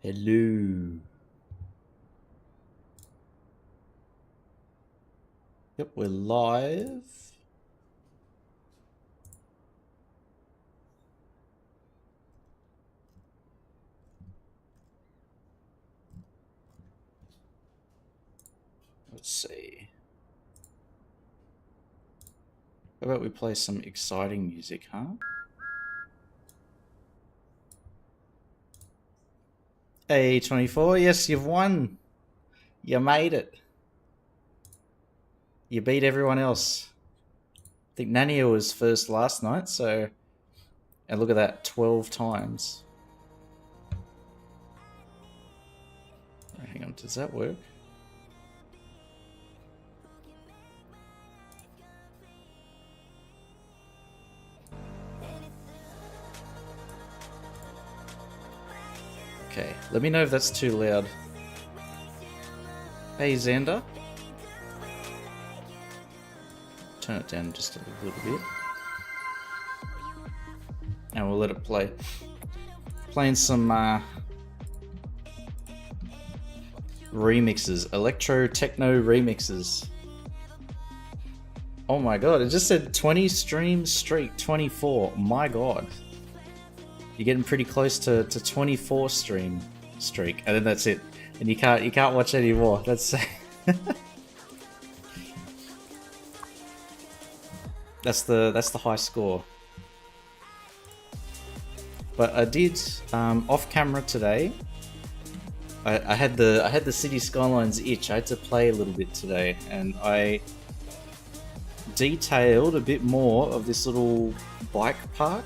Hello. Yep, we're live. Let's see. How about we play some exciting music, huh? Hey, 24. Yes, you've won. You made it. You beat everyone else. I think Nania was first last night, so... And look at that, 12 times. Hang on, does that work? Okay, let me know if that's too loud. Hey, Xander. Turn it down just a little bit. And we'll let it play. Playing some remixes, electro techno remixes. Oh my god, it just said 20 stream streak, 24. My god. You're getting pretty close to 24 stream streak, and then that's it. And you can't watch any more. That's that's the high score. But I did off camera today. I had the City Skylines itch. I had to play a little bit today, and I detailed a bit more of this little bike park.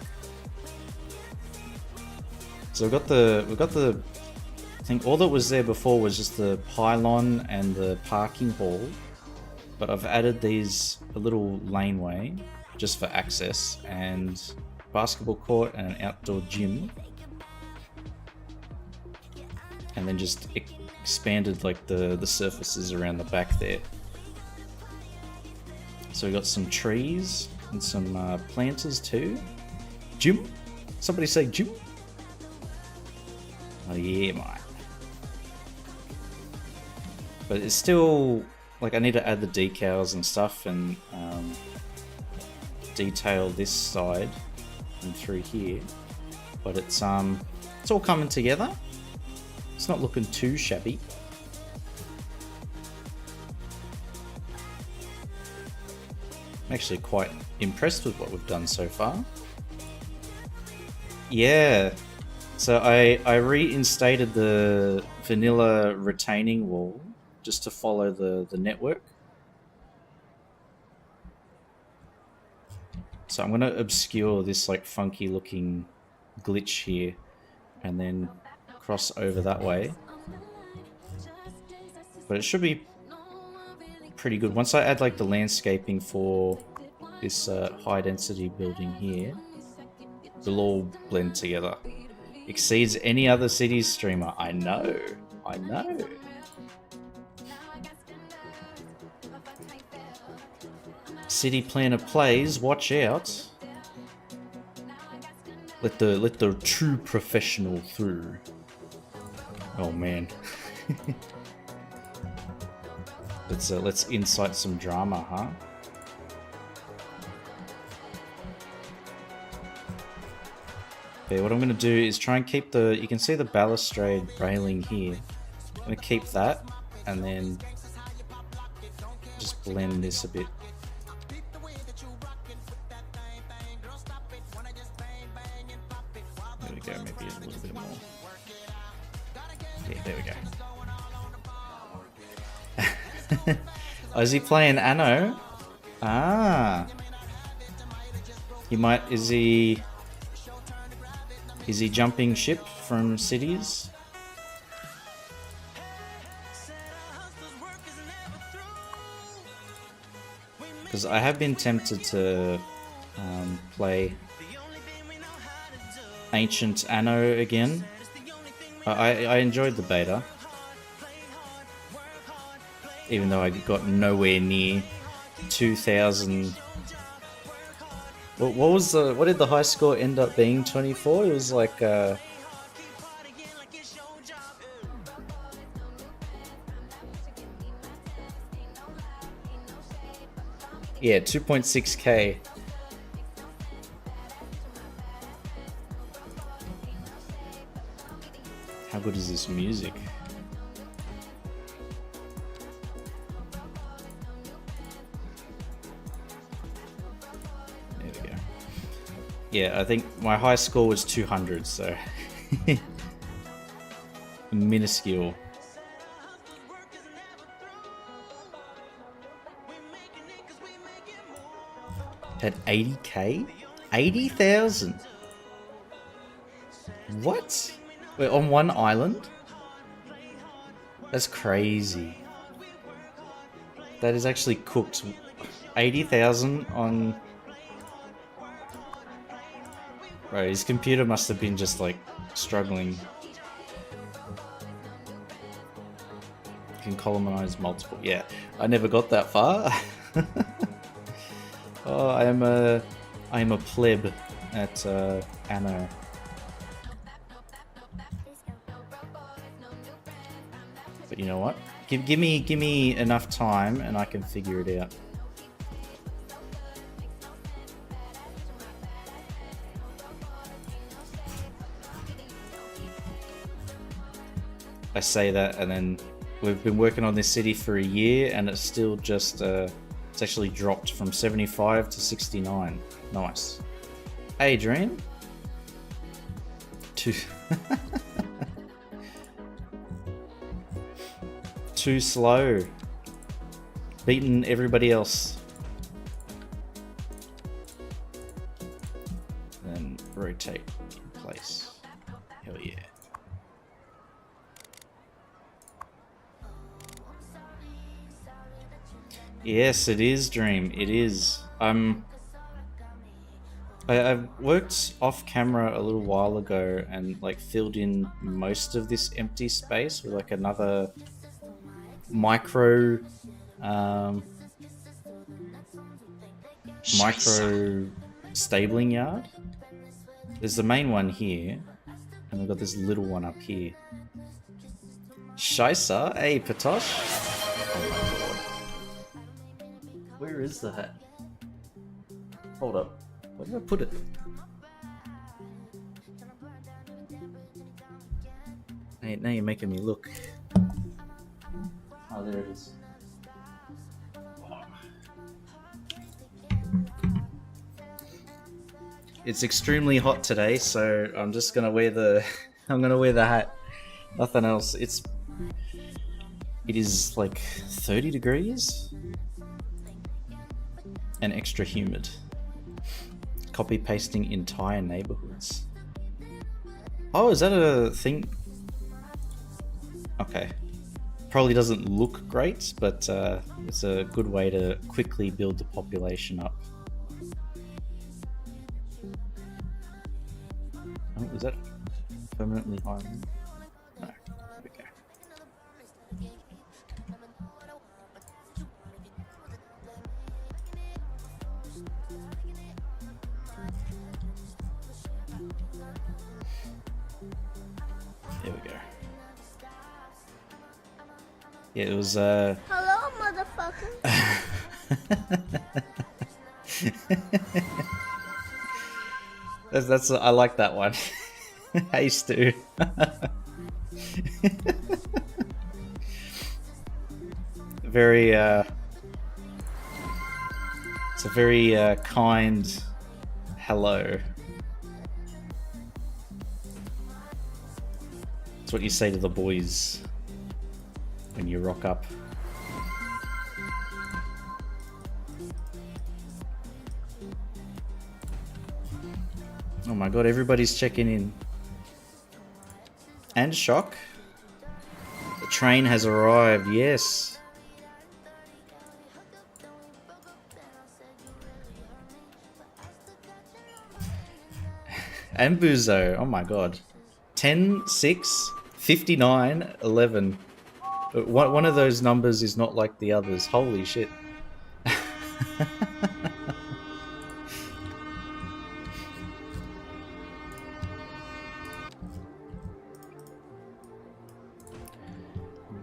So we've got the I think all that was there before was just the pylon and the parking hall, but I've added a little laneway just for access, and basketball court and an outdoor gym, and then just expanded like the surfaces around the back there. So we got some trees and some planters too. Gym? Somebody say gym? Oh yeah, mate. But it's still like I need to add the decals and stuff, and detail this side and through here. But it's all coming together. It's not looking too shabby. I'm actually quite impressed with what we've done so far. Yeah. So I reinstated the vanilla retaining wall just to follow the network. So I'm going to obscure this like funky looking glitch here and then cross over that way. But it should be pretty good. Once I add like the landscaping for this high density building here, they'll all blend together. Exceeds any other Cities streamer. I know. City Planner plays, watch out. Let the true professional through. Oh man. Let's incite some drama, huh? Okay, what I'm gonna do is try and keep you can see the balustrade railing here. I'm gonna keep that and then just blend this a bit. There we go, maybe a little bit more. Yeah, there we go. Oh, is he playing Anno? Ah. Is he jumping ship from cities? Because I have been tempted to play Ancient Anno again. I enjoyed the beta, even though I got nowhere near 2,000. What did the high score end up being? 24? It was like Yeah, 2.6k. How good is this music? There we go. Yeah, I think my high score was 200, so minuscule. Had 80k? 80,000? What? Wait, on one island? That's crazy. That is actually cooked. 80,000 on... Bro, his computer must have been just like struggling. Can colonize multiple. Yeah, I never got that far. Oh, I am a pleb at CANAL. But you know what? Give me enough time and I can figure it out. I say that and then we've been working on this city for a year and it's still just it's actually dropped from 75 to 69. Nice. Adrian? Too slow. Beaten everybody else. Then rotate in place. Hell yeah. Yes, it is, Dream. It is. I've worked off camera a little while ago and like filled in most of this empty space with like another micro stabling yard. There's the main one here, and we've got this little one up here. Scheisse, hey Patosh. Oh my god. Where is the hat? Hold up. Where did I put it? Hey, now you're making me look. Oh, there it is. It's extremely hot today, so I'm just gonna wear the I'm gonna wear the hat. Nothing else. It is like 30 degrees and extra humid. Copy pasting entire neighborhoods. Oh, is that a thing? Okay. Probably doesn't look great, but it's a good way to quickly build the population up. Oh, is that permanently hiring? No. There we go. There we go. Yeah, it was Hello, motherfucker. that's I like that one. Hey Stu. Very it's a very kind hello. It's what you say to the boys when you rock up. Oh my god, everybody's checking in. And Shock. The train has arrived, yes. And Buzo, oh my god. 10, 6, 59, 11. One of those numbers is not like the others. Holy shit.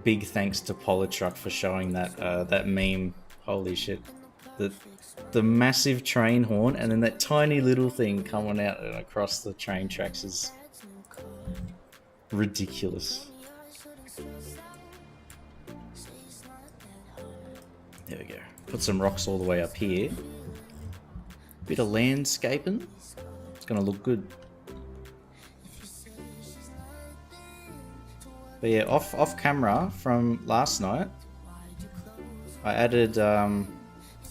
Big thanks to Polytruck for showing that that meme. Holy shit. the the massive train horn, and then that tiny little thing coming out and across the train tracks is ridiculous. There we go. Put some rocks all the way up here. Bit of landscaping. It's gonna look good. But yeah, off camera from last night, I added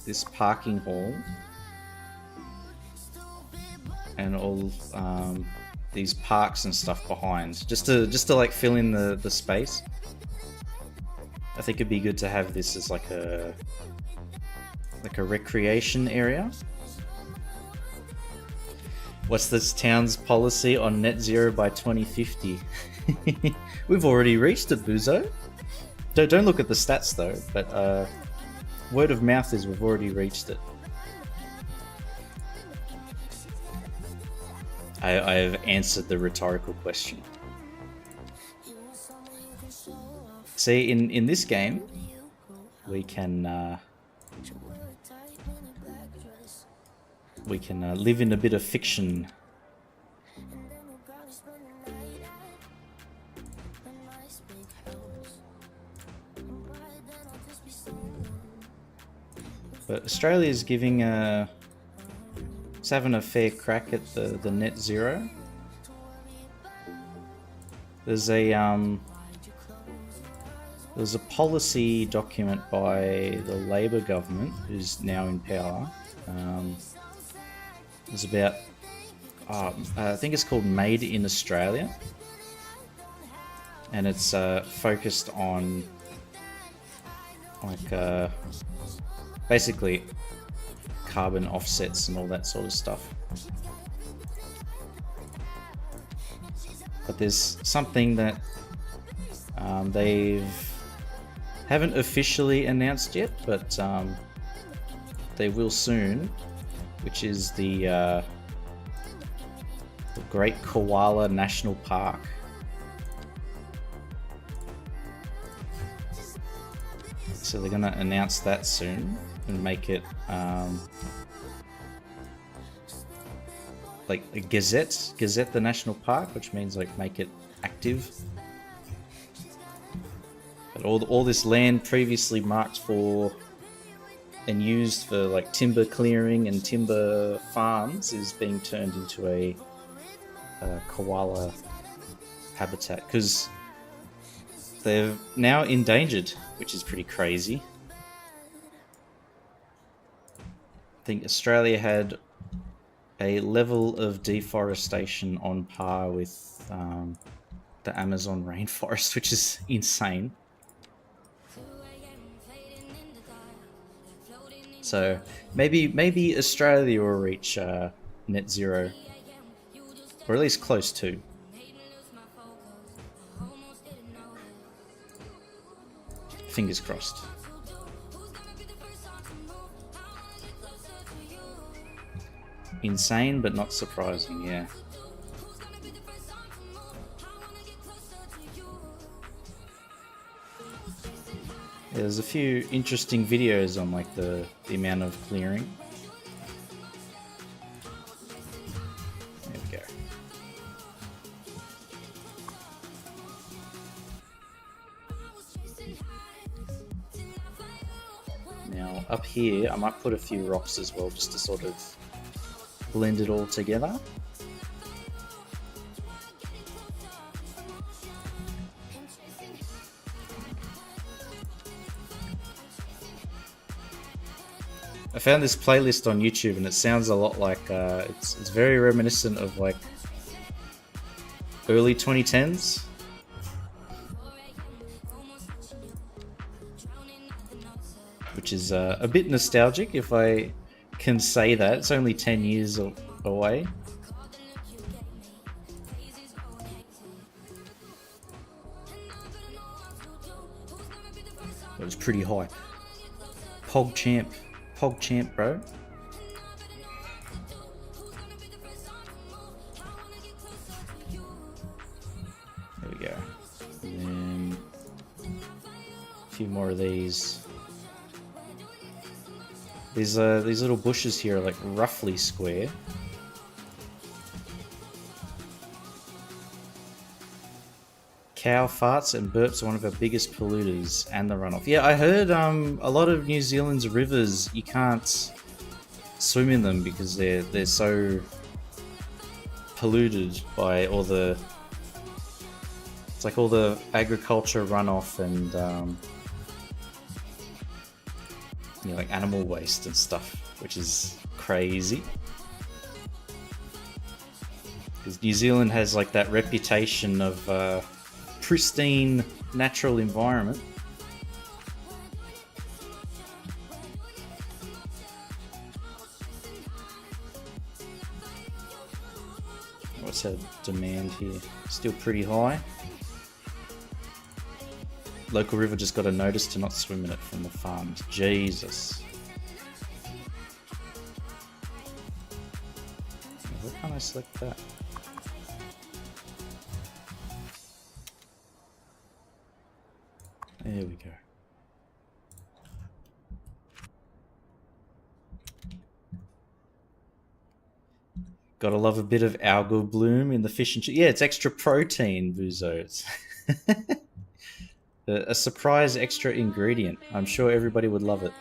this parking hall and all these parks and stuff behind, just to like fill in the space. I think it'd be good to have this as like a recreation area. What's this town's policy on net zero by 2050? We've already reached it, Buzo. Don't look at the stats though, but word of mouth is we've already reached it. I have answered the rhetorical question. See, in this game, we can live in a bit of fiction. But Australia is giving it's having a fair crack at the net zero. There's a policy document by the Labor government, who's now in power. It's about I think it's called Made in Australia, and it's focused on like basically carbon offsets and all that sort of stuff. But there's something that they haven't officially announced yet, but they will soon, which is the Great Koala National Park. So they're going to announce that soon and make it like a gazette the national park, which means like make it active. But all this land previously marked for and used for like timber clearing and timber farms is being turned into a koala habitat, because they're now endangered, which is pretty crazy. I think Australia had a level of deforestation on par with the Amazon rainforest, which is insane. So maybe Australia will reach net zero, or at least close to. Fingers crossed. Insane, but not surprising, yeah. There's a few interesting videos on like the amount of clearing. There we go. Now up here, I might put a few rocks as well, just to sort of blend it all together. I found this playlist on YouTube and it sounds a lot like it's very reminiscent of like early 2010s. Which is a bit nostalgic, if I can say that. It's only 10 years away. It was pretty high. PogChamp, bro. There we go. And then a few more of these. These little bushes here are like roughly square. Cow farts and burps are one of our biggest polluters, and the runoff. Yeah, I heard a lot of New Zealand's rivers, you can't swim in them because they're so polluted by all the, it's like all the agriculture runoff and you know, like animal waste and stuff, which is crazy. Because New Zealand has like that reputation of pristine natural environment. What's our demand here? Still pretty high. Local river just got a notice to not swim in it from the farms. Jesus. Where can I select that? There we go. Gotta love a bit of algal bloom in the fish and chips. Yeah, it's extra protein, Buzo. It's a surprise extra ingredient. I'm sure everybody would love it.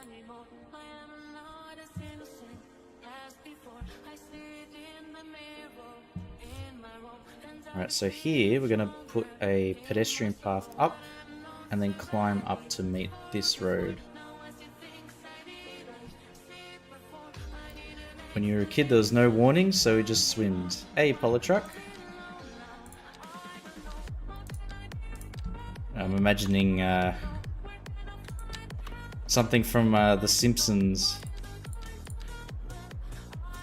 Alright, so here we're gonna put a pedestrian path up and then climb up to meet this road. When you were a kid, there was no warning, so we just swimmed. Hey, Polytruck. I'm imagining something from The Simpsons.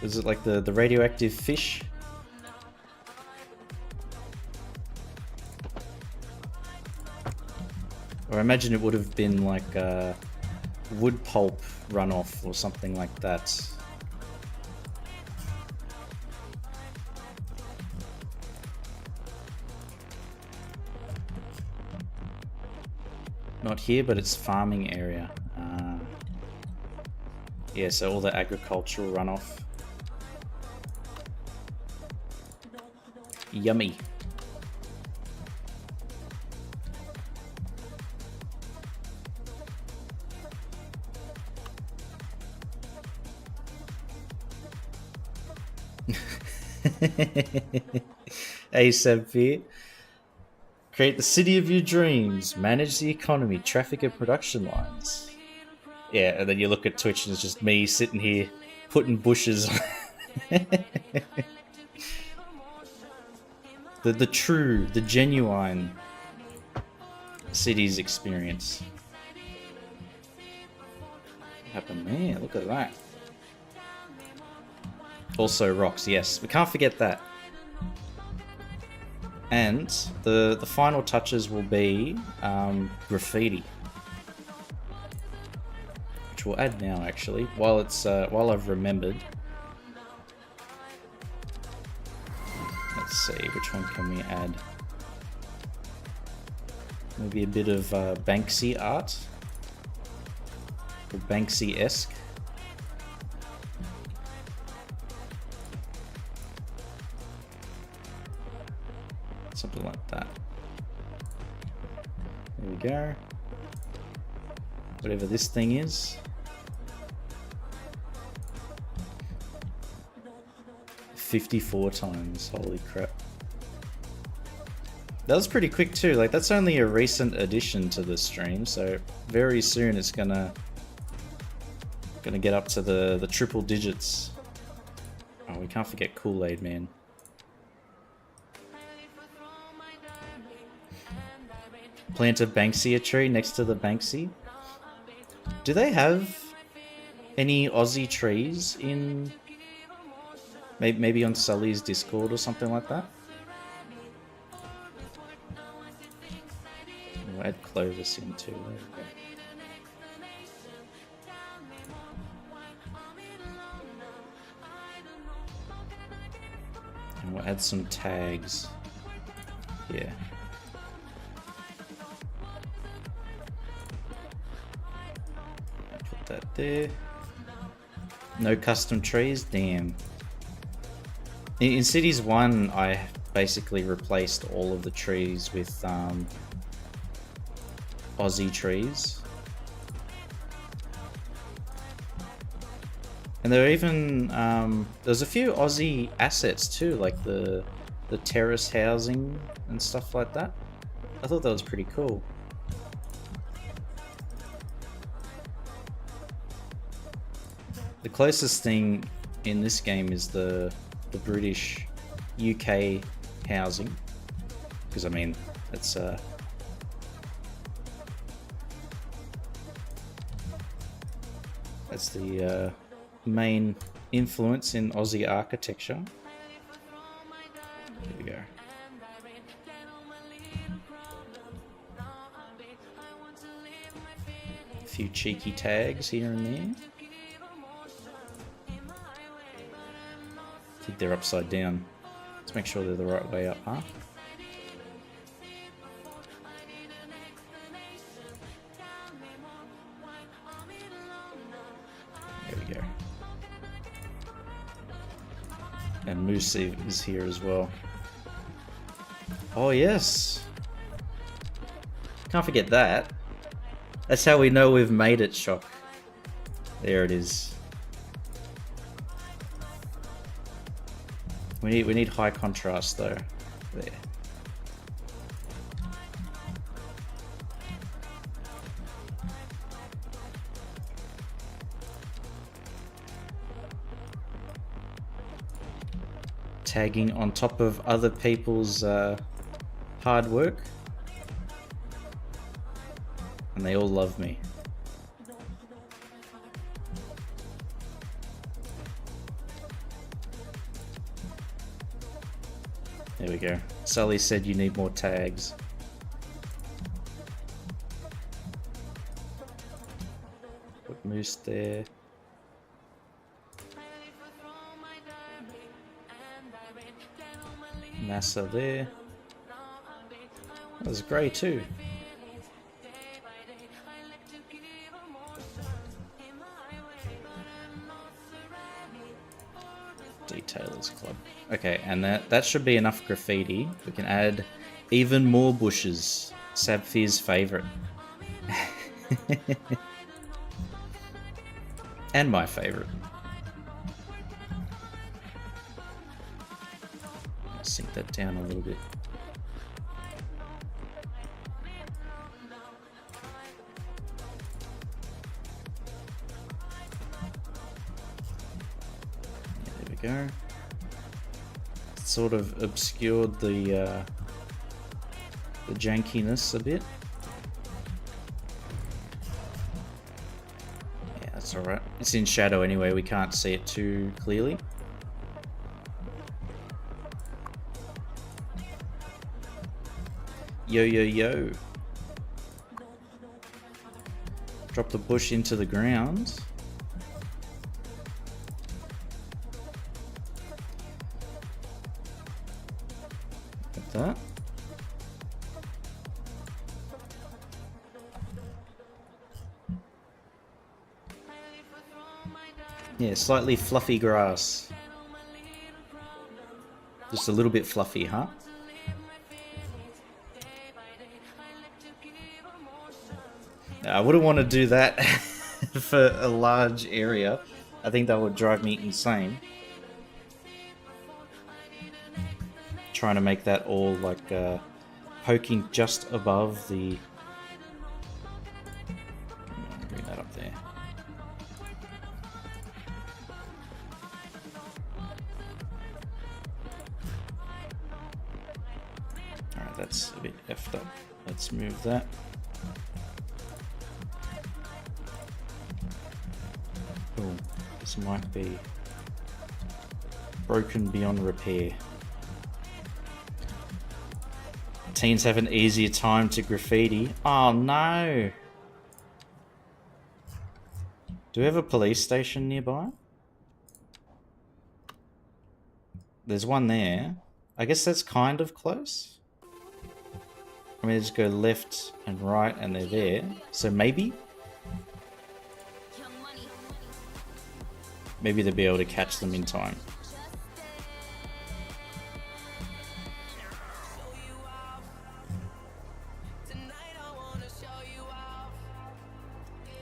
Is it like the radioactive fish? Or I imagine it would have been like wood pulp runoff or something like that. Not here, but it's farming area. Yeah, so all the agricultural runoff. Yummy. ASAP. Create the city of your dreams. Manage the economy, traffic, and production lines. Yeah, and then you look at Twitch and it's just me sitting here putting bushes. the true, the genuine cities experience. What happened there? Look at that. Also rocks, yes. We can't forget that. And the final touches will be graffiti, which we'll add now. Actually, while I've remembered. Let's see, which one can we add? Maybe a bit of Banksy art, or Banksy-esque. Something like that. There we go. Whatever this thing is. 54 times, holy crap. That was pretty quick too, like that's only a recent addition to the stream, so very soon it's gonna get up to the triple digits. Oh, we can't forget Kool-Aid Man. Plant a Banksia tree next to the Banksy. Do they have any Aussie trees in... Maybe on Sully's Discord or something like that? We'll add Clovis in too. There we go. And we'll add some tags. Yeah. Put that there. No custom trees? Damn. In Cities 1, I basically replaced all of the trees with Aussie trees. And there were even, there's a few Aussie assets too, like the terrace housing and stuff like that. I thought that was pretty cool. The closest thing in this game is the British UK housing, because I mean it's that's the main influence in Aussie architecture. There we go. A few cheeky tags here and there. I think they're upside down. Let's make sure they're the right way up, huh? There we go. And Moose is here as well. Oh yes! Can't forget that. That's how we know we've made it, Shock. There it is. We need high contrast though. There. Tagging on top of other people's hard work. And they all love me. There we go. Sully said you need more tags. Put Moose there. NASA there. There's grey too. Detailers Club. Okay, and that should be enough graffiti. We can add even more bushes. Sapphir's favourite. And my favourite. Sink that down a little bit. There we go. Sort of obscured the jankiness a bit. Yeah, that's alright. It's in shadow anyway, we can't see it too clearly. Yo, yo, yo. Drop the bush into the ground. Like that. Yeah, slightly fluffy grass. Just a little bit fluffy, huh? I wouldn't want to do that for a large area. I think that would drive me insane. Trying to make that all like poking just above the... Bring that up there. Alright, that's a bit effed up. Let's move that. Oh, this might be broken beyond repair. Teens have an easier time to graffiti. Oh no! Do we have a police station nearby? There's one there. I guess that's kind of close. I mean, just go left and right and they're there. So maybe? Maybe they'll be able to catch them in time.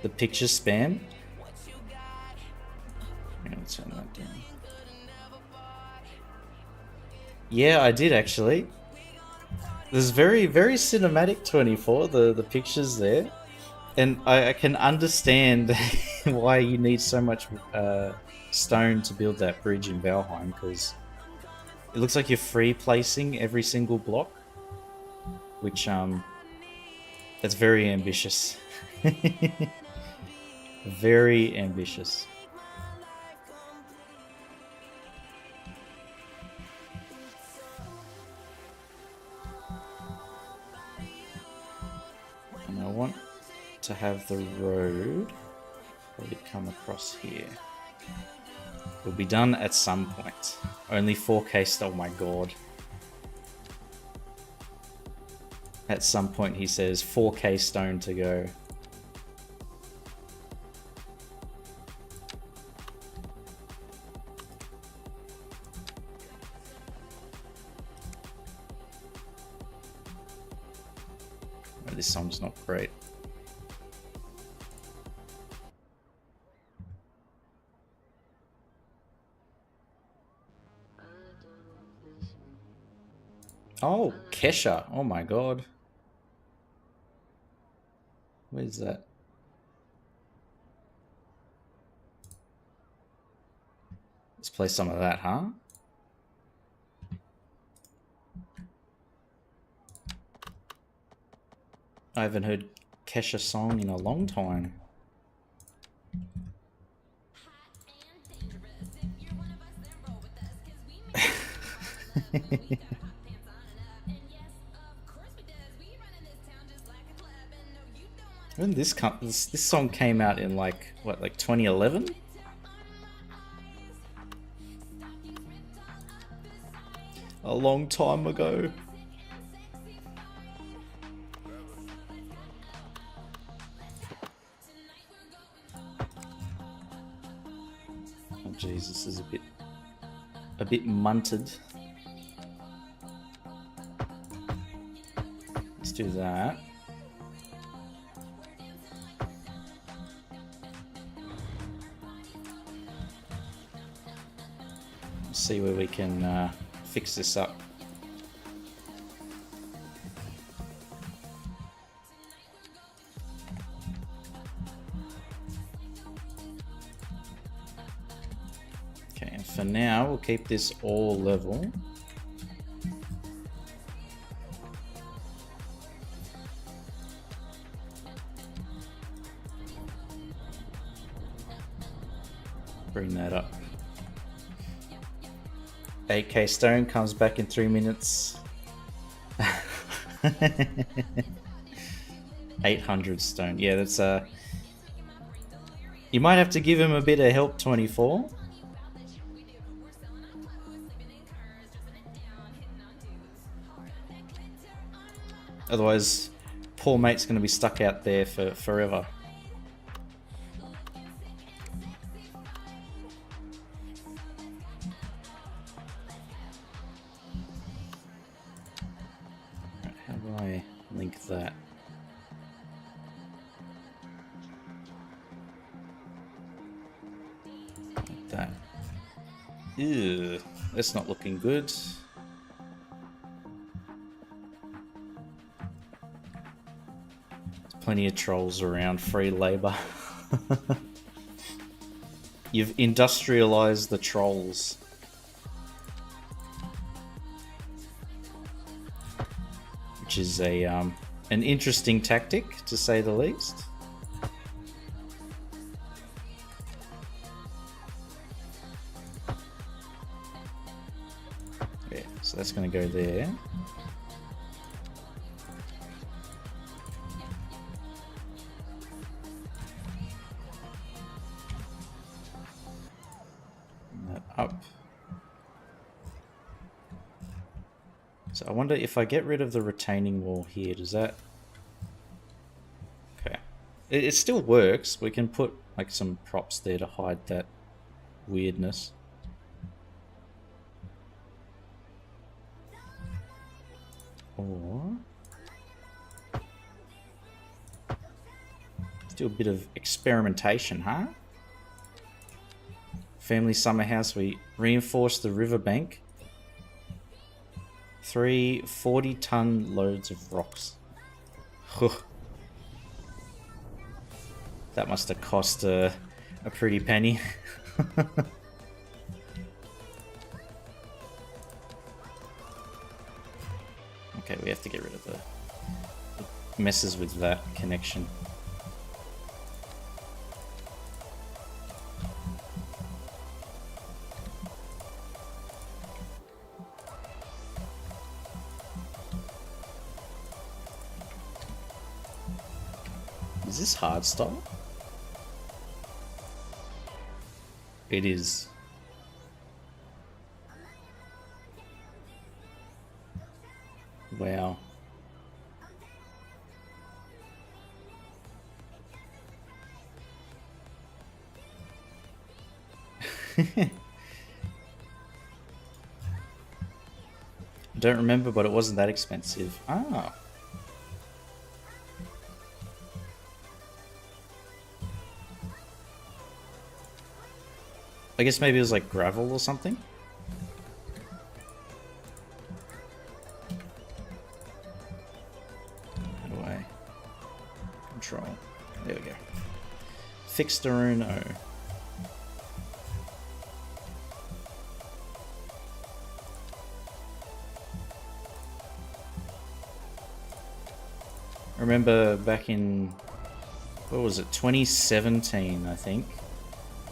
The picture spam? I'm gonna turn that down. Yeah, I did actually. There's very, very cinematic 24, the pictures there. And I can understand why you need so much stone to build that bridge in Valheim, because it looks like you're free placing every single block, which that's very ambitious. Very ambitious. And I want to have the road probably come across here. It'll be done at some point. Only 4K. Oh my god. At some point he says 4K stone to go. Oh, this song's not great. Oh, Kesha. Oh my god. What is that? Let's play some of that, huh? I haven't heard Kesha song in a long time. When this song came out in like what, like 2011? A long time ago. Oh Jesus, is a bit munted. Let's do that. See where we can fix this up. Okay, and for now we'll keep this all level. Bring that up. 8K stone comes back in 3 minutes. 800 stone. Yeah, that's you might have to give him a bit of help, 24. Otherwise, poor mate's going to be stuck out there for forever. How do I link that? Like that. Ew, that's not looking good. Plenty of trolls around, free labor. You've industrialized the trolls. Which is a an interesting tactic, to say the least. Yeah, so that's going to go there. Up. So I wonder if I get rid of the retaining wall here, does that... Okay. It still works. We can put like some props there to hide that weirdness. Or let's do a bit of experimentation, huh? Family summer house. We reinforce the riverbank. 3 40-ton loads of rocks. That must have cost a pretty penny. Okay, we have to get rid of the messes with that connection. Is this hard style? It is. Wow. I don't remember, but it wasn't that expensive. Ah. I guess maybe it was like gravel or something. How do I control? There we go. Fix Uno. I remember back in, what was it, 2017, I think.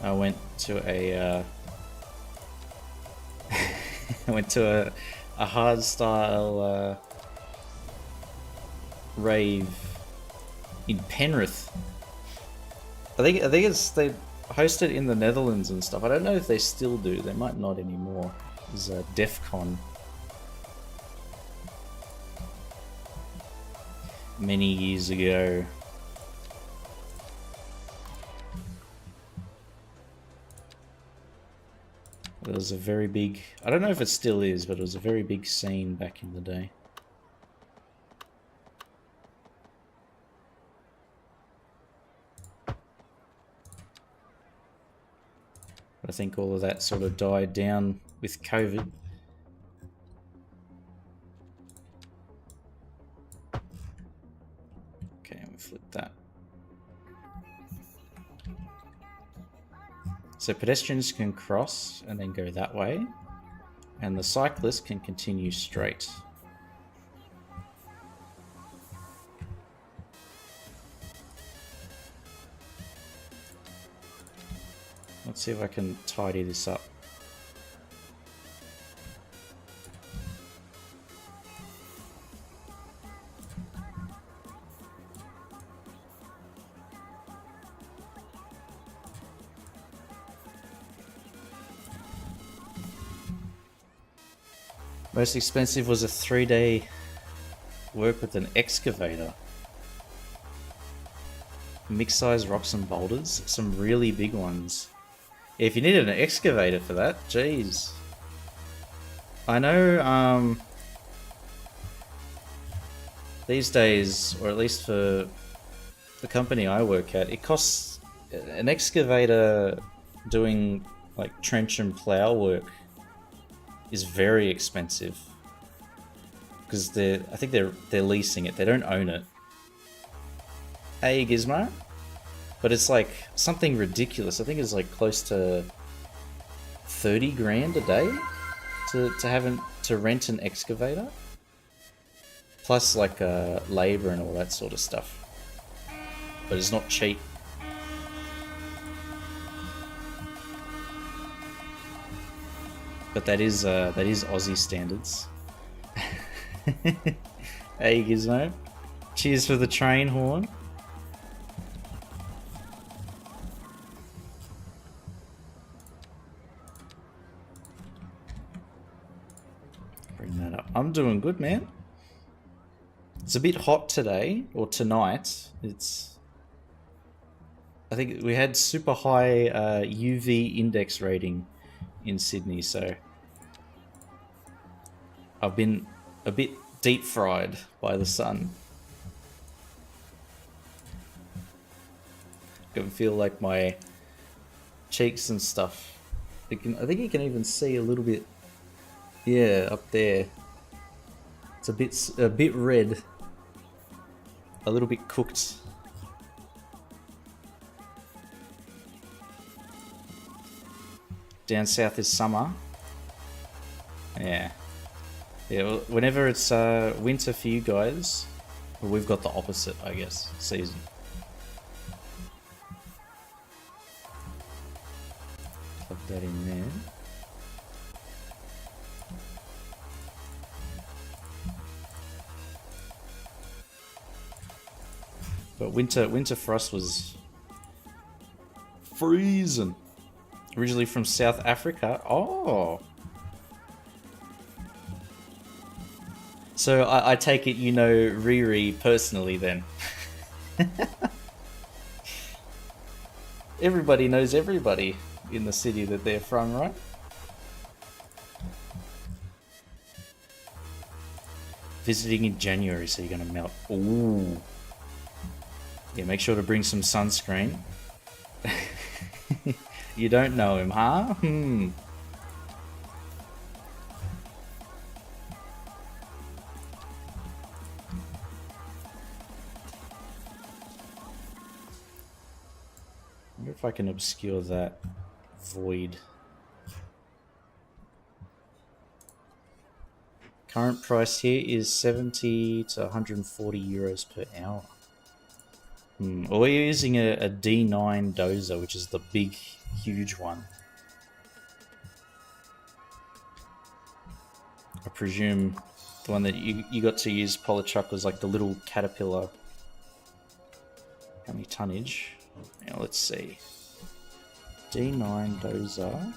I went to a I went to a hard style rave in Penrith. I think it's they host it in the Netherlands and stuff. I don't know if they still do. They might not anymore. It was DEF CON many years ago. It was a very big, I don't know if it still is, but it was a very big scene back in the day. But I think all of that sort of died down with COVID. Okay, we flip that. So pedestrians can cross and then go that way, and the cyclist can continue straight. Let's see if I can tidy this up. Most expensive was a 3-day work with an excavator. Mixed size rocks and boulders, some really big ones. If you needed an excavator for that, jeez. I know these days, or at least for the company I work at, it costs an excavator doing like trench and plow work is very expensive because I think they're leasing it. They don't own it. Hey Gizmo, but it's like something ridiculous. I think it's like close to 30 grand a day to rent an excavator, plus like labor and all that sort of stuff. But it's not cheap. But that is Aussie standards. Hey Gizmo. Cheers for the train horn. Bring that up. I'm doing good, man. It's a bit hot today, or tonight. It's I think we had super high UV index rating in Sydney, so I've been a bit deep fried by the sun. I can feel like my cheeks and stuff. I think you can even see a little bit. Yeah, up there. It's a bit red, a little bit cooked. Down south is summer. Yeah. Yeah, well, whenever it's winter for you guys, well, we've got the opposite, I guess, season. Plug that in there. But winter for us was freezing. Originally from South Africa. Oh. So I take it you know Riri personally then. Everybody knows everybody in the city that they're from, right? Visiting in January, so you're gonna melt. Ooh. Yeah, make sure to bring some sunscreen. You don't know him, huh? Hmm. I wonder if I can obscure that void. Current price here is 70 to 140 euros per hour. Well, we're using a D9 dozer, which is the big, huge one. I presume the one that you got to use, Polychuck, was like the little Caterpillar. How many tonnage? Now let's see. D9 dozer.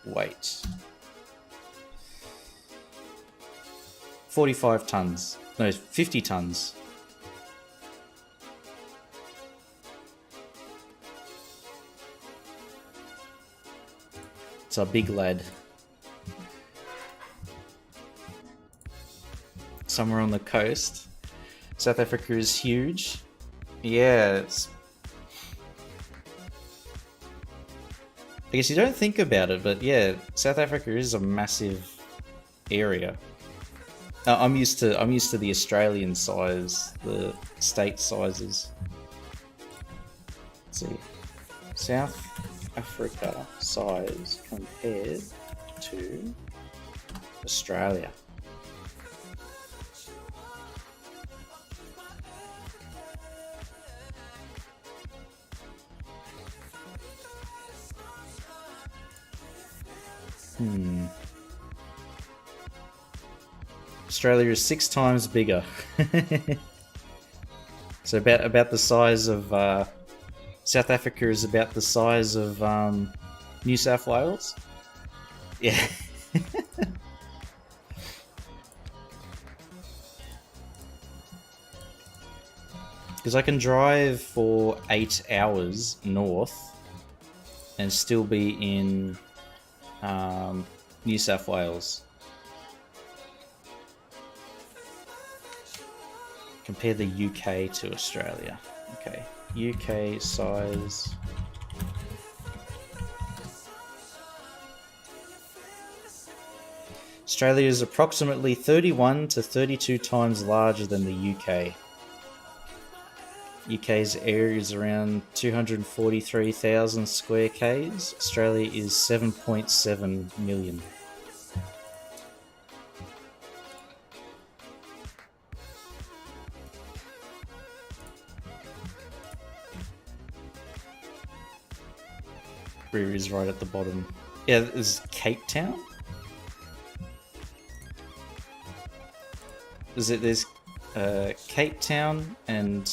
Weight. 45 tons. No, 50 tons. It's a big lad. Somewhere on the coast. South Africa is huge. Yeah, it's... I guess you don't think about it, but yeah, South Africa is a massive area. I'm used to the Australian size, the state sizes. Let's see. South Africa size compared to Australia. Australia is 6 times bigger. So about the size of South Africa is about the size of New South Wales. Yeah. Because I can drive for 8 hours north and still be in New South Wales. Compare the UK to Australia. Okay, UK size. Australia is approximately 31 to 32 times larger than the UK. UK's area is around 243,000 square k's. Australia is 7.7 million. Where is right at the bottom. Yeah, this is Cape Town. There's Cape Town and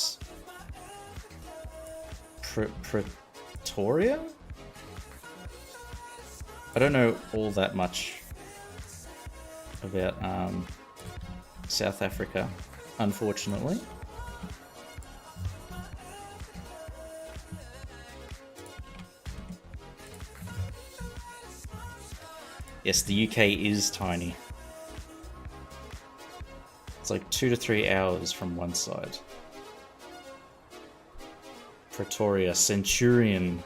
Pretoria? I don't know all that much about South Africa, unfortunately. Yes, the UK is tiny. It's like 2 to 3 hours from one side. Pretoria, Centurion.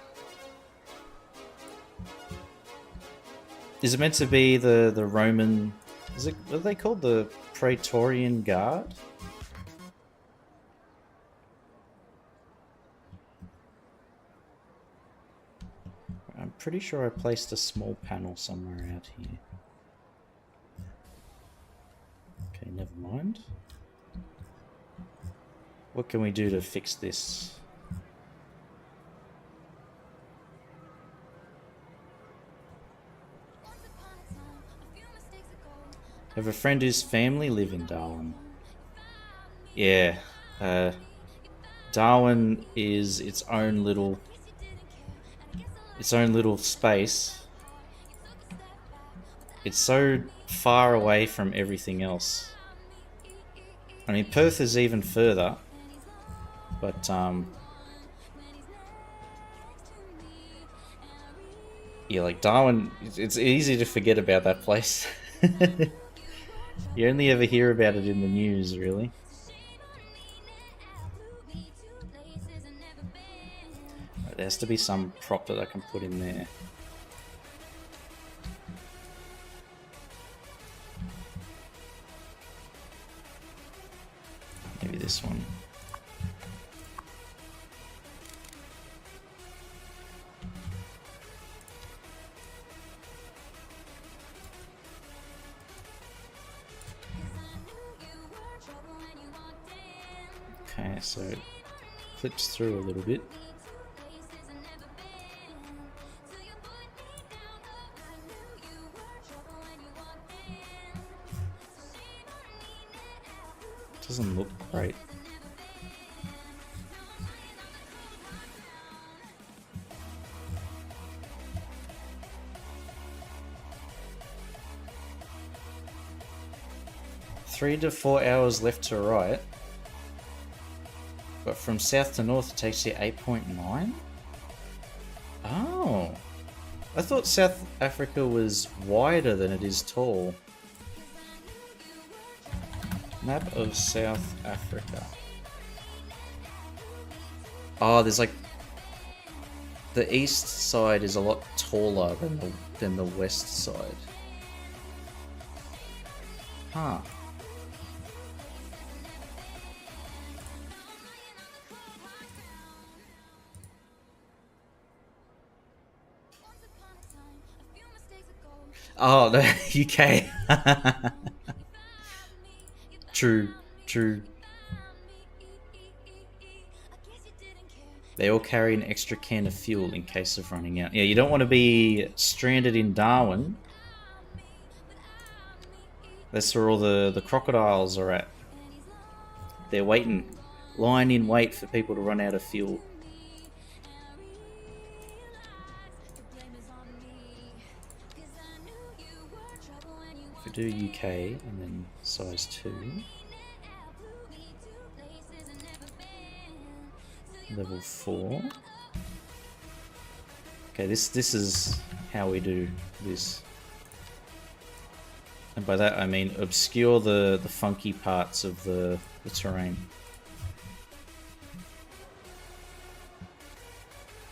Is it meant to be the Roman... what are they called? The Praetorian Guard? I'm pretty sure I placed a small panel somewhere out here. Okay, never mind. What can we do to fix this? I have a friend whose family live in Darwin. Yeah, Darwin is its own little space. It's so far away from everything else. I mean, Perth is even further, but yeah, like Darwin, it's easy to forget about that place. You only ever hear about it in the news, really. Right, there has to be some prop that I can put in there. Maybe this one. Okay, so it clips through a little bit. Doesn't look great. Three to 4 hours left to right. But from south to north it takes you 8.9? Oh. I thought South Africa was wider than it is tall. Map of South Africa. Oh, there's like... the east side is a lot taller than the west side. Huh. Oh, the UK. True, true. They all carry an extra can of fuel in case of running out. Yeah, you don't want to be stranded in Darwin. That's where all the crocodiles are at. They're waiting, lying in wait for people to run out of fuel. If we do UK and then size 2. Level 4. Okay, this is how we do this. And by that I mean obscure the funky parts of the terrain.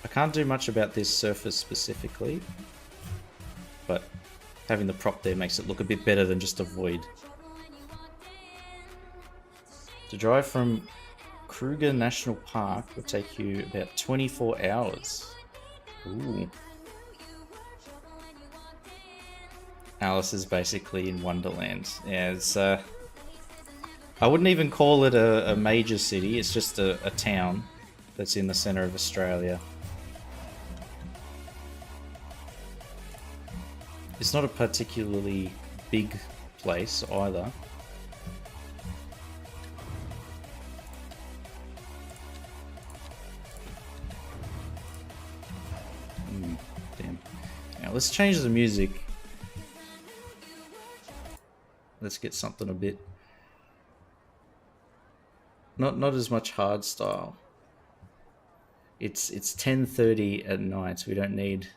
I can't do much about this surface specifically, but having the prop there makes it look a bit better than just a void. To drive from Kruger National Park will take you about 24 hours. Ooh. Alice is basically in Wonderland. Yeah, it's I wouldn't even call it a major city, it's just a town that's in the center of Australia. It's not a particularly big place either. Damn. Now let's change the music. Let's get something a bit... Not as much hard style. It's 10:30 at night, so we don't need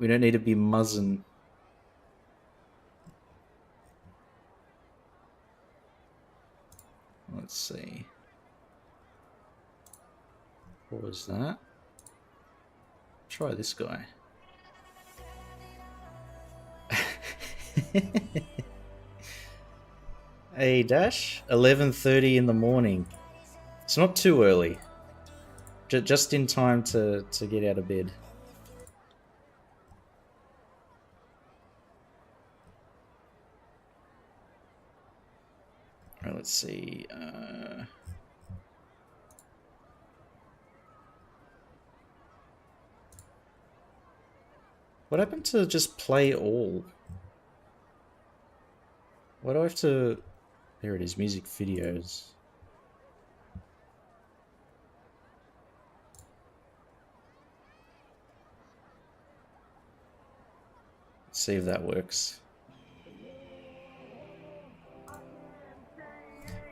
We don't need to be muzzin. Let's see. What was that? Try this guy. Hey Dash, 11:30 in the morning. It's not too early. Just in time to get out of bed. Alright, let's see. What happened to just play all? Why do I have to... There it is, music videos. Let's see if that works.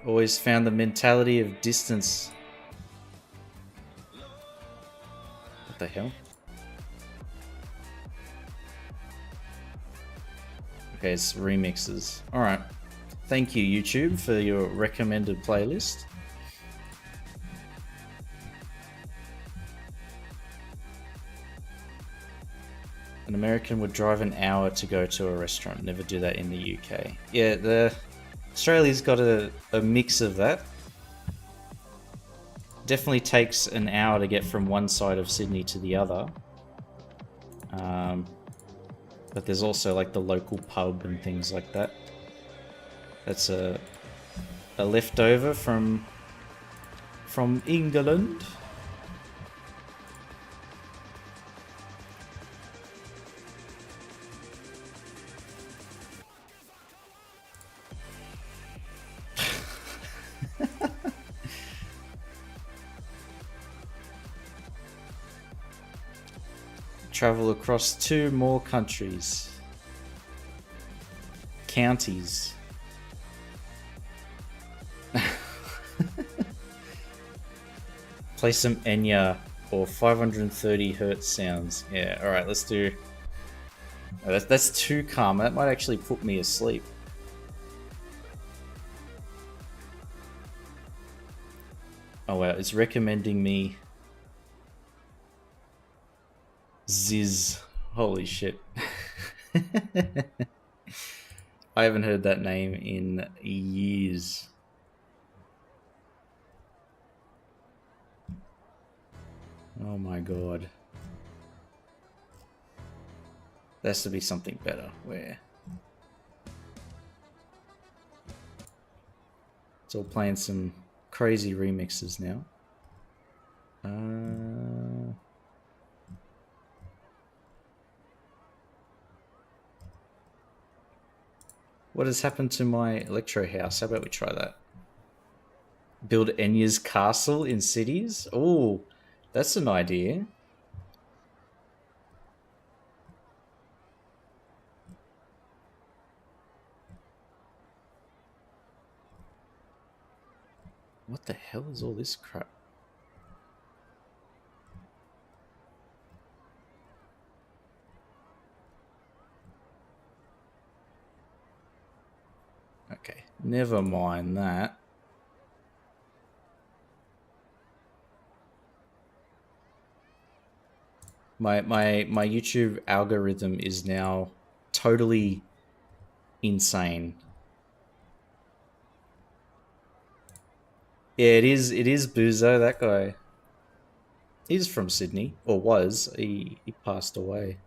Always found the mentality of distance. What the hell? Okay, it's remixes. Alright. Thank you, YouTube, for your recommended playlist. An American would drive an hour to go to a restaurant. Never do that in the UK. Yeah, Australia's got a mix of that. Definitely takes an hour to get from one side of Sydney to the other. But there's also like the local pub and things like that. That's a leftover from England. Travel across 2 more countries. Counties. Play some Enya or 530 hertz sounds. Yeah, alright, let's do... Oh, that's too calm. That might actually put me asleep. Oh wow, it's recommending me... Ziz. Holy shit. I haven't heard that name in years. Oh my god. There has to be something better. Where? It's all playing some crazy remixes now. What has happened to my electro house? How about we try that? Build Enya's castle in cities? Oh, that's an idea. What the hell is all this crap? Okay, never mind that. My YouTube algorithm is now totally insane. Yeah, it is Buzo, that guy. He's from Sydney, or was. He passed away.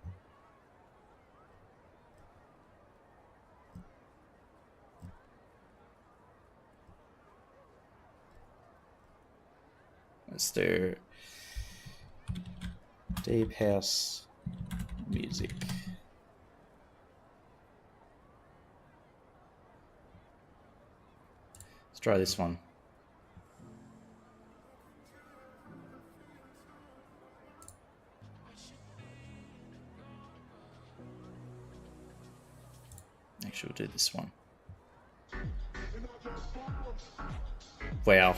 Let's do Deep House music. Let's try this one. Actually, we'll do this one. Wow.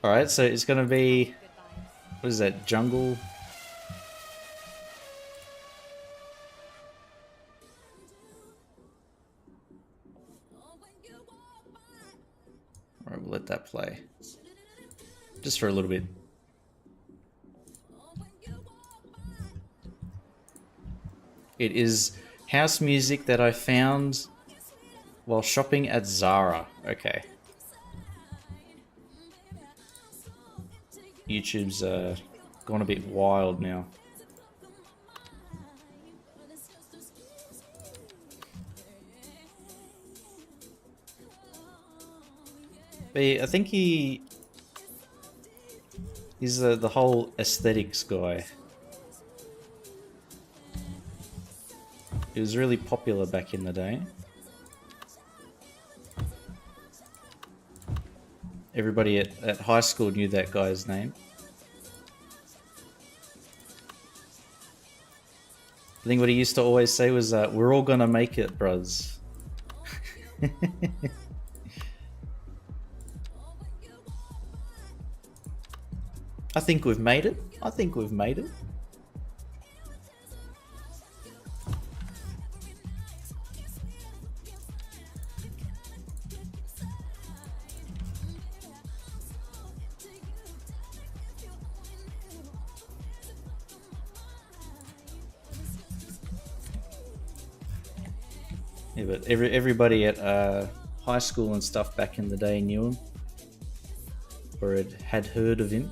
Alright, so it's going to be What is that? Jungle? Alright, we'll let that play. Just for a little bit. It is house music that I found while shopping at Zara. Okay. YouTube's gone a bit wild now. But yeah, I think he's the whole aesthetics guy. It was really popular back in the day. Everybody at high school knew that guy's name. I think what he used to always say was, we're all gonna make it, bruz. I think we've made it. I think we've made it. Yeah, but everybody at high school and stuff back in the day knew him, or had heard of him.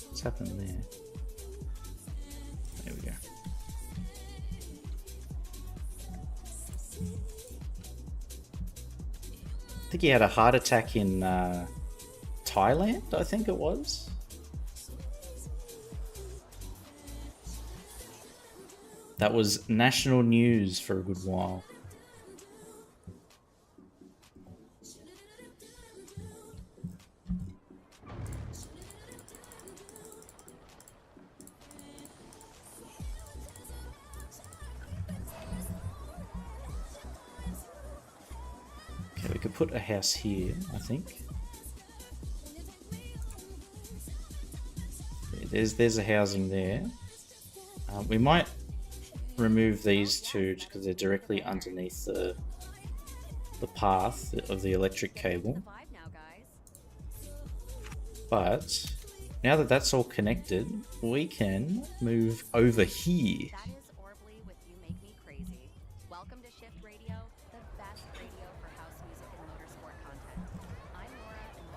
What's happened there? There we go. I think he had a heart attack in Thailand, I think it was. That was national news for a good while. Okay, we could put a house here, I think. There's a housing there. We might remove these two because they're directly underneath the path of the electric cable. But now that that's all connected, we can move over here.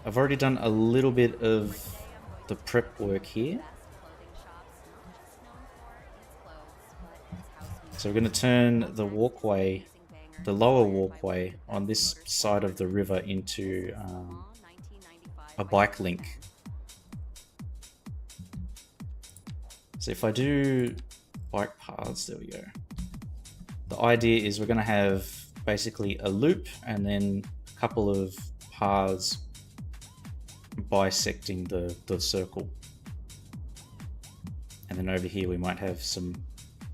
I've already done a little bit of the prep work here. So we're going to turn the walkway, the lower walkway on this side of the river into a bike link. So if I do bike paths, there we go. The idea is we're going to have basically a loop and then a couple of paths bisecting the circle. And then over here we might have some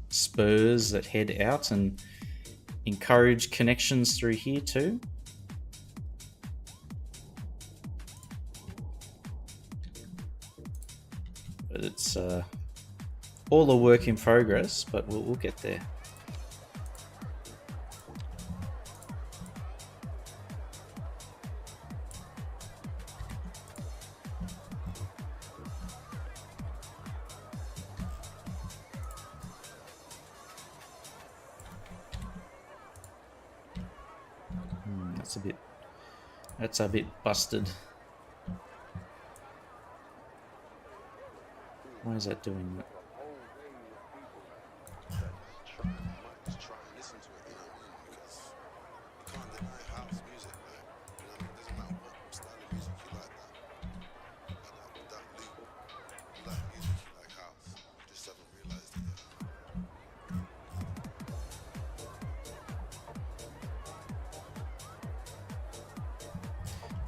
spurs that head out and encourage connections through here too. But it's all a work in progress, but we'll get there. That's a bit busted. Why is that doing that?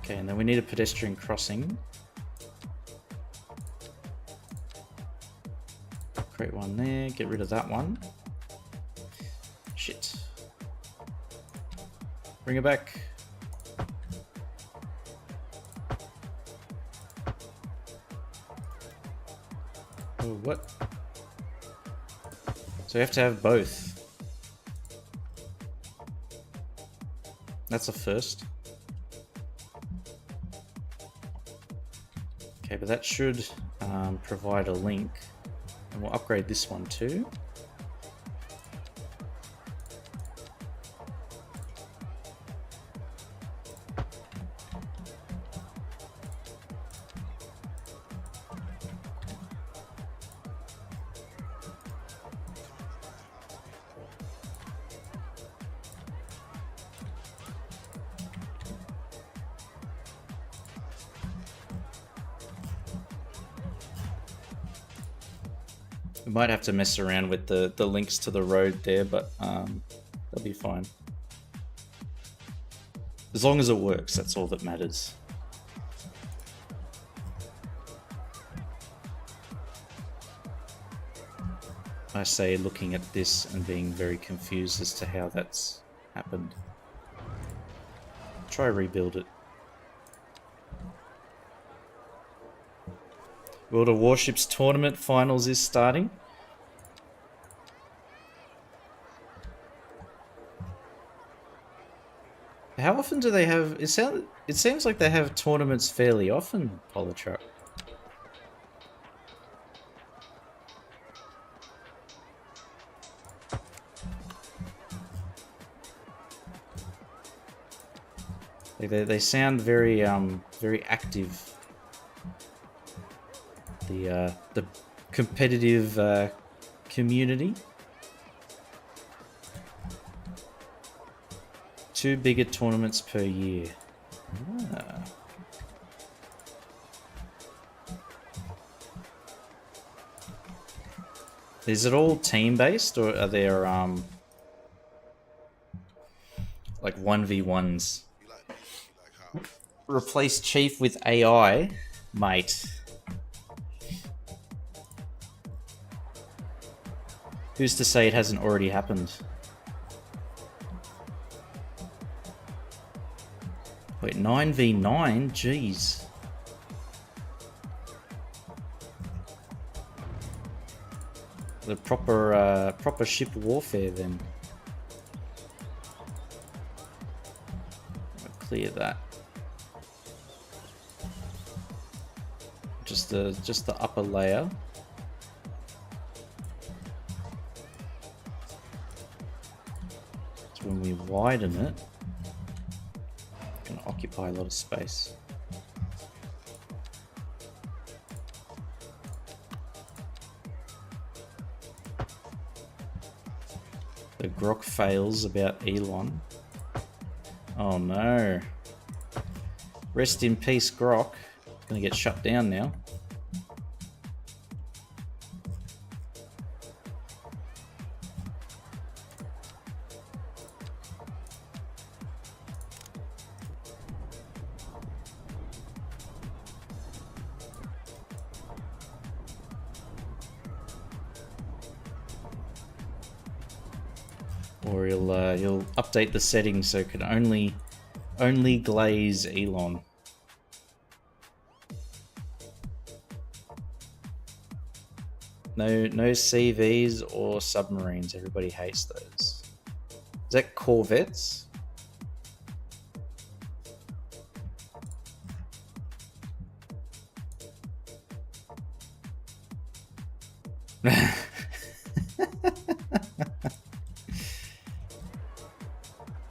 Okay, and then we need a pedestrian crossing. Create one there, get rid of that one. Shit. Bring it back. Oh, what? So you have to have both. That's a first. Okay, but that should provide a link. And we'll upgrade this one too. We might have to mess around with the links to the road there, but that'll be fine. As long as it works, that's all that matters. I say looking at this and being very confused as to how that's happened. Try rebuild it. World of Warships Tournament Finals is starting. How often do they have... It seems like they have tournaments fairly often, Polytruck. They sound very very active. The competitive community. 2 bigger tournaments per year. Ah. Is it all team based, or are there like 1v1s? Replace Chief with AI, mate. Who's to say it hasn't already happened? Wait, 9v9? Jeez. The proper ship warfare then. I'll clear that. Just the upper layer. So when we widen it, it's going to occupy a lot of space. The grok fails about Elon. Oh no. Rest in peace, grok. Gonna get shut down now. Or he'll update the settings so it can only glaze Elon. No CVs or submarines. Everybody hates those. Is that corvettes?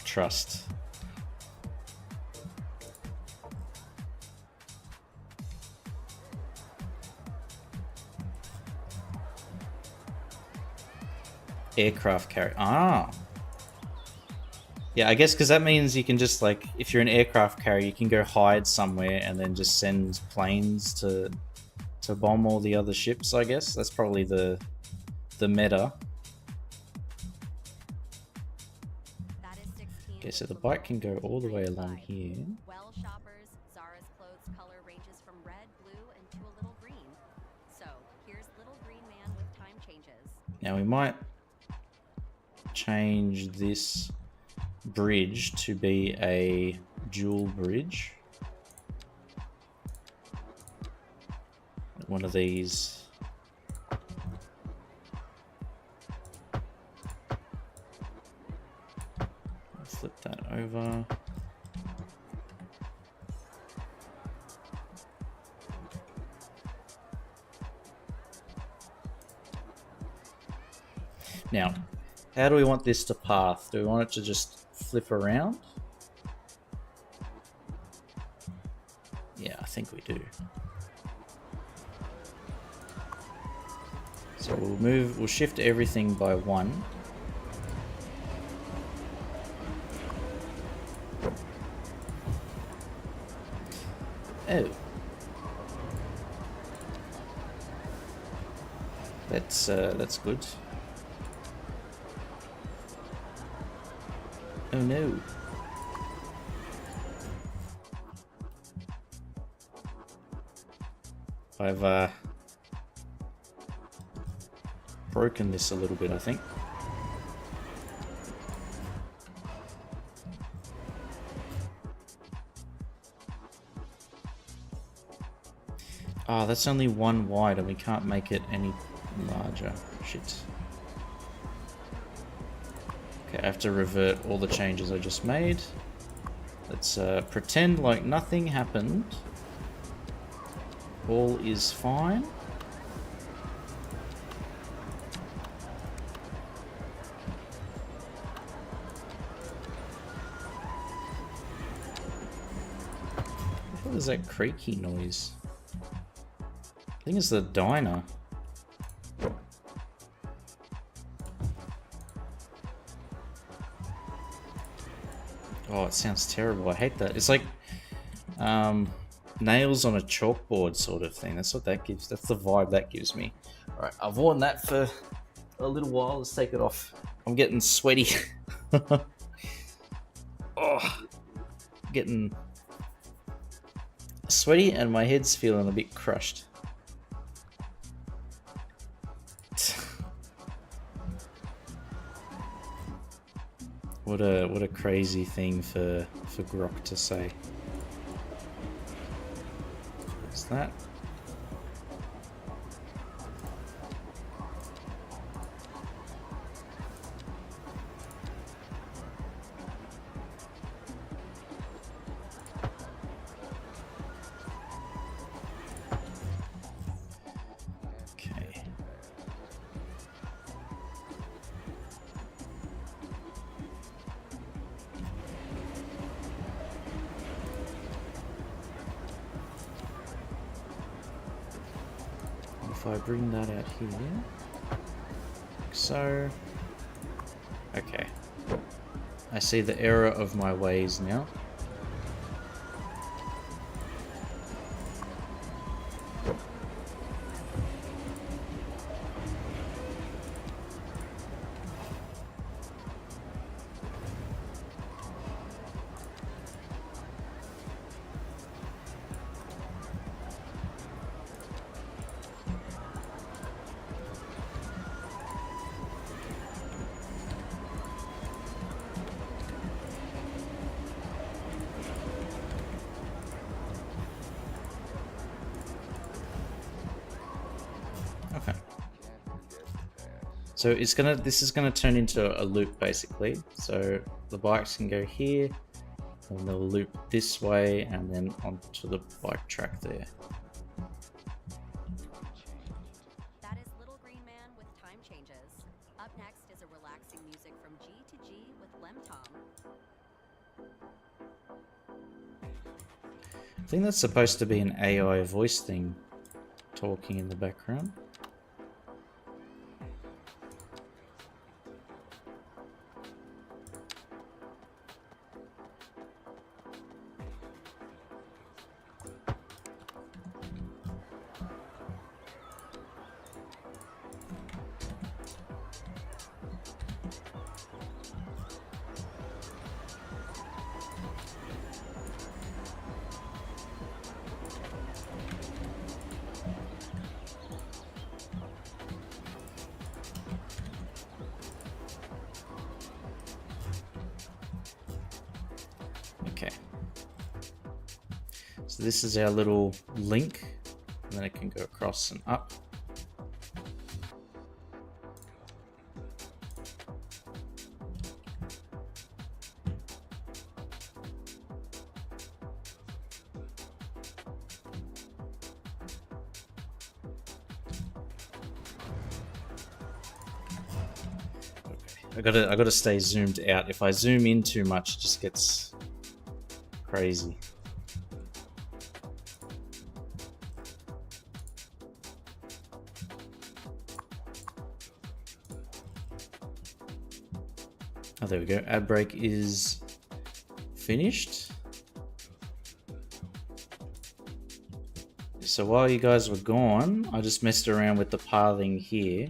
Trust. Aircraft carrier. Ah. Yeah, I guess because that means you can just, like, if you're an aircraft carrier, you can go hide somewhere and then just send planes to bomb all the other ships, I guess. That's probably the meta. Okay, so the bike can go all the way along here. Well, shoppers, Zara's clothes color ranges from red, blue, and to a little green. So, here's Little Green Man with time changes. Now we might change this bridge to be a dual bridge. One of these over. Now, how do we want this to path? Do we want it to just flip around? Yeah, I think we do. So we'll shift everything by 1. Oh. That's good. Oh no. I've broken this a little bit, I think. Ah, that's only 1 wide and we can't make it any larger. Shit. Okay, I have to revert all the changes I just made. Let's pretend like nothing happened. All is fine. What is that creaky noise? I think it's the diner. Oh, it sounds terrible. I hate that. It's like nails on a chalkboard sort of thing. That's what that gives. That's the vibe that gives me. Alright, I've worn that for a little while. Let's take it off. I'm getting sweaty. Oh, getting sweaty and my head's feeling a bit crushed. What a crazy thing for Grok to say. What's that? Okay. If I bring that out here, like so. Okay. I see the error of my ways now. Okay. So this is gonna turn into a loop basically. So the bikes can go here, and they'll loop this way, and then onto the bike track there. That is Little Green Man with time changes. Up next is a relaxing music from G to G with Lem Tom. I think that's supposed to be an AI voice thing talking in the background. Okay. So this is our little link, and then it can go across and up. I gotta stay zoomed out. If I zoom in too much, it just gets crazy. Oh, there we go. Ad break is finished. So while you guys were gone, I just messed around with the pathing here.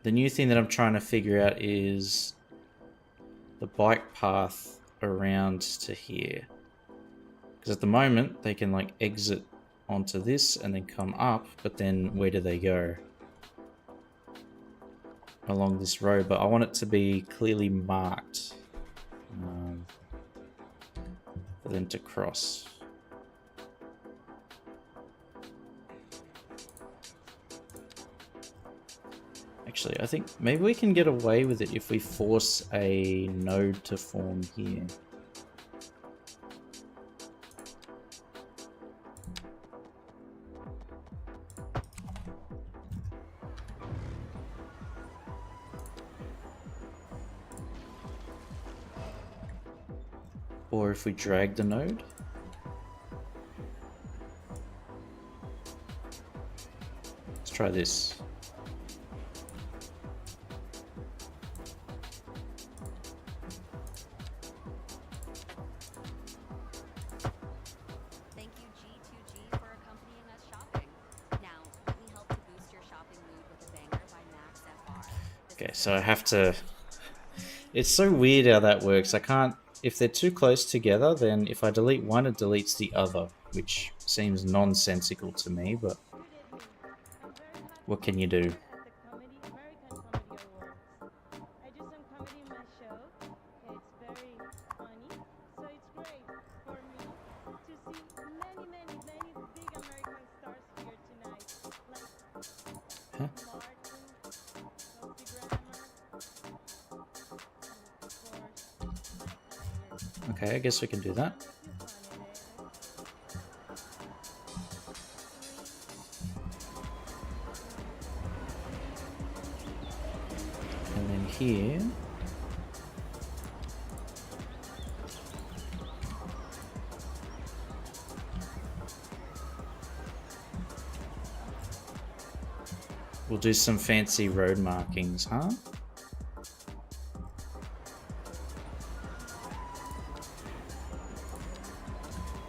The new thing that I'm trying to figure out is the bike path around to here. Because at the moment, they can like exit onto this and then come up, but then where do they go? Along this road, but I want it to be clearly marked for them to cross. Actually, I think maybe we can get away with it if we force a node to form here. Or if we drag the node. Let's try this. Thank you G2G for accompanying us shopping. Now, let me help to boost your shopping mood with a banger by Max FR. Okay, so I have to... It's so weird how that works. I can't... If they're too close together, then if I delete one, it deletes the other, which seems nonsensical to me, but what can you do? Huh? Okay, I guess we can do that. And then here... We'll do some fancy road markings, huh?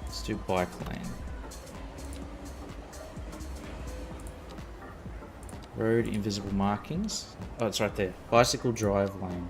Let's do bike lane. Road invisible markings. Oh, it's right there. Bicycle drive lane.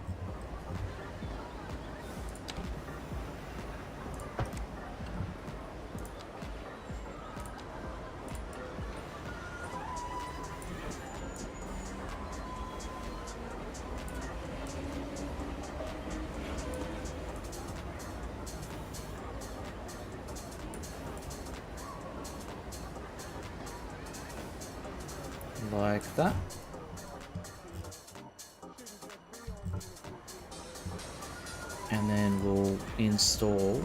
Like that. And then we'll install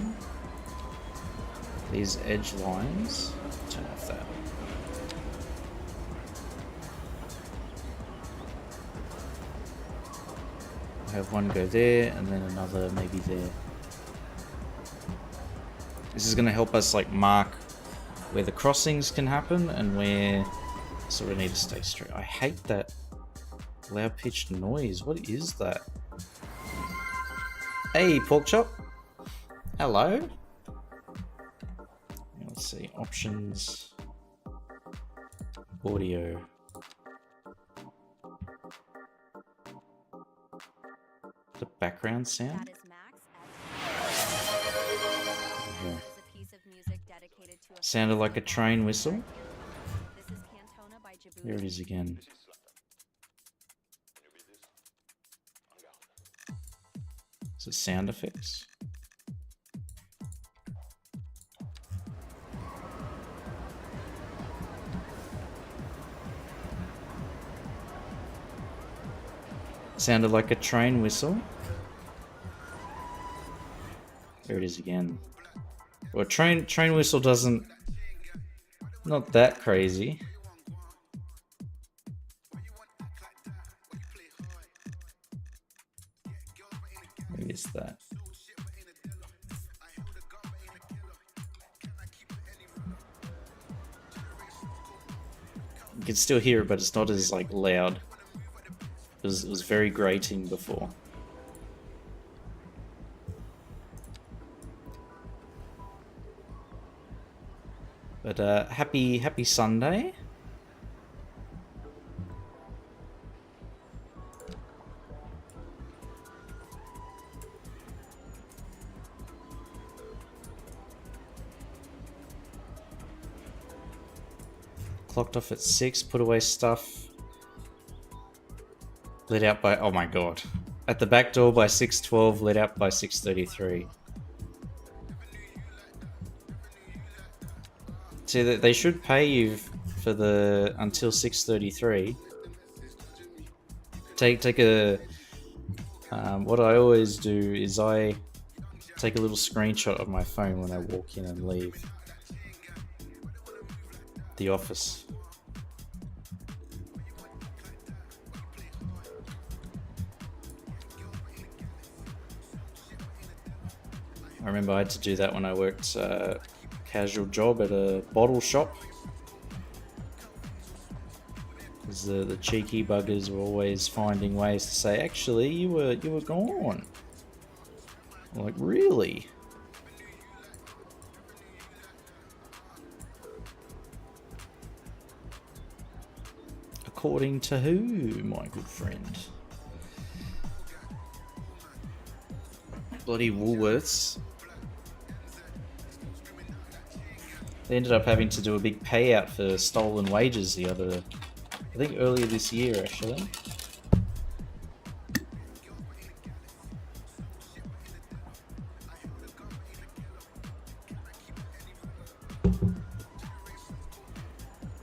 these edge lines. Turn off that. I'll have one go there and then another maybe there. This is going to help us like mark where the crossings can happen and where sort of need to stay straight. I hate that loud pitched noise. What is that? Hey, pork chop. Hello. Let's see. Options. Audio. The background sound. That is Max FR. Yeah. This is a piece of music dedicated to a Sounded like a train whistle. This is Cantona by Djibouti. Here it is again. Is it sound effects? Sounded like a train whistle. There it is again. Well, train whistle doesn't... Not that crazy. is that? You can still hear it, but it's not as like loud. It was very grating before. But happy Sunday. Clocked off at 6, put away stuff. Let out by, oh my god. At the back door by 6:12, let out by 6:33. See, they should pay you for the until 6:33. Take a what I always do is I take a little screenshot of my phone when I walk in and leave the office. I remember I had to do that when I worked a casual job at a bottle shop. Because the cheeky buggers were always finding ways to say, actually, you were gone. I'm like, really? According to who, my good friend? Bloody Woolworths. They ended up having to do a big payout for stolen wages I think earlier this year actually.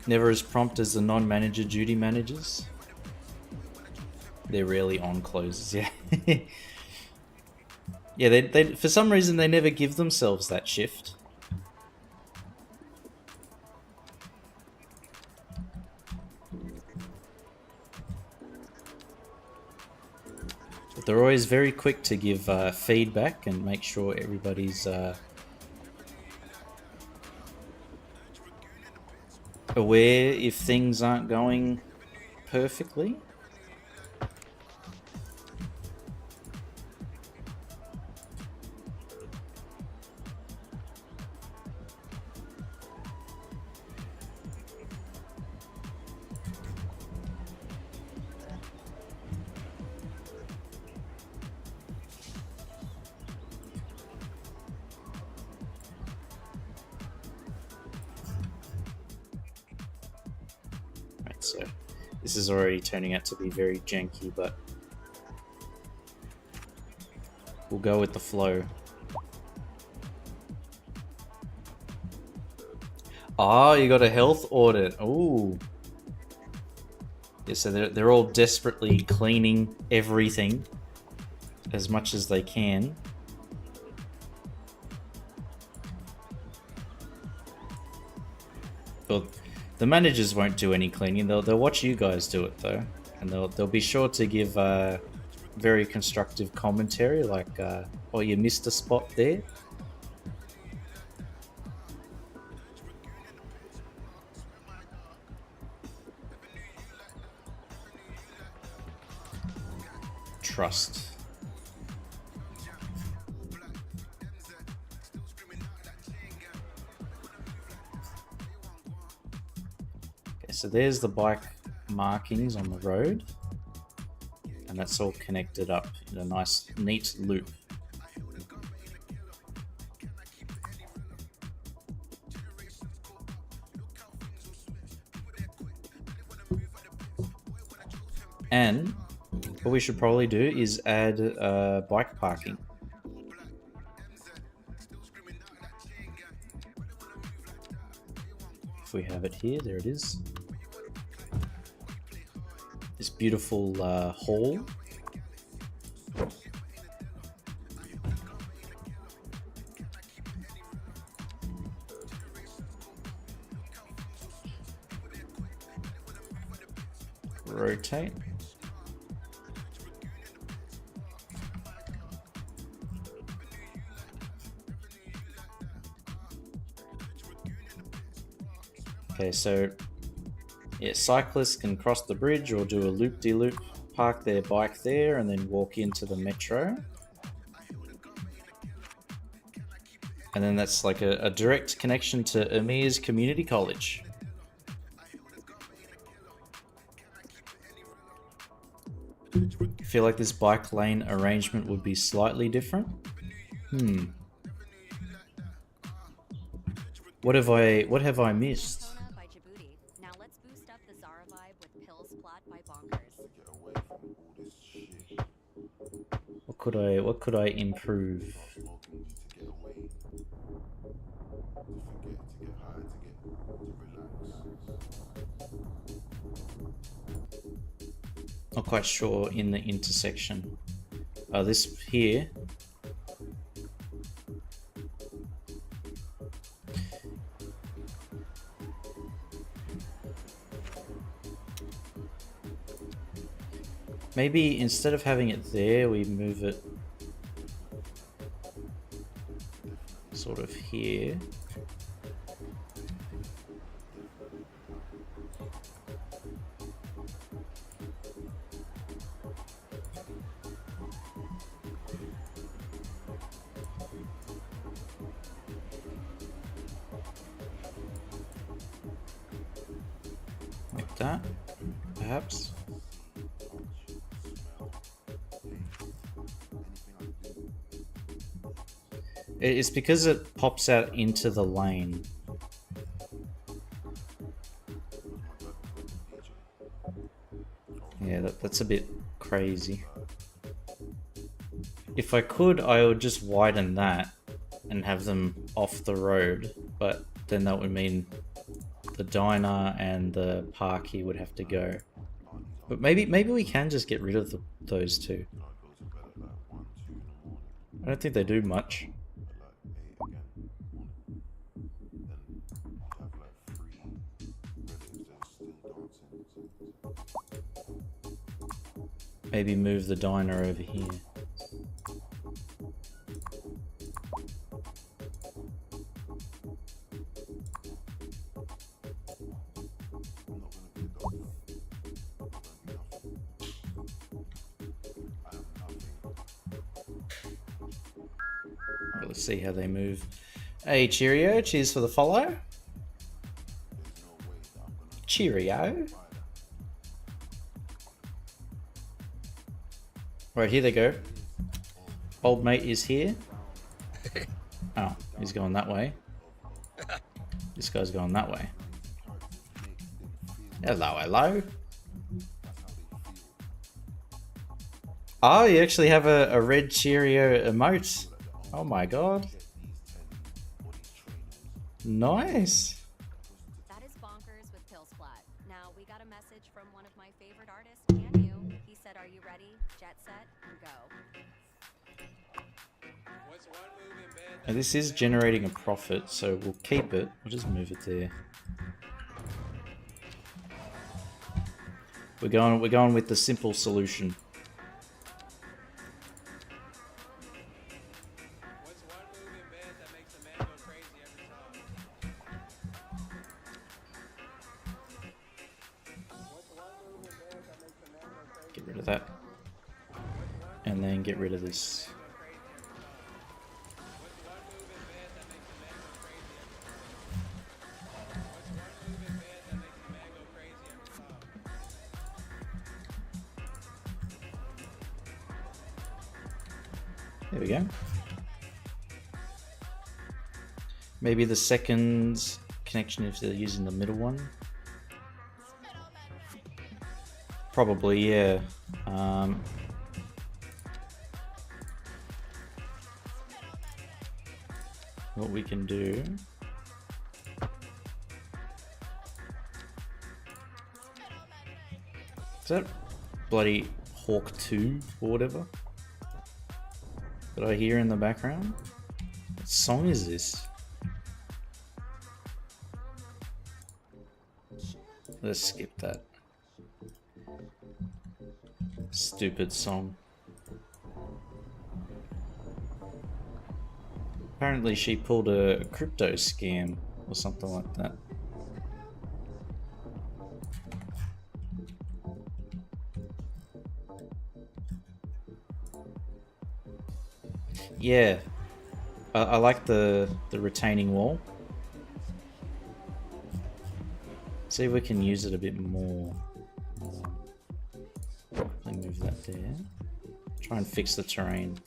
Never as prompt as the non-manager duty managers. They're rarely on closes, yeah. Yeah, they for some reason they never give themselves that shift. But they're always very quick to give feedback and make sure everybody's aware if things aren't going perfectly. So this is already turning out to be very janky, but we'll go with the flow. Ah, you got a health audit. Ooh. Yeah, so they're all desperately cleaning everything as much as they can. Well, the managers won't do any cleaning. They'll watch you guys do it though, and they'll be sure to give very constructive commentary, like, "Oh, you missed a spot there." Trust. So there's the bike markings on the road, and that's all connected up in a nice, neat loop. And what we should probably do is add bike parking. If we have it here, there it is. This beautiful hall. Rotate. Okay, so yeah, cyclists can cross the bridge or do a loop-de-loop, park their bike there, and then walk into the metro. And then that's like a direct connection to Emir's Community College. I feel like this bike lane arrangement would be slightly different. What have I missed? Barcelona by Djibouti. Now let's boost up the Zara vibe with Pills Plot by Bonkers. What could I improve? Not quite sure in the intersection. This here. Maybe instead of having it there, we move it sort of here. Like that, perhaps. It's because it pops out into the lane. Yeah, that's a bit crazy. If I could, I would just widen that and have them off the road, but then that would mean the diner and the parky would have to go. But maybe we can just get rid of those two. I don't think they do much. Maybe move the diner over here. Let's see how they move. Hey, cheerio. Cheers for the follow. Cheerio. Right, here they go. Old mate is here. Oh, he's going that way. This guy's going that way. Hello, hello. Oh, you actually have a red Cheerio emote. Oh my god. Nice. That is Bonkers with Pills Plot. Now we got a message from one of my favorite artists, Can You? He said, "Are you ready? Jet set and go." Now this is generating a profit, so we'll keep it. We'll just move it there. We're going with the simple solution. Get rid of that. And then get rid of this. There we go. Maybe the second connection if they're using the middle one. Probably, yeah. What we can do... Is that bloody Hawk 2 or whatever that I hear in the background? What song is this? Let's skip that. Stupid song. Apparently she pulled a crypto scam or something like that. Yeah, I like the retaining wall. See if we can use it a bit more. Let me move that there. Try and fix the terrain.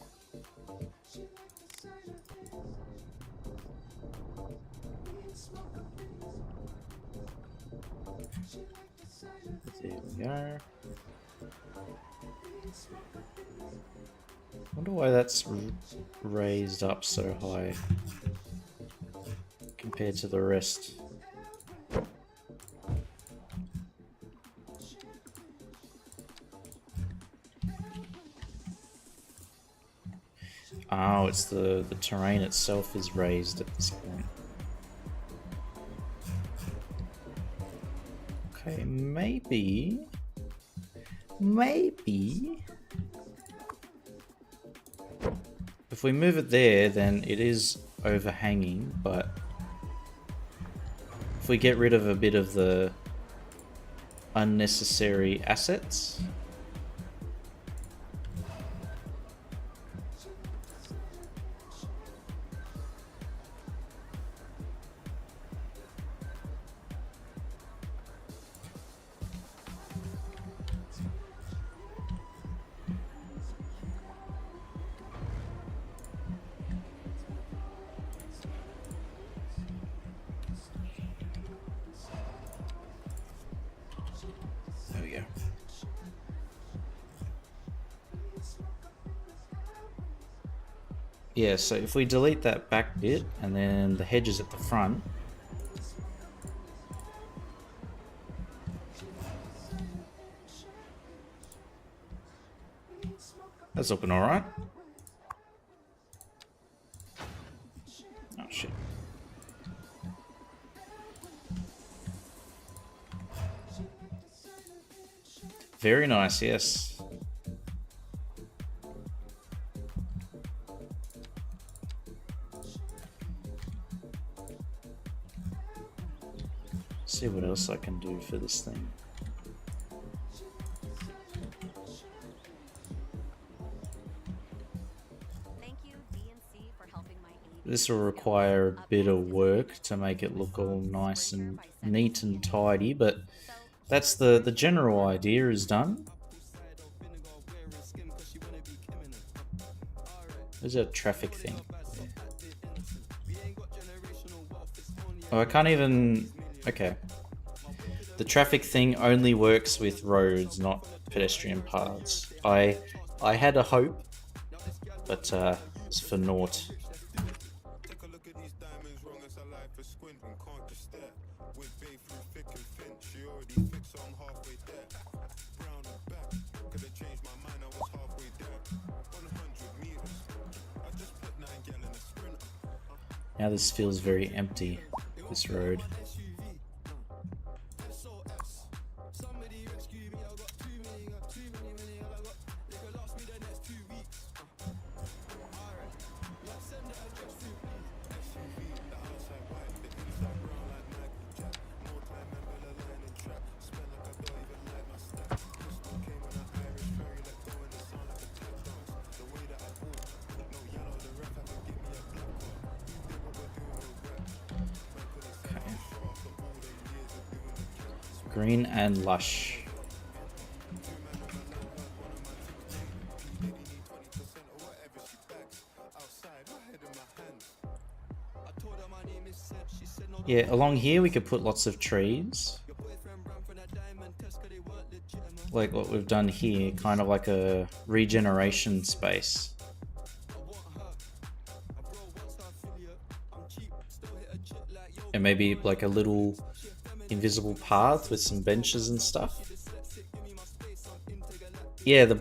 There we go. Wonder why that's raised up so high compared to the rest. Oh, it's the terrain itself is raised at this point. Okay, maybe if we move it there, then it is overhanging, but if we get rid of a bit of the unnecessary assets, there we go. Yeah, so if we delete that back bit and then the hedges at the front, that's looking alright. Oh shit. Very nice, yes. See what else I can do for this thing. Thank you, D&C, for helping my AD. This will require a bit of work to make it look all nice and neat and tidy, but that's the general idea is done. There's a traffic thing. Oh, I can't even... Okay. The traffic thing only works with roads, not pedestrian paths. I had a hope, but it's for naught. Now this feels very empty, this road. Green and lush. Yeah, along here we could put lots of trees. Like what we've done here, kind of like a regeneration space. And maybe like a little invisible path with some benches and stuff. Yeah, the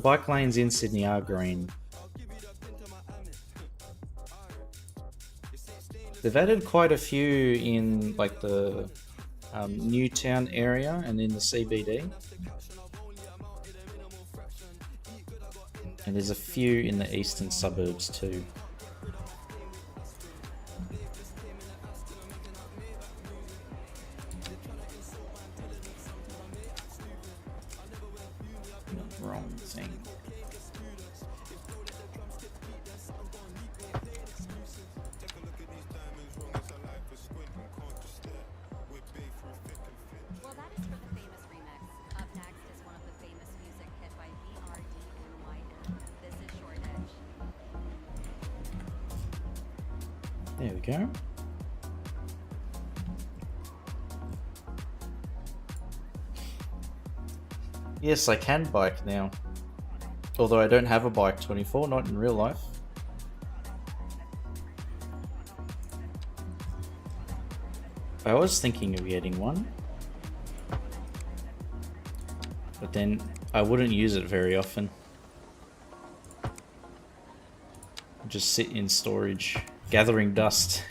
bike lanes in Sydney are green. They've added quite a few in like the Newtown area and in the CBD. And there's a few in the eastern suburbs too. Wrong thing. There we go. Yes, I can bike now. Although I don't have a bike 24, not in real life. I was thinking of getting one. But then I wouldn't use it very often. Just sit in storage, gathering dust.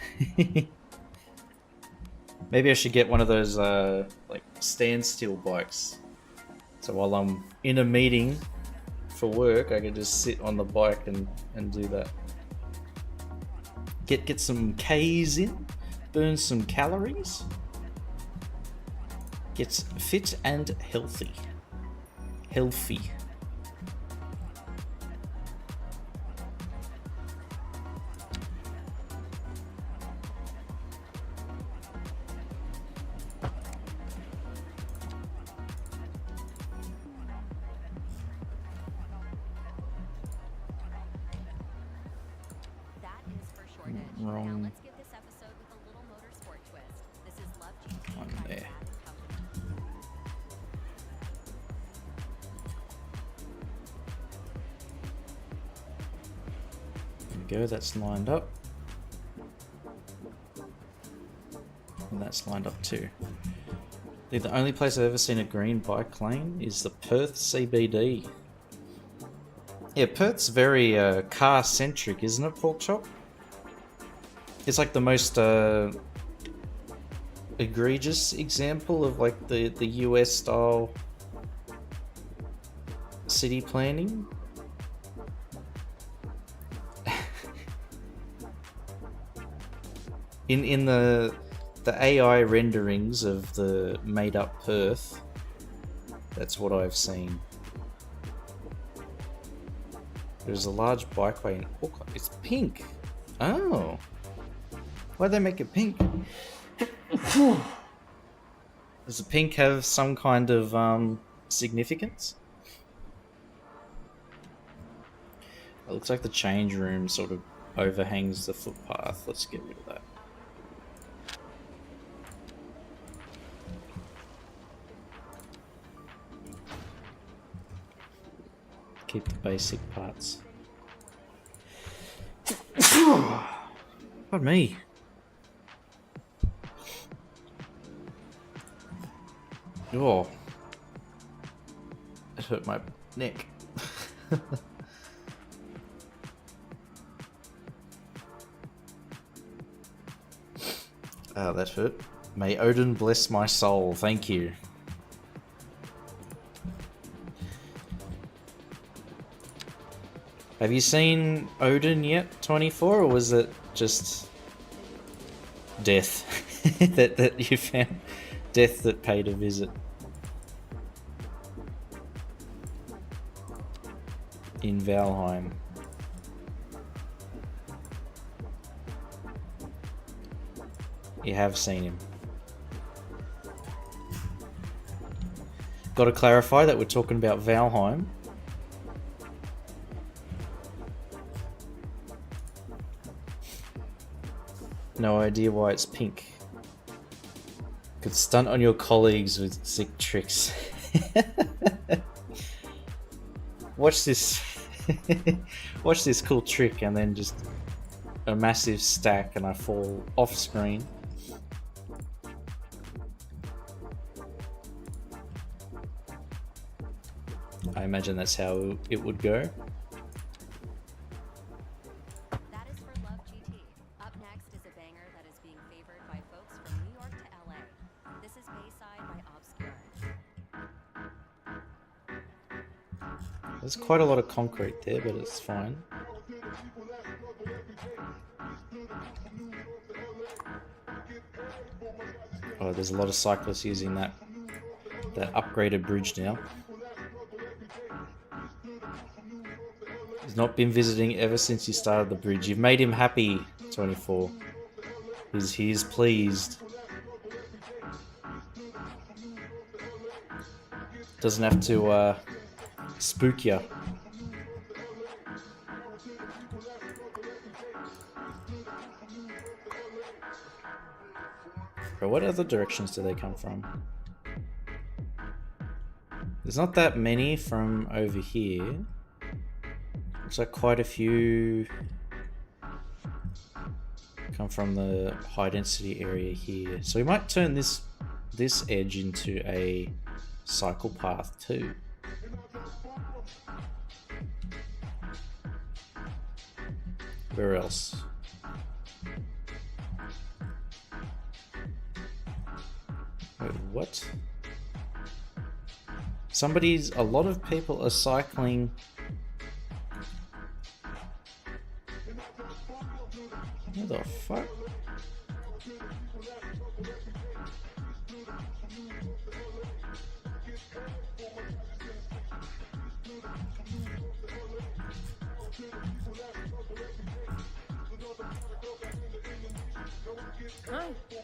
Maybe I should get one of those like standstill bikes. So while I'm in a meeting for work, I can just sit on the bike and do that. Get some K's in, burn some calories, get fit and healthy. Healthy. That is for shortage. Now Wrong. let's give this episode with a little motorsport twist. This is Love GT One by there. Brad and Company. There we go, that's lined up. And that's lined up too. I think the only place I've ever seen a green bike lane is the Perth CBD. Yeah, Perth's very car-centric, isn't it, Pork Chop? It's like the most egregious example of like the US style city planning. in the AI renderings of the made up Perth, that's what I've seen. There's a large bikeway in Auckland. It's pink. Oh. Why'd they make it pink? Does the pink have some kind of significance? It looks like the change room sort of overhangs the footpath. Let's get rid of that. Keep the basic parts. Pardon me. Oh. It hurt my neck. Oh, that hurt. May Odin bless my soul. Thank you. Have you seen Odin yet, 24, or was it just death that you found? Death that paid a visit in Valheim. You have seen him. Got to clarify that we're talking about Valheim. No idea why it's pink. Could stunt on your colleagues with sick tricks. Watch this. Watch this cool trick and then just a massive stack and I fall off screen. I imagine that's how it would go. That is for Love GT. Up next is a banger that is being favored by folks from New York to LA. This is Bayside by Obscure. There's quite a lot of concrete there, but it's fine. Oh, there's a lot of cyclists using that upgraded bridge now. He's not been visiting ever since he started the bridge. You've made him happy, 24. He's pleased. Doesn't have to spook you. what other directions do they come from? There's not that many from over here. Looks like quite a few come from the high density area here. So we might turn this edge into a cycle path too. Where else? Wait, what? A lot of people are cycling. What the fuck?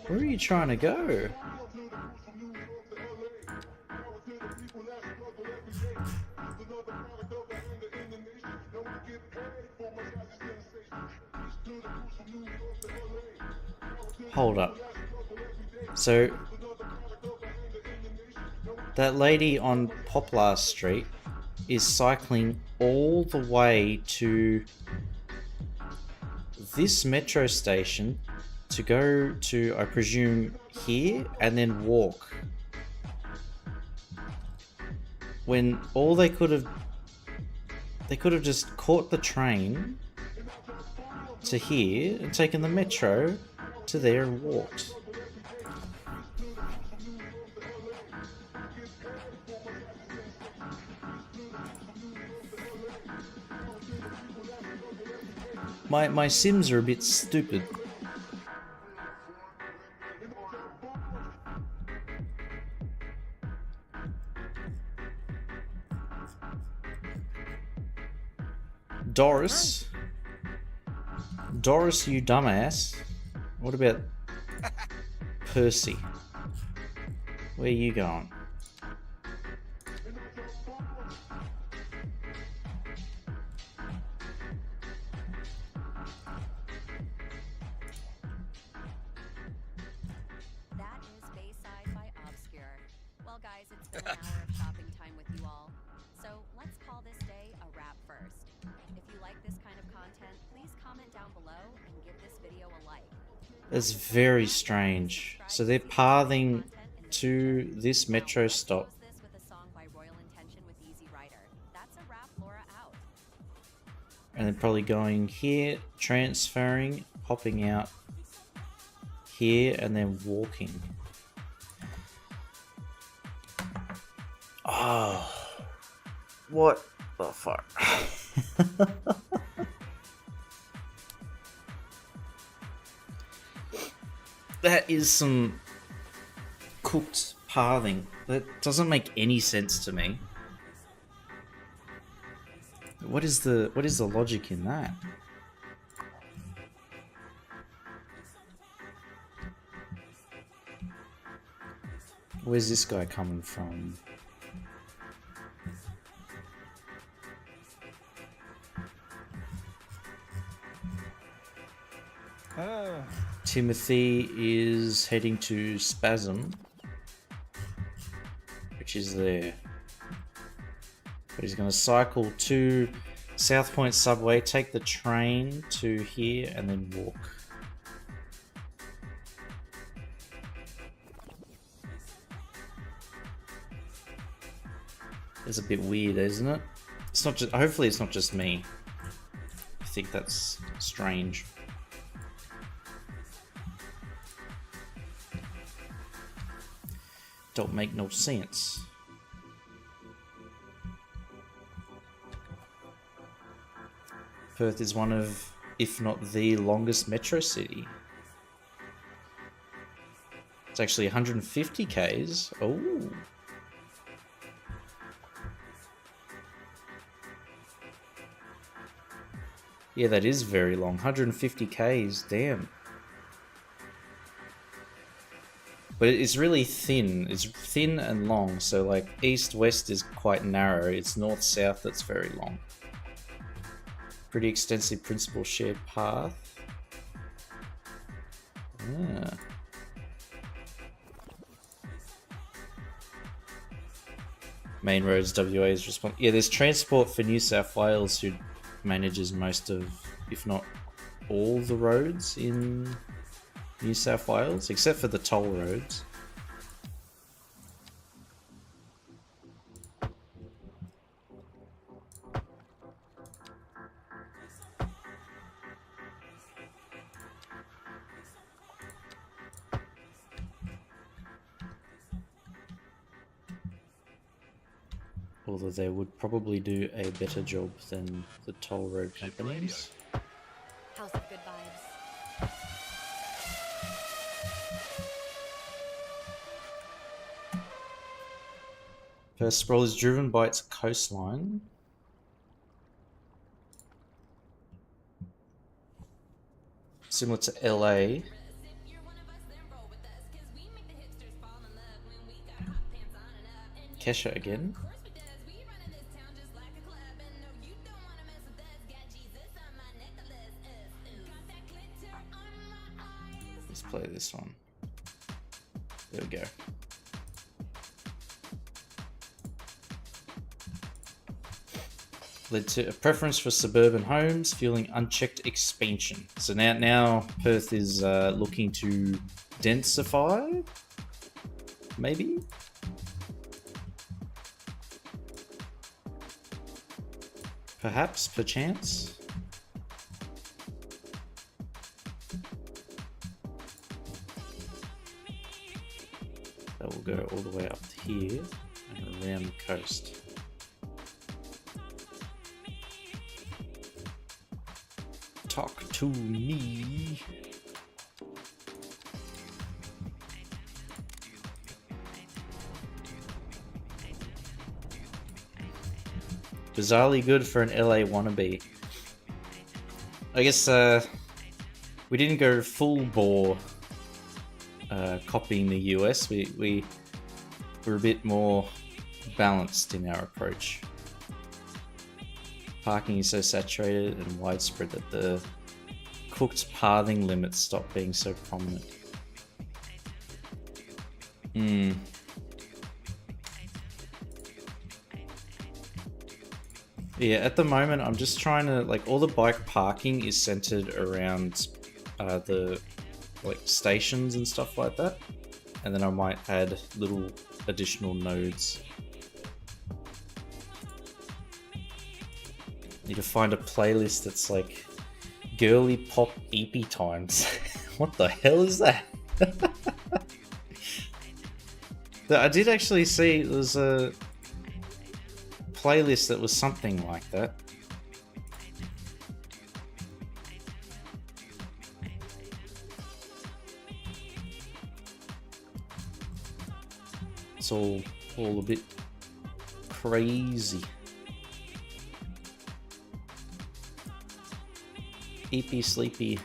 Where are you trying to go? Hold up. So that lady on Poplar Street is cycling all the way to this metro station to go to, I presume, here and then walk. When all they could have just caught the train to here and taken the metro to there and walked. My Sims are a bit stupid. Doris, you dumbass. What about Percy? Where you going? That is Bayside by Obscure. Well, guys, it's been an hour of shopping time with you all. So let's call this day a wrap first. If you like this kind of content, please comment down below and give this video a like. It's very strange. So they're pathing to this metro stop. This with a song by Royal Intention with Easy Rider. That's a wrap, Laura out. And then probably going here, transferring, popping out here, and then walking. Oh, what the fuck? That is some cooked pathing. That doesn't make any sense to me. What is the logic in that? Where's this guy coming from? Timothy is heading to Spasm, which is there. But he's going to cycle to South Point Subway, take the train to here, and then walk. It's a bit weird, isn't it? It's not just. Hopefully, it's not just me. I think that's strange. Don't make no sense. Perth is one of, if not the longest metro city. It's actually 150 k's. Oh. Yeah, that is very long. 150 k's, damn. But it's really thin. It's thin and long. So like east-west is quite narrow. It's north-south that's very long. Pretty extensive principal shared path. Yeah. Main roads, WA is responsible. Yeah, there's Transport for New South Wales who manages most of, if not all, the roads in New South Wales, except for the toll roads. Although they would probably do a better job than the toll road companies. House of good vibes. Perth Sprawl is driven by its coastline. Similar to LA. Kesha again. Let's play this one. There we go. Led to a preference for suburban homes, fueling unchecked expansion. So now Perth is looking to densify, maybe? Perhaps, perchance? That will go all the way up to here and around the coast. Talk to me. Bizarrely good for an LA wannabe. I guess we didn't go full bore copying the US. We were a bit more balanced in our approach. Parking is so saturated and widespread that the cooked pathing limits stop being so prominent. Yeah, at the moment I'm just trying to, like, all the bike parking is centered around the like stations and stuff like that, and then I might add little additional nodes. Need to find a playlist that's like girly pop EP times. What the hell is that? I did actually see there was a playlist that was something like that. It's all a bit crazy. EP sleepy.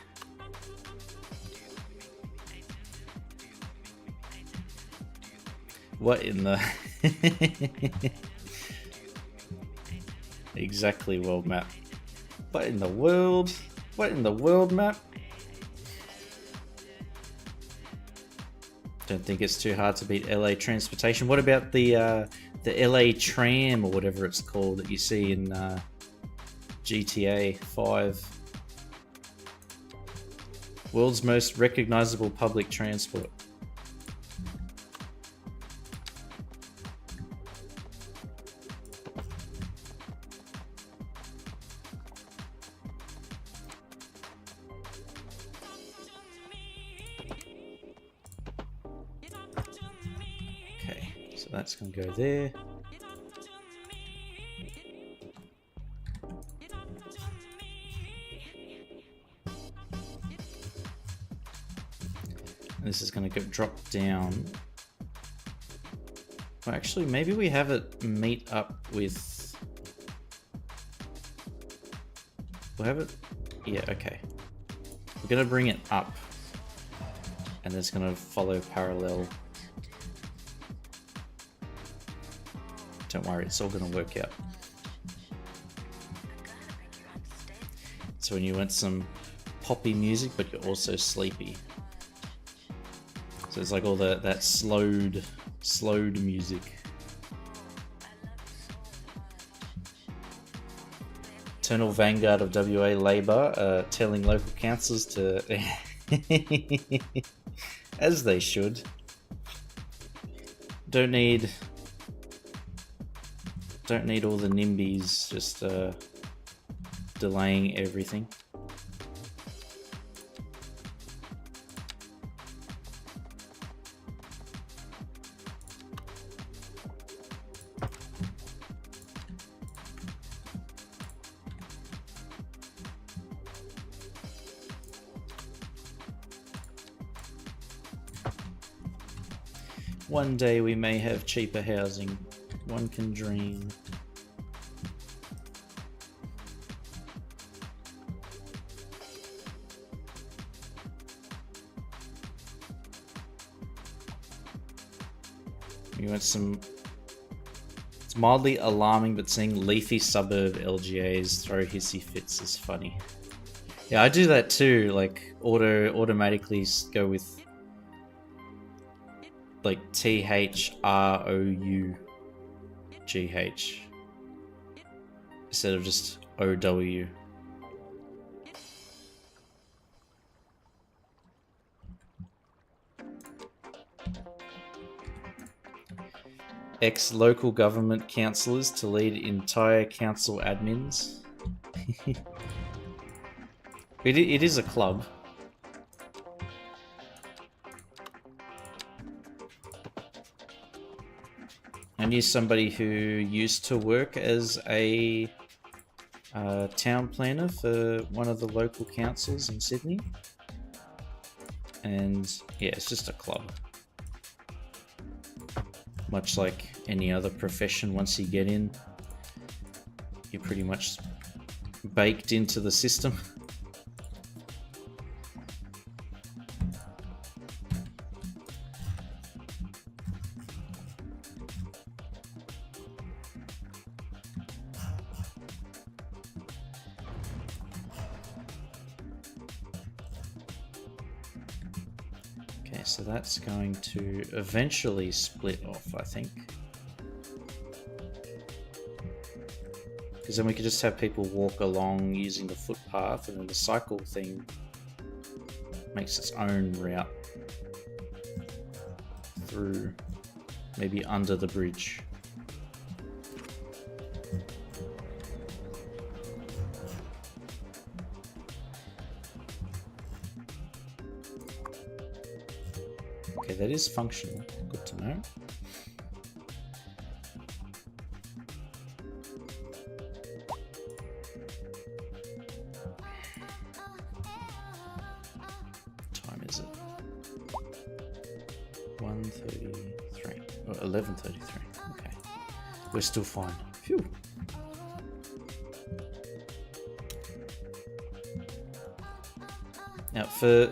What in the... Exactly, world map. What in the world? What in the world map? Don't think it's too hard to beat LA transportation. What about the LA tram or whatever it's called that you see in GTA 5? World's most recognizable public transport. Okay, so that's going to go there. This is going to get dropped down. Well, actually, maybe we have it meet up with... We'll have it... Yeah, okay. We're going to bring it up. And it's going to follow parallel. Don't worry, it's all going to work out. So when you want some poppy music, but you're also sleepy. So it's like all that slowed music. Eternal Vanguard of WA Labour telling local councils to... as they should. Don't need all the NIMBYs just delaying everything. One day we may have cheaper housing. One can dream. You want some... It's mildly alarming, but seeing leafy suburb LGAs throw hissy fits is funny. Yeah, I do that too. Like automatically go with like THROUGH instead of just OW. Ex-local government councillors to lead entire council admins. It is a club. I knew somebody who used to work as a town planner for one of the local councils in Sydney. And yeah, it's just a club. Much like any other profession, once you get in, you're pretty much baked into the system. Okay, so that's going to eventually split off, I think. Because then we could just have people walk along using the footpath, and then the cycle thing makes its own route through, maybe under the bridge. Okay, that is functional. Good to know. What time is it? 1:33. Or 11:33. Okay. We're still fine. Phew. Now for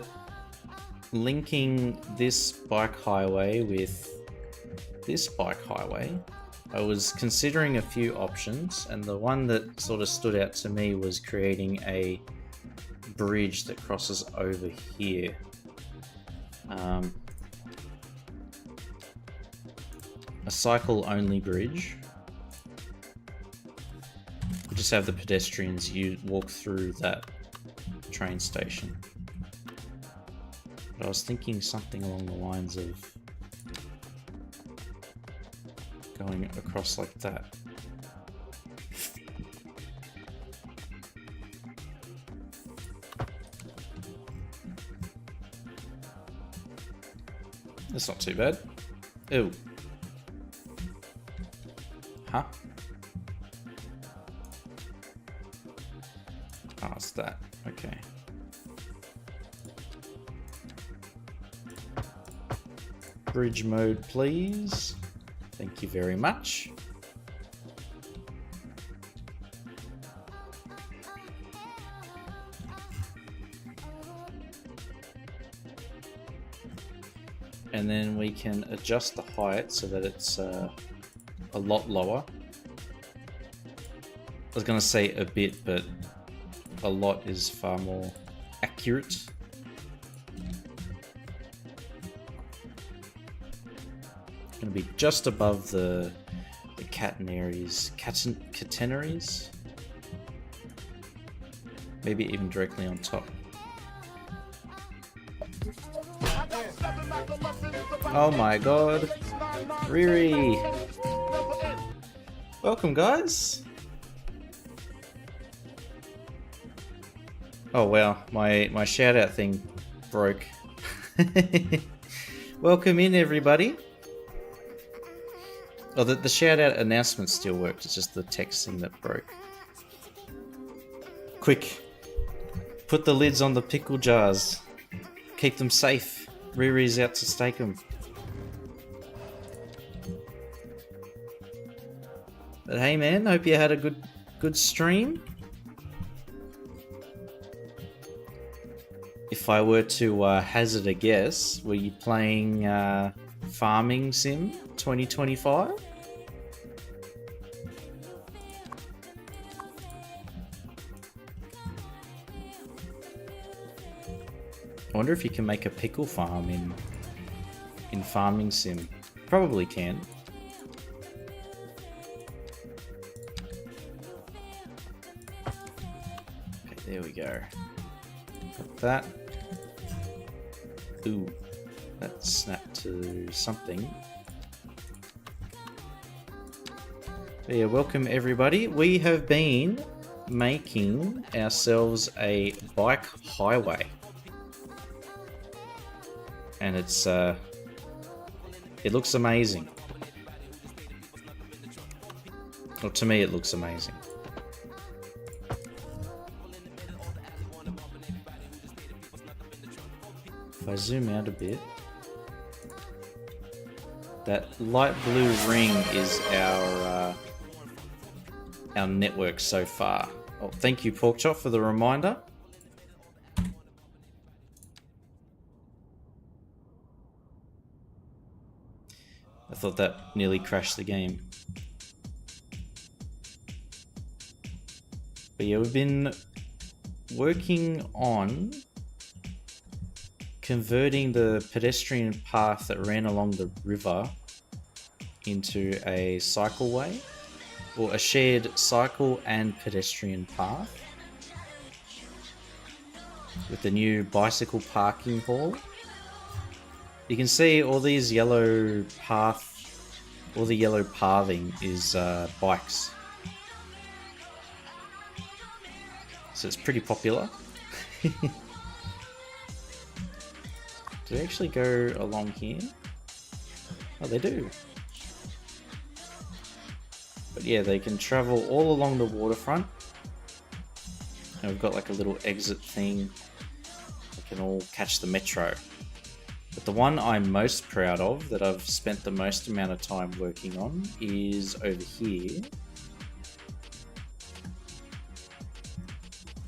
linking this bike highway with this bike highway, I was considering a few options, and the one that sort of stood out to me was creating a bridge that crosses over here. A cycle-only bridge. You just have the pedestrians, you walk through that train station. But I was thinking something along the lines of going across like that. That's not too bad. Ew. Huh? Oh, it's that. Okay. Bridge mode, please. Thank you very much. And then we can adjust the height so that it's a lot lower. I was going to say a bit, but a lot is far more accurate. Going to be just above the catenaries. Catenaries? Maybe even directly on top. Oh my god. Riri! Welcome, guys! Oh wow, my shout out thing broke. Welcome in, everybody. Oh, the shout out announcement still works, it's just the text thing that broke. Quick, put the lids on the pickle jars. Keep them safe. Riri's out to stake them. But hey man, hope you had a good stream. If I were to hazard a guess, were you playing Farming Sim 2025? I wonder if you can make a pickle farm in Farming Sim. Probably can. Okay, there we go. Got that. Ooh, that snapped to something. But yeah, welcome everybody. We have been making ourselves a bike highway. And it's it looks amazing. Well, to me it looks amazing. If I zoom out a bit, that light blue ring is our network so far. Oh, thank you, Porkchop, for the reminder. I thought that nearly crashed the game. But yeah, we've been working on converting the pedestrian path that ran along the river into a cycleway, or a shared cycle and pedestrian path with the new bicycle parking hall. You can see all these yellow all the yellow pathing is bikes. So it's pretty popular. Do they actually go along here? Oh, they do. But yeah, they can travel all along the waterfront. And we've got like a little exit thing. They can all catch the metro. But the one I'm most proud of, that I've spent the most amount of time working on, is over here.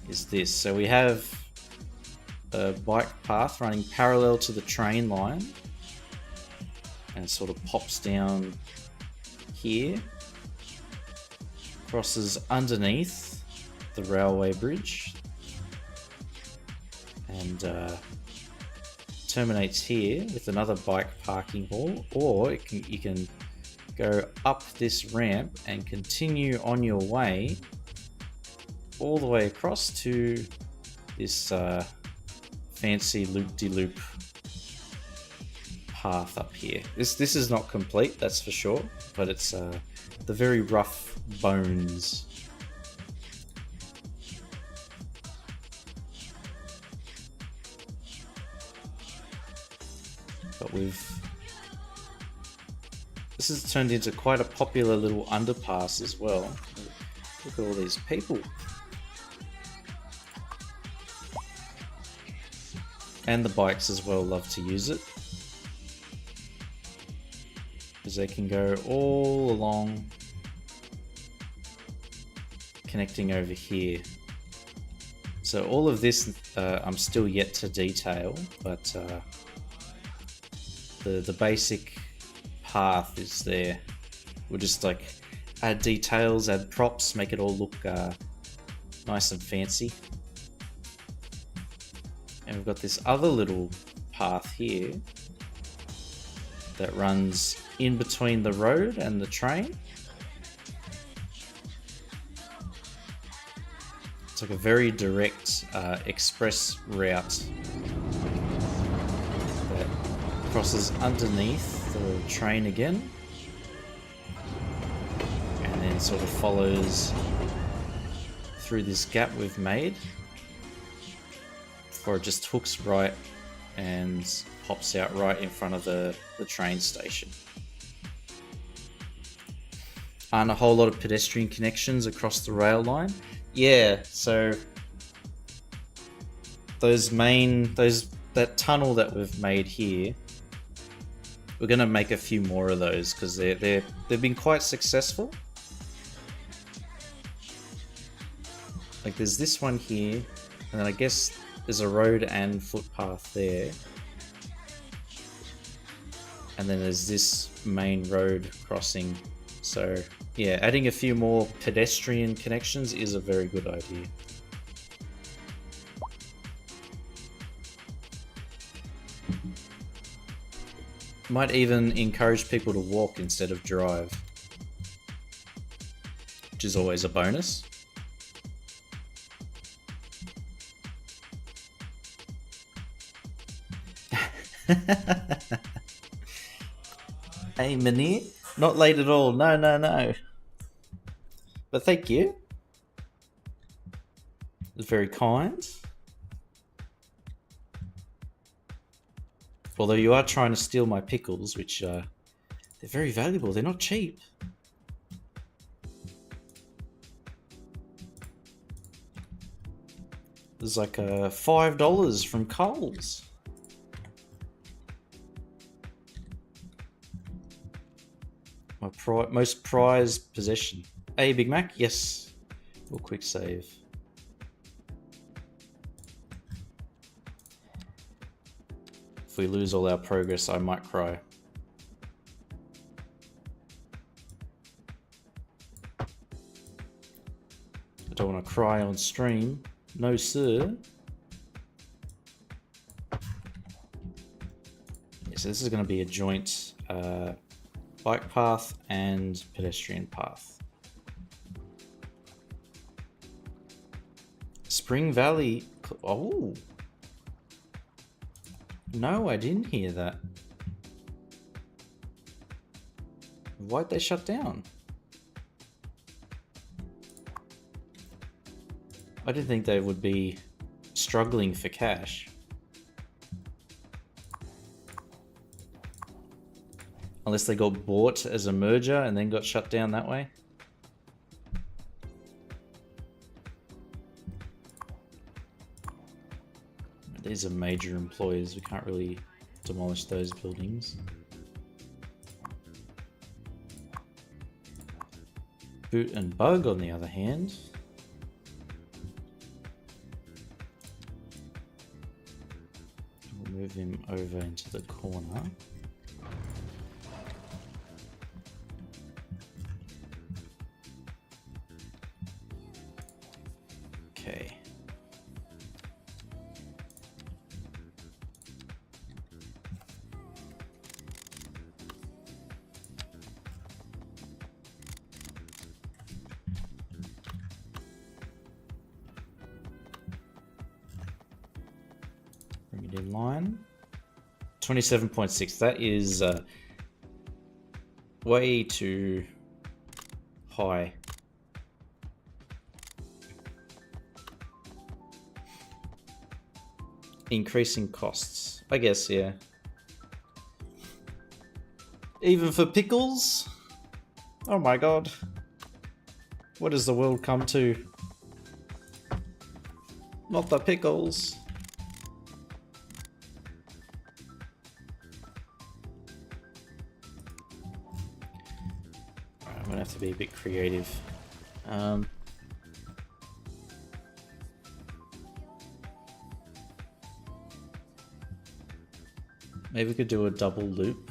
Is this. So we have a bike path running parallel to the train line. And it sort of pops down here. Crosses underneath the railway bridge. And terminates here with another bike parking hall, or you can go up this ramp and continue on your way all the way across to this fancy loop-de-loop path up here. This is not complete, that's for sure, but it's the very rough bones. But this has turned into quite a popular little underpass as well. Look at all these people. And the bikes as well love to use it, because they can go all along, connecting over here. So all of this I'm still yet to detail, but the basic path is there. We'll just like add details, add props, make it all look nice and fancy. And we've got this other little path here that runs in between the road and the train like a very direct express route that crosses underneath the train again, and then sort of follows through this gap we've made before it just hooks right and pops out right in front of the train station. Aren't a whole lot of pedestrian connections across the rail line. Yeah, so that tunnel that we've made here, we're gonna make a few more of those because they've been quite successful. Like there's this one here, and then I guess there's a road and footpath there. And then there's this main road crossing. So yeah, adding a few more pedestrian connections is a very good idea. Might even encourage people to walk instead of drive, which is always a bonus. Hey, Manir. Not late at all. No, no, no. But thank you. It's very kind. Although you are trying to steal my pickles, which they're very valuable. They're not cheap. There's like $5 from Coles. My most prized possession. Hey, Big Mac? Yes. Real quick save. If we lose all our progress, I might cry. I don't want to cry on stream. No, sir. Yeah, so this is going to be a joint bike path and pedestrian path. Spring Valley. Oh. No, I didn't hear that. Why'd they shut down? I didn't think they would be struggling for cash. Unless they got bought as a merger and then got shut down that way. These are major employers. We can't really demolish those buildings. Boot and Bug, on the other hand. We'll move him over into the corner. Okay. Bring it in line. 27.6. That is way too high. Increasing costs, I guess, yeah. Even for pickles? Oh my god. What has the world come to? Not the pickles. I'm gonna have to be a bit creative. Maybe we could do a double loop.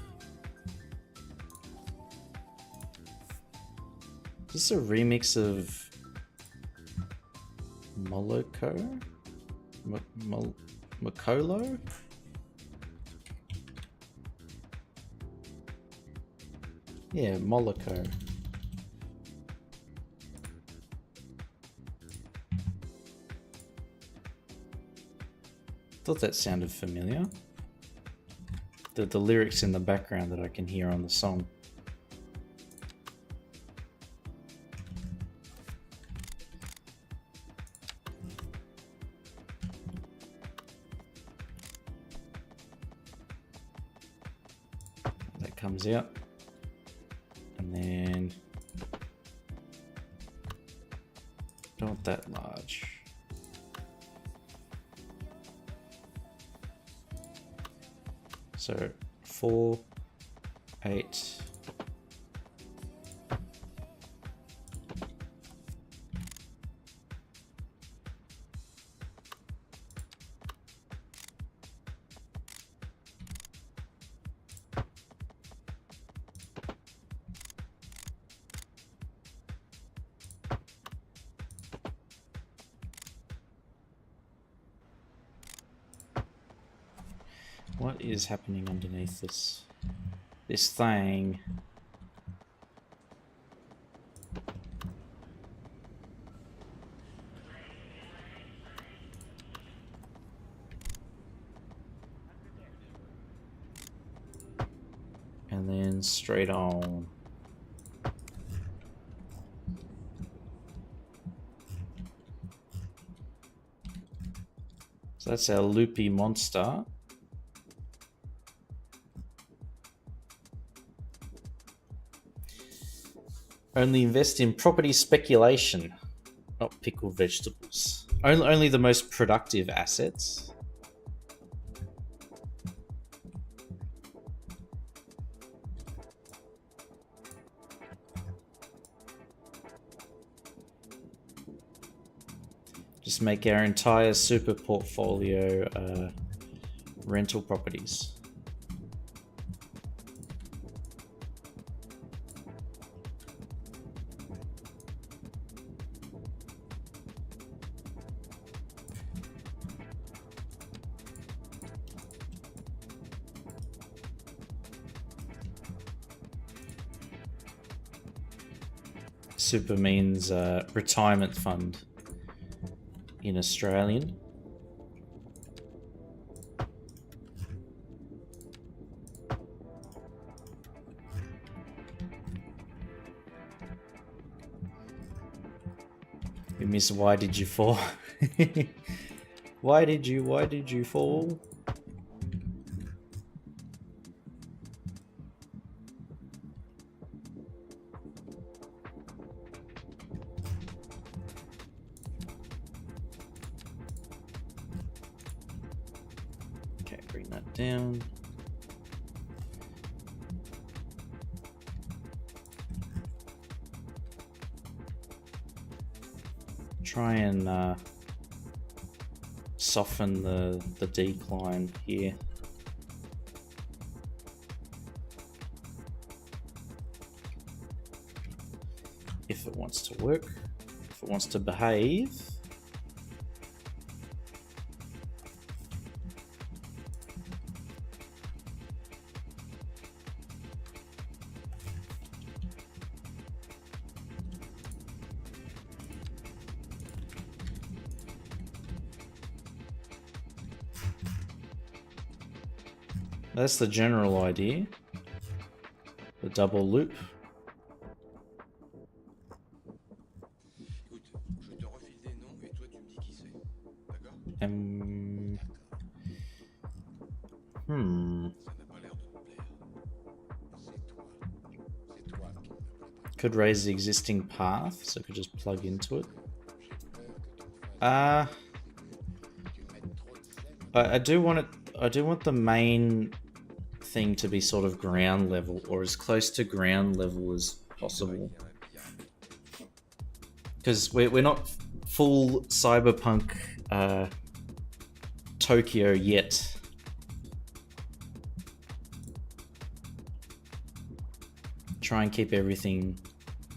Is this a remix of Moloko? Makolo? Yeah, Moloko. Thought that sounded familiar. The lyrics in the background that I can hear on the song. That comes out. And then don't want that large. So 4, 8. What is happening underneath this thing? And then straight on. So that's our loopy monster. Only invest in property speculation, not pickle vegetables. Only the most productive assets. Just make our entire super portfolio rental properties. Super means retirement fund in Australian. You miss why did you fall? Why did you fall? Bring that down. Try and soften the decline here. If it wants to work, if it wants to behave. That's the general idea. The double loop. Could raise the existing path, so I could just plug into it. I do want it. I do want the main thing to be sort of ground level, or as close to ground level as possible, because we're not full cyberpunk Tokyo yet. Try and keep everything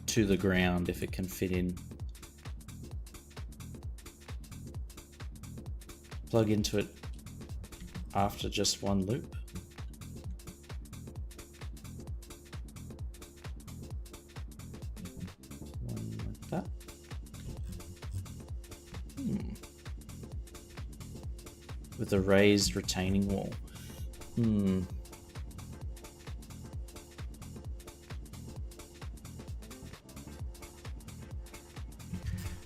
to the ground if it can fit in. Plug into it after just one loop. One like that. with a raised retaining wall.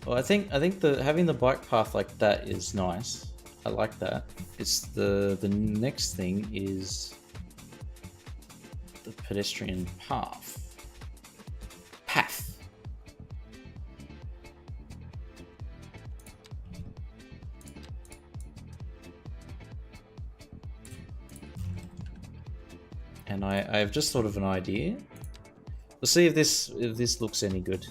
Well, I think the having the bike path like that is nice. I like that. It's the next thing is the pedestrian path. And I've just thought of an idea. Let's see if this looks any good.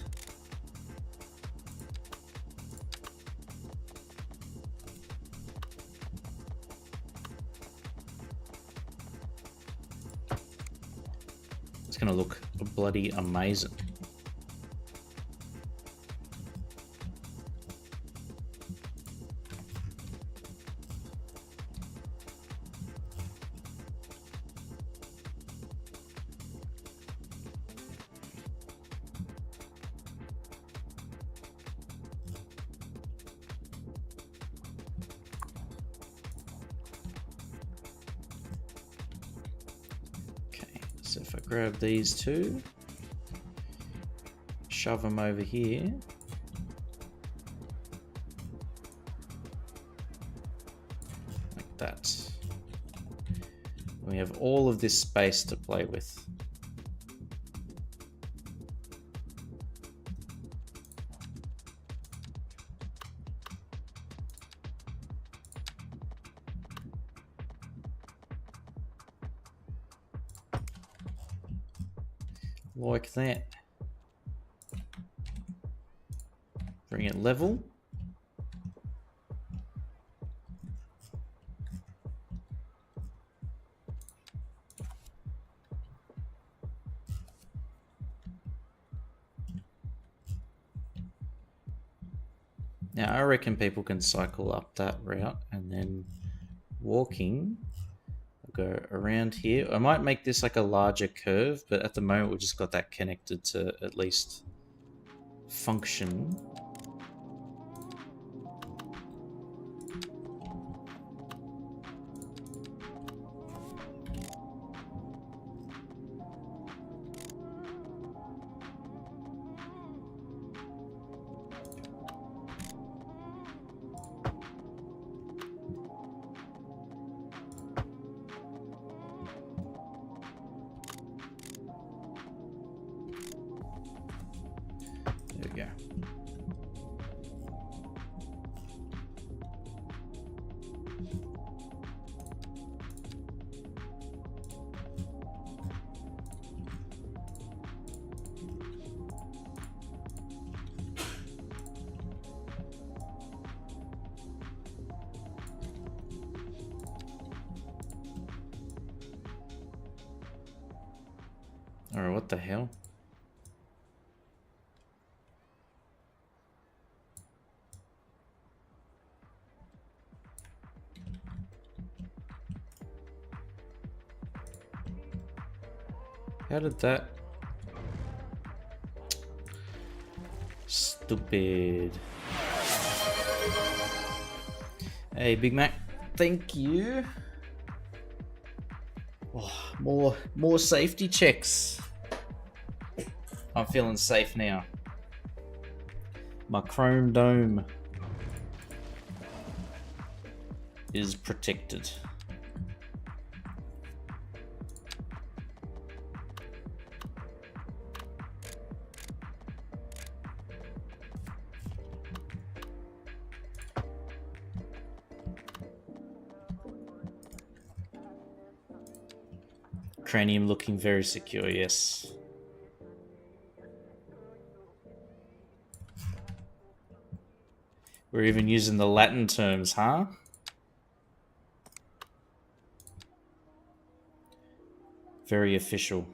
It's gonna look bloody amazing. So if I grab these two, shove them over here. Like that. We have all of this space to play with. Like that. Bring it level. Now I reckon people can cycle up that route and then walking. Go around here. I might make this like a larger curve, but at the moment we've just got that connected to at least function. There we go. Alright, what the hell? How did that? Stupid. Hey, Big Mac. Thank you. Oh, more safety checks. I'm feeling safe now. My chrome dome is protected. Cranium looking very secure, yes. We're even using the Latin terms, huh? Very official.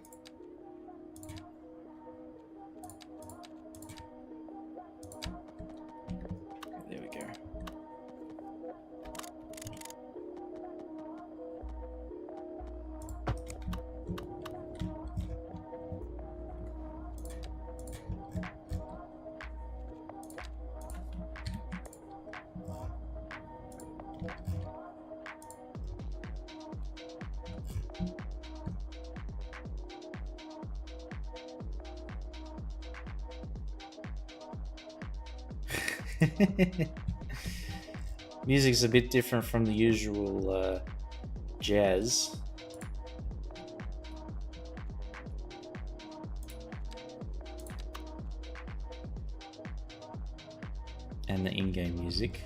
There we go. Music's a bit different from the usual jazz. And the in-game music.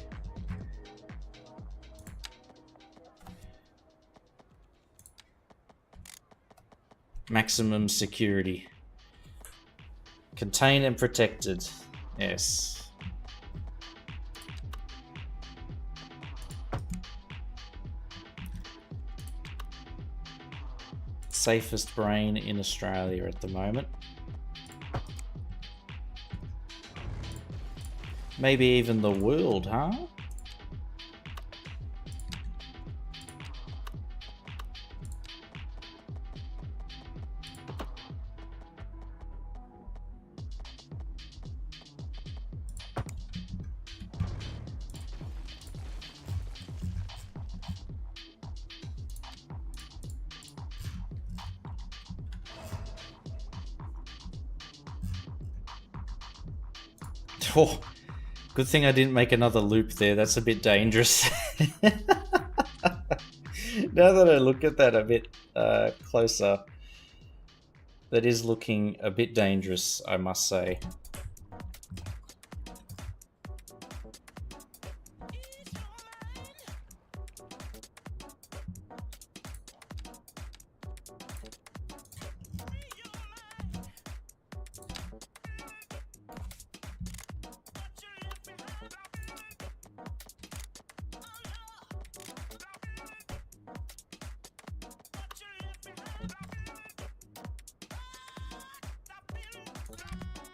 Maximum security. Contained and protected. Yes. Safest brain in Australia at the moment. Maybe even the world, huh? Oh, good thing I didn't make another loop there. That's a bit dangerous. Now that I look at that a bit closer, that is looking a bit dangerous, I must say.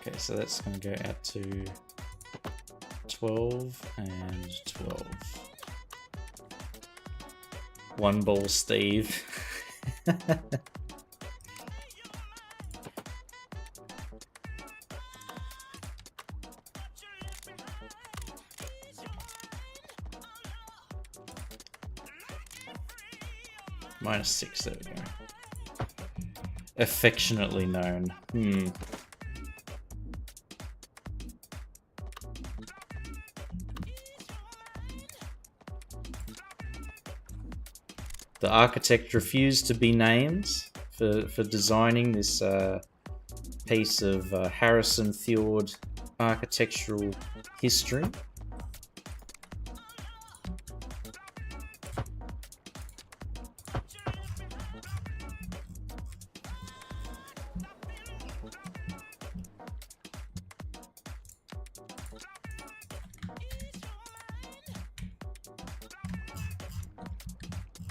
Okay, so that's going to go out to 12 and 12. One ball, Steve. -6, there we go. Affectionately known. The architect refused to be named for designing this piece of Harrison Fjord architectural history.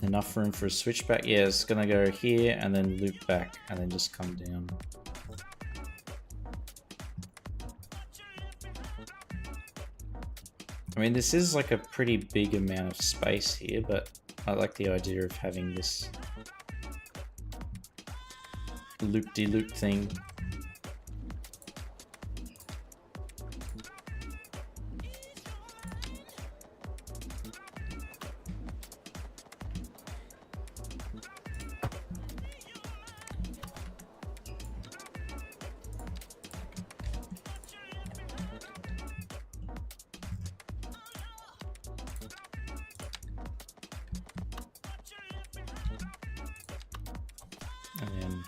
Enough room for a switchback. Yeah, it's gonna go here and then loop back and then just come down. I mean, this is like a pretty big amount of space here, but I like the idea of having this loop-de-loop thing. And then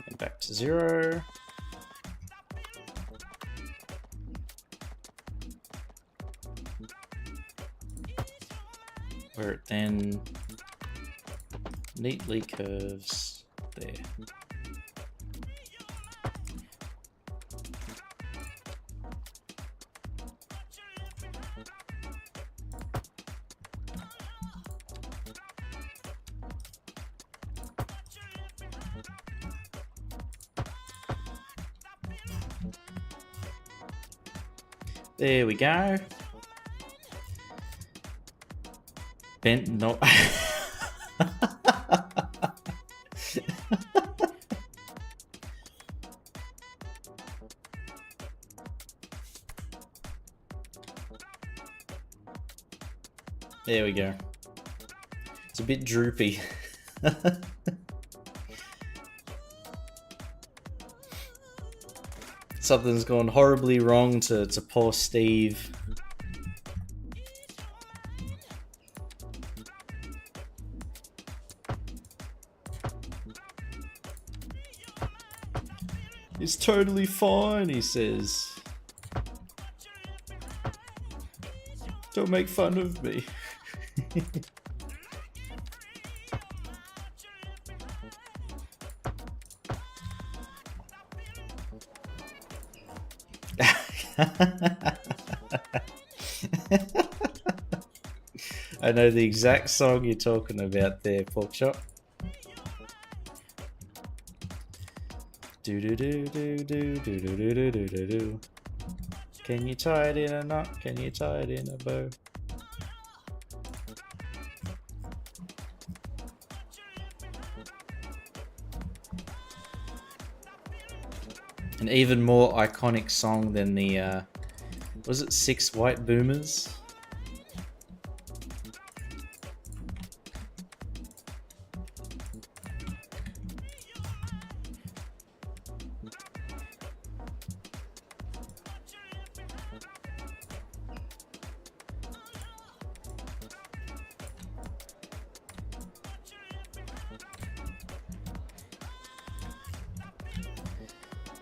and back to 0. Where it then neatly curves there. There we go. Bent, no. There we go. It's a bit droopy. Something's gone horribly wrong to poor Steve. It's totally fine, he says. Don't make fun of me. I know the exact song you're talking about there, Porkchop. Do do do do do do do do do do do. Can you tie it in a knot? Can you tie it in a bow? An even more iconic song than the was it Six White Boomers?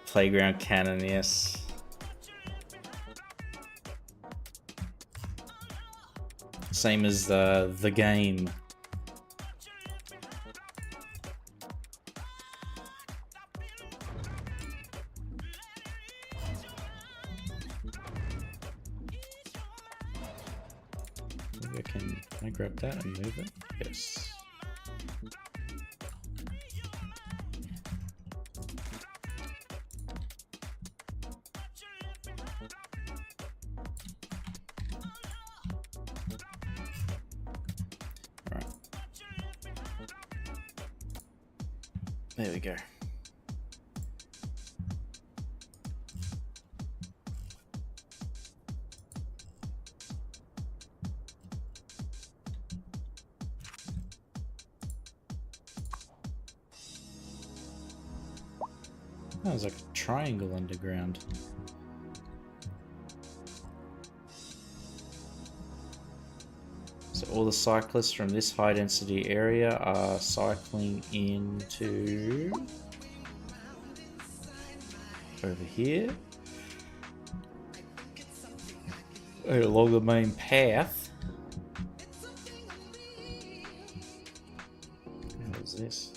Playground Canon, yes. Same as the game. Maybe can I grab that and move it? Yes. There we go. That was like a triangle underground. So all the cyclists from this high density area are cycling into over here along the main path. What is this?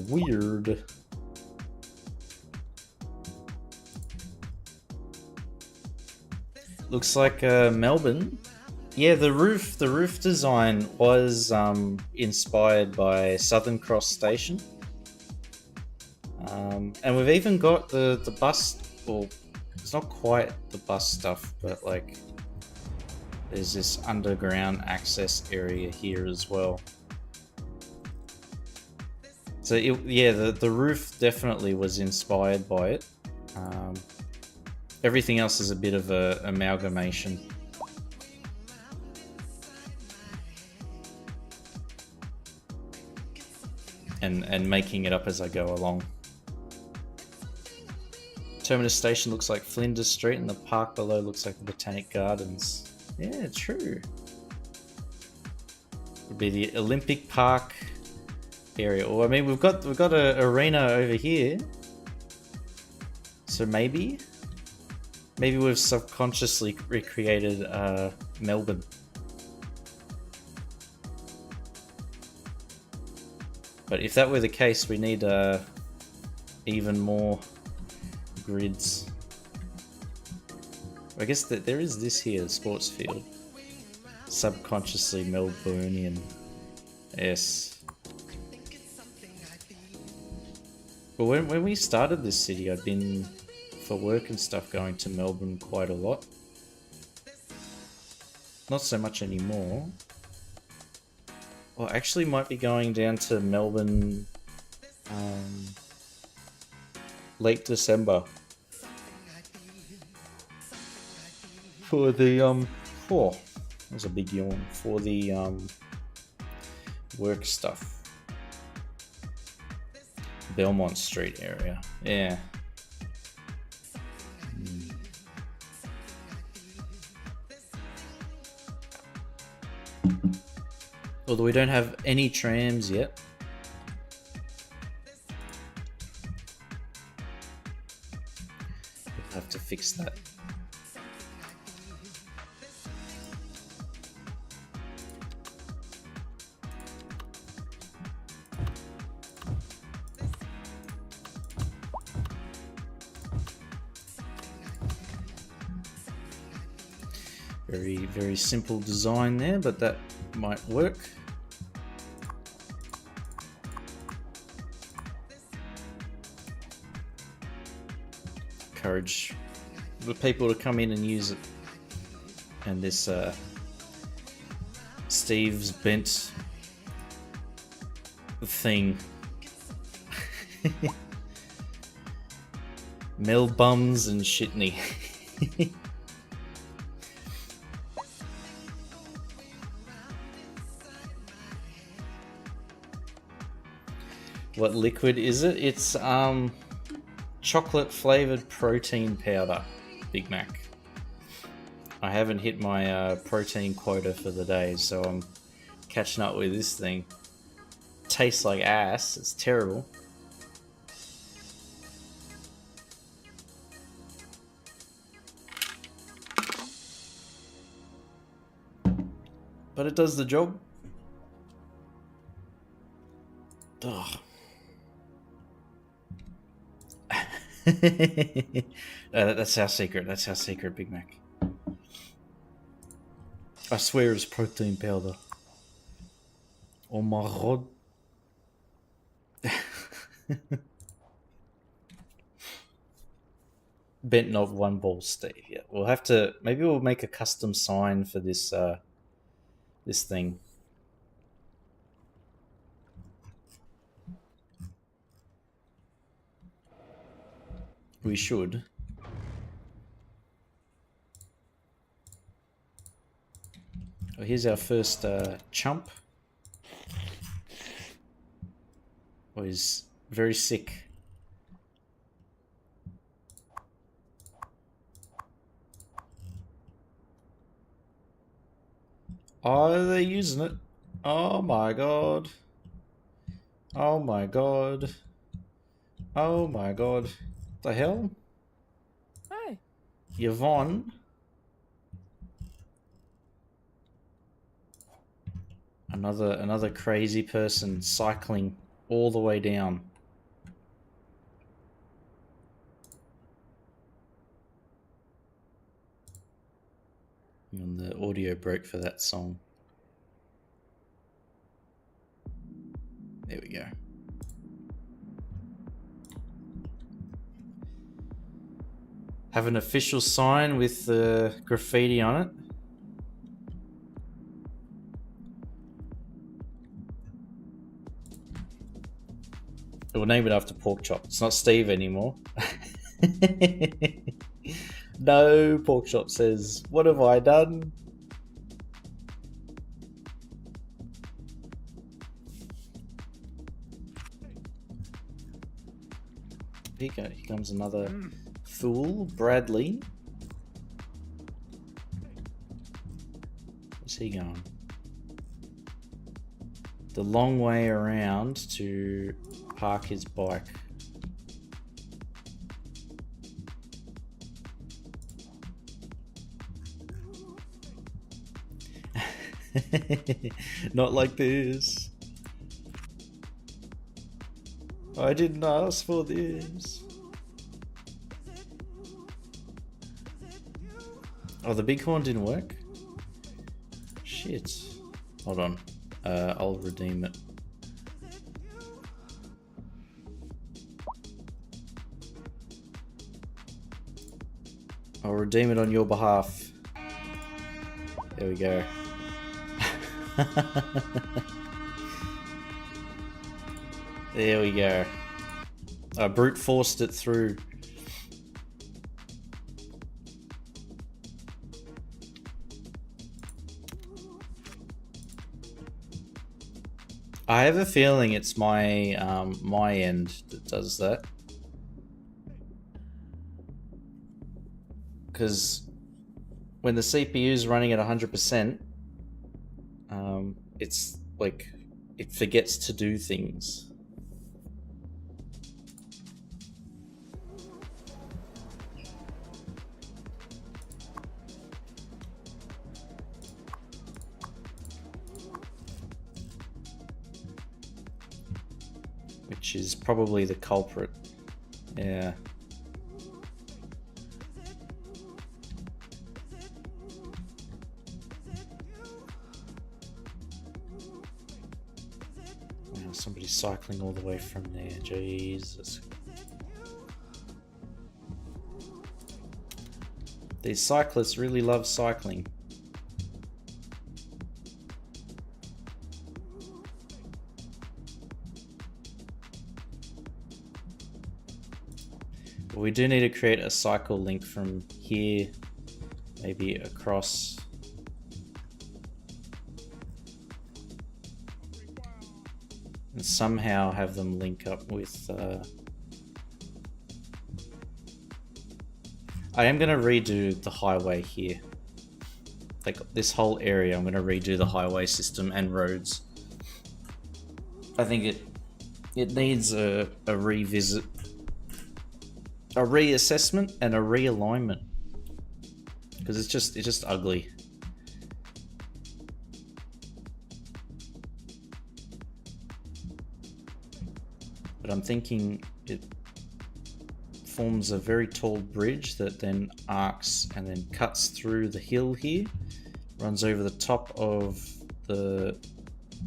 Weird. Looks like Melbourne. Yeah, the roof design was inspired by Southern Cross Station. And we've even got the bus, well, it's not quite the bus stuff, but like there's this underground access area here as well. So yeah, the roof definitely was inspired by it. Everything else is a bit of a amalgamation. And making it up as I go along. Terminus Station looks like Flinders Street and the park below looks like the Botanic Gardens. Yeah, true. Would be the Olympic Park area. Or I mean we've got an arena over here. So maybe we've subconsciously recreated Melbourne. But if that were the case, we need even more grids. I guess that there is this here, the sports field. Subconsciously Melbourneian. Yes. But when we started this city, I'd been, for work and stuff, going to Melbourne quite a lot. Not so much anymore. Well, actually might be going down to Melbourne late December for the oh, that was a big yawn, for the work stuff. Belmont Street area. Yeah. Although we don't have any trams yet. We'll have to fix that. Very simple design there, but that might work. Encourage the people to come in and use it. And this Steve's bent thing. Mel bums and shitney. What liquid is it? It's chocolate flavored protein powder, Big Mac. I haven't hit my protein quota for the day, so I'm catching up with this thing. Tastes like ass. It's terrible. But it does the job. Ugh. That's our secret. That's our secret, Big Mac. I swear it's protein powder. Oh my god. Bent knob, one ball, Steve. Yeah, we'll have to. Maybe we'll make a custom sign for this. This thing. We should. Oh, here's our first chump. Oh, he's very sick. Oh, they're using it. Oh my god. Oh my god. Oh my god. What the hell? Hi. Yvonne. Another crazy person cycling all the way down. And the audio broke for that song. There we go. Have an official sign with the graffiti on it. We'll name it after Pork Chop. It's not Steve anymore. No, Pork Chop says, "What have I done?" Here comes another fool, Bradley. Where's he going? The long way around to park his bike. Not like this. I didn't ask for this. Oh, the bighorn didn't work? Shit. Hold on. I'll redeem it. I'll redeem it on your behalf. There we go. There we go. I brute forced it through. I have a feeling it's my my end that does that. Because when the CPU is running at 100%, it's like it forgets to do things. Which is probably the culprit. Yeah. Wow, somebody's cycling all the way from there. Jesus. These cyclists really love cycling. But we do need to create a cycle link from here, maybe across. And somehow have them link up with... I am going to redo the highway here. Like this whole area, I'm going to redo the highway system and roads. I think it needs a revisit, a reassessment, and a realignment, because it's just ugly. But I'm thinking it forms a very tall bridge that then arcs and then cuts through the hill here, runs over the top of the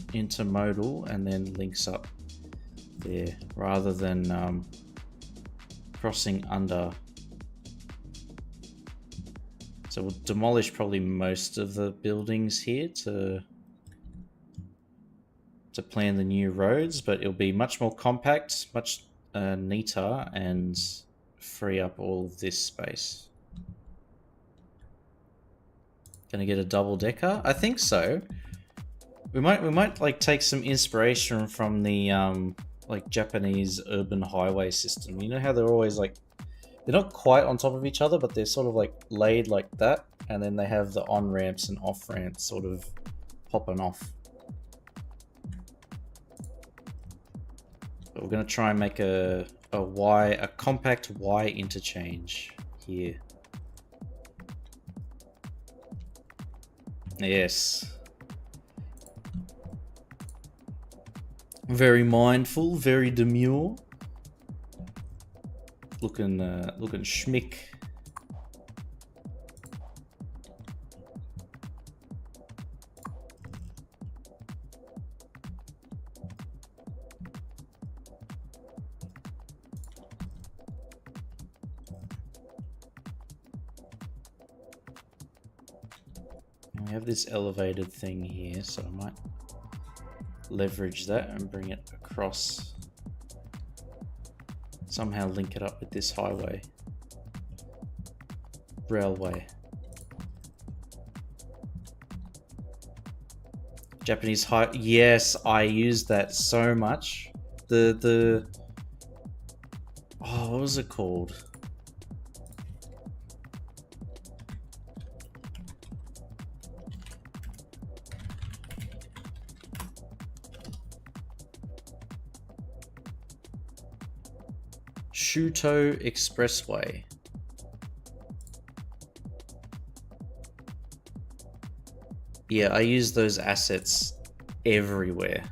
intermodal, and then links up there, rather than crossing under. So we'll demolish probably most of the buildings here to plan the new roads, but it'll be much more compact, much neater, and free up all of this space. Gonna get a double decker? I think so. We might like take some inspiration from the like Japanese urban highway system. You know how they're always like, they're not quite on top of each other, but they're sort of like laid like that, and then they have the on ramps and off ramps sort of popping off. But we're gonna try and make a compact Y interchange here. Yes. Very mindful, very demure. Looking schmick. We have this elevated thing here, so I might leverage that and bring it across. Somehow link it up with this highway. Railway. Japanese high. Yes, I use that so much. Oh, what was it called? Shuto Expressway. Yeah, I use those assets everywhere.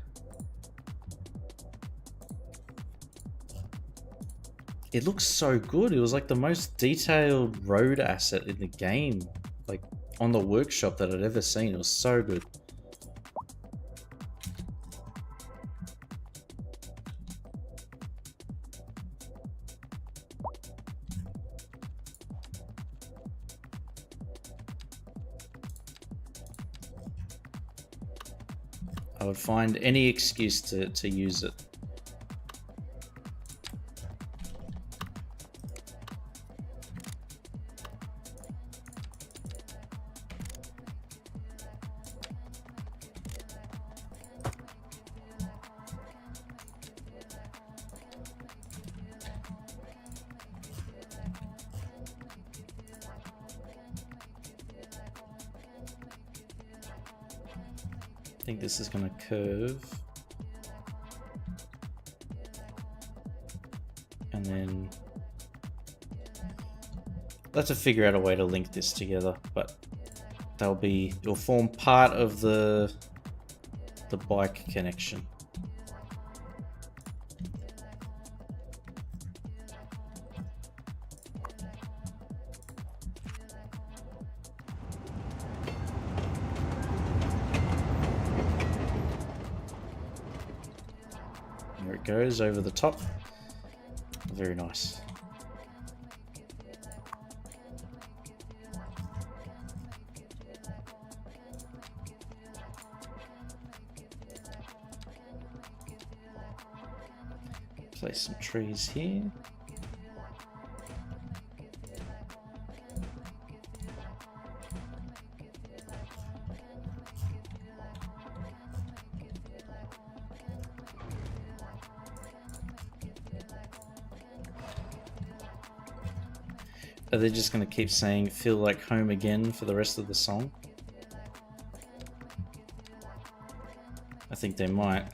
It looks so good. It was like the most detailed road asset in the game, like on the workshop, that I'd ever seen. It was so good. I would find any excuse to use it. think this is gonna curve. And then I'll have to figure out a way to link this together, but it'll form part of the bike connection. There it goes over the top. Very nice. Place some trees here. Are they just going to keep saying "feel like home again" for the rest of the song? I think they might.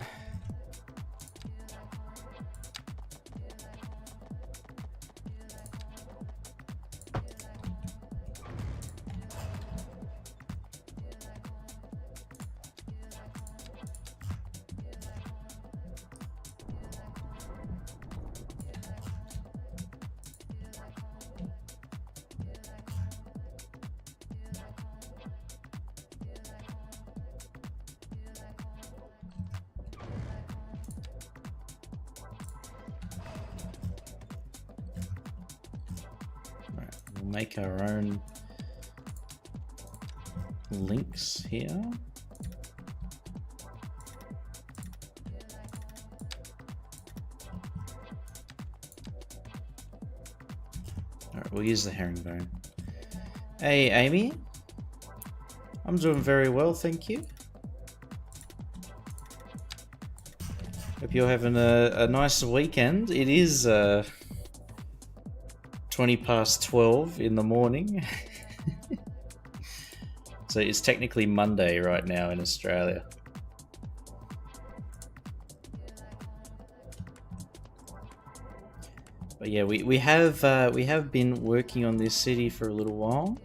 Make our own links here. Alright, we'll use the herringbone. Hey Amy, I'm doing very well, thank you. Hope you're having a nice weekend. It is 20 past 12 in the morning. So it's technically Monday right now in Australia. But yeah, we have been working on this city for a little while.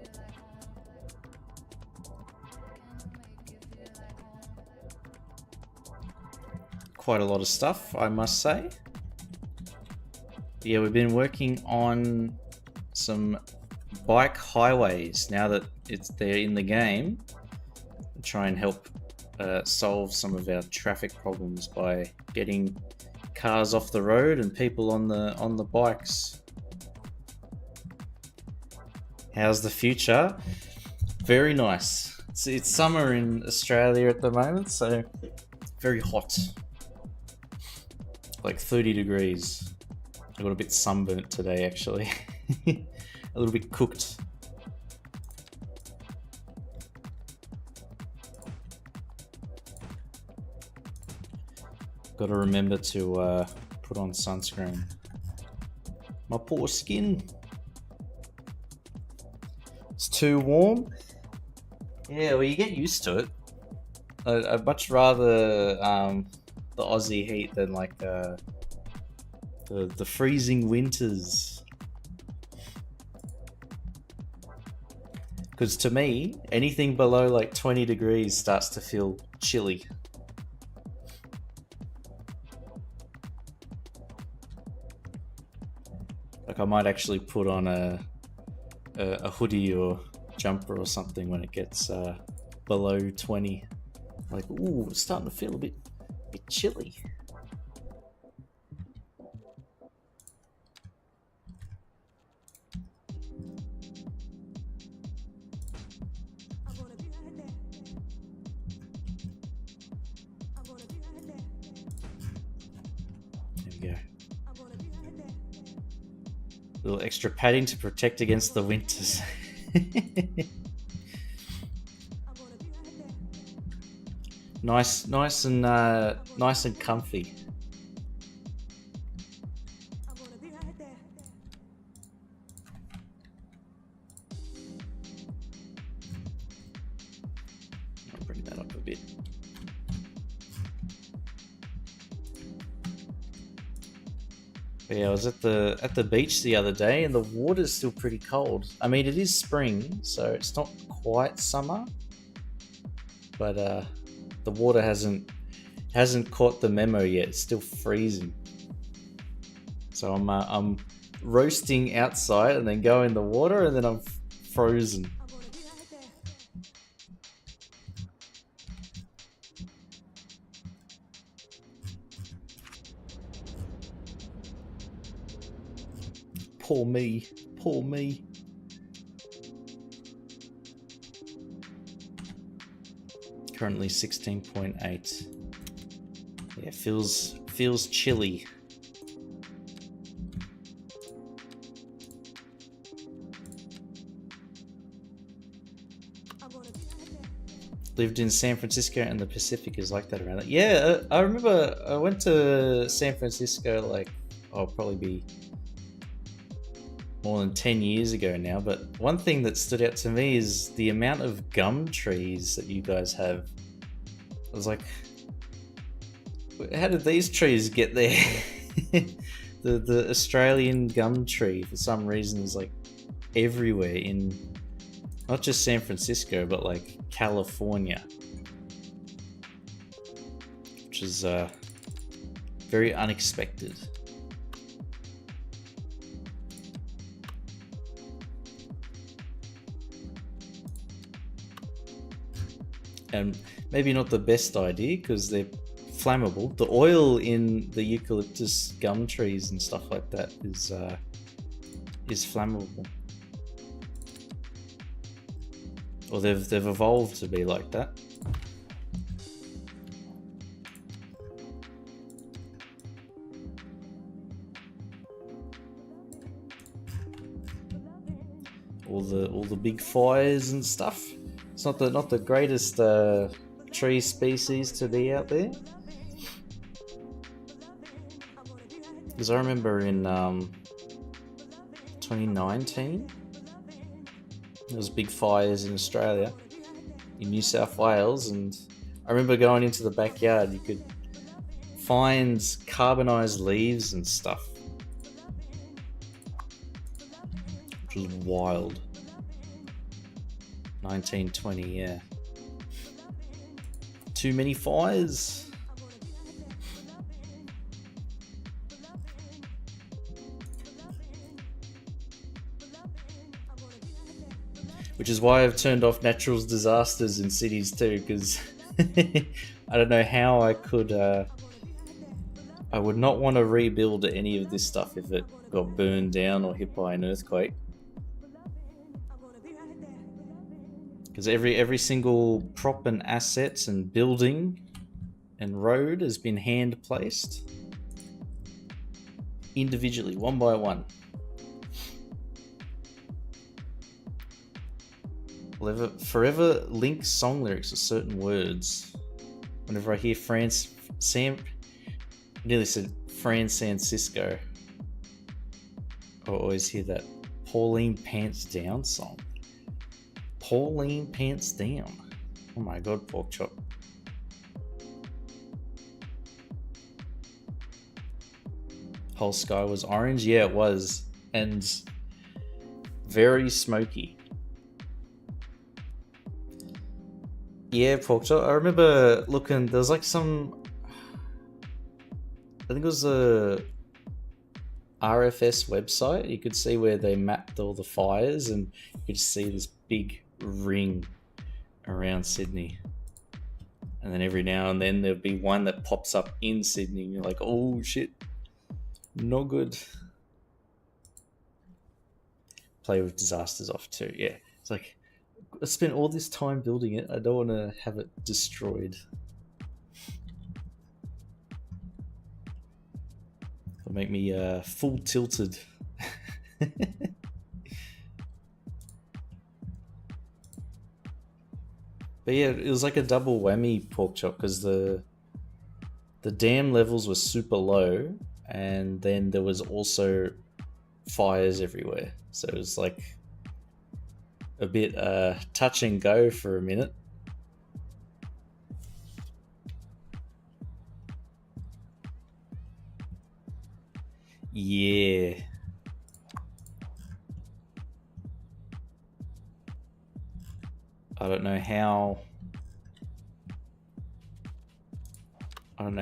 Quite a lot of stuff, I must say. Yeah, we've been working on some bike highways now that they're in the game. Try and help solve some of our traffic problems by getting cars off the road and people on the bikes. How's the future? Very nice. It's summer in Australia at the moment, so very hot. Like 30 degrees. I got a bit sunburnt today, actually. A little bit cooked. Got to remember to put on sunscreen. My poor skin. It's too warm. Yeah, well, you get used to it. I'd much rather the Aussie heat than like the freezing winters. Because to me, anything below like 20 degrees starts to feel chilly. Like I might actually put on a hoodie or jumper or something when it gets below 20. Like, ooh, it's starting to feel a bit chilly. There we go. A little extra padding to protect against the winters. Nice and comfy. I'll bring that up a bit. But yeah, I was at the beach the other day, and the water's still pretty cold. I mean, it is spring, so it's not quite summer, but the water hasn't caught the memo yet. It's still freezing. So I'm roasting outside, and then go in the water, and then I'm frozen. Poor me. Poor me. Currently 16.8. Yeah, feels chilly. Lived in San Francisco, and the Pacific is like that around it. Yeah, I remember I went to San Francisco like, I'll probably be more than 10 years ago now, but one thing that stood out to me is the amount of gum trees that you guys have. I was like, how did these trees get there? the Australian gum tree, for some reason, is like everywhere in not just San Francisco, but like California, which is very unexpected. And maybe not the best idea because they're flammable. The oil in the eucalyptus gum trees and stuff like that is flammable. Or they've evolved to be like that. All the big fires and stuff. It's not the greatest tree species to be out there. Because I remember in 2019, there was big fires in Australia, in New South Wales, and I remember going into the backyard. You could find carbonized leaves and stuff, which was wild. 1920, yeah. Too many fires. Which is why I've turned off natural disasters in cities too, because I don't know how I could. I would not want to rebuild any of this stuff if it got burned down or hit by an earthquake. Because every single prop and asset and building and road has been hand placed individually, one by one. Forever link song lyrics to certain words. Whenever I hear nearly said Francisco, I always hear that Pauline Pants Down song. Pauline Pants Down. Oh my god, pork chop. Whole sky was orange. Yeah, it was. And very smoky. Yeah, pork chop. I remember looking, there was like some, I think it was a RFS website. You could see where they mapped all the fires, and you could see this big ring around Sydney. And then every now and then there'd be one that pops up in Sydney, and you're like, oh shit, not good. Play with disasters off too. Yeah, it's like, I spent all this time building it. I don't want to have it destroyed. It'll make me full tilted. But yeah, it was like a double whammy, pork chop, because the dam levels were super low, and then there was also fires everywhere. So it was like a bit touch and go for a minute. Yeah. I don't know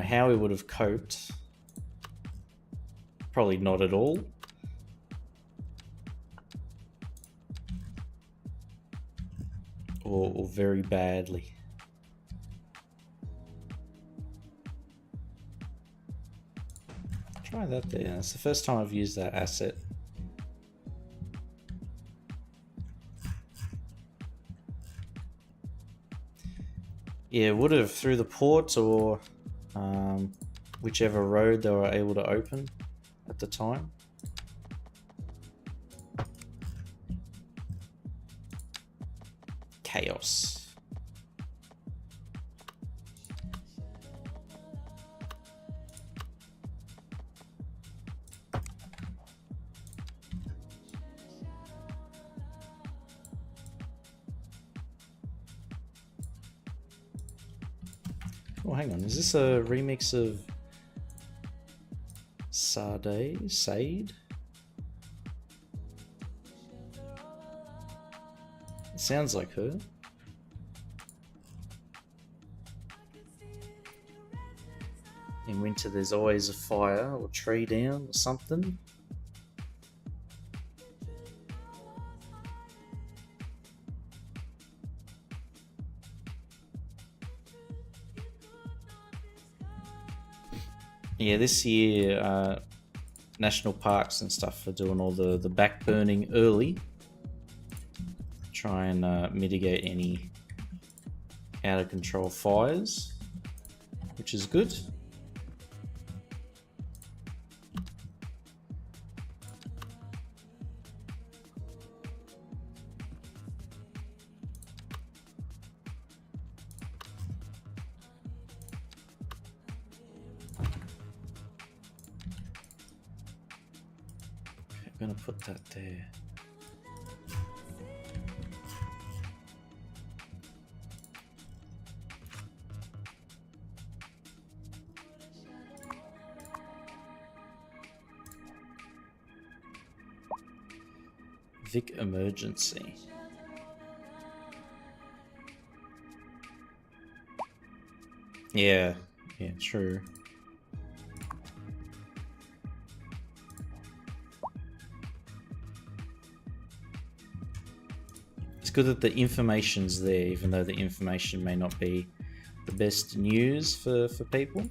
how he would have coped. Probably not at all. Or very badly. Try that there. That's the first time I've used that asset. Yeah, would have through the ports or whichever road they were able to open at the time. Chaos. Oh, hang on. Is this a remix of Sade? It sounds like her. In winter, there's always a fire or tree down or something. Yeah, this year, national parks and stuff are doing all the back burning early. Try and mitigate any out of control fires, which is good. I'm gonna put that there. Vic emergency. Yeah, true. It's good that the information's there, even though the information may not be the best news for people.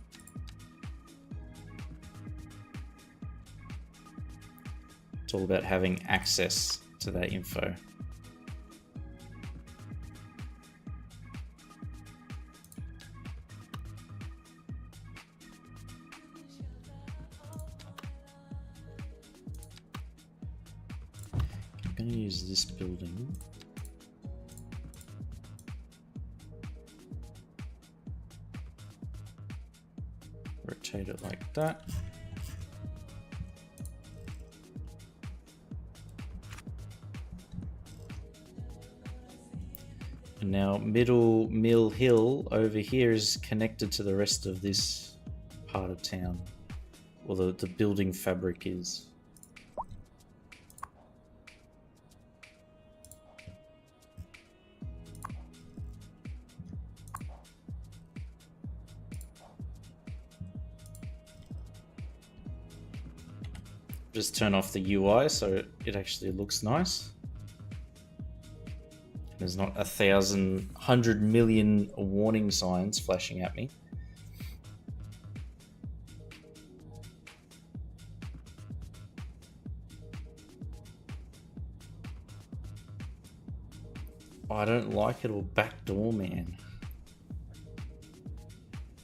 It's all about having access to that info. I'm going to use this building. Rotate it like that. And now Middle Mill Hill over here is connected to the rest of this part of town. Or the building fabric is. Just turn off the UI so it actually looks nice. There's not 100 million warning signs flashing at me. Oh, I don't like it all backdoor, man.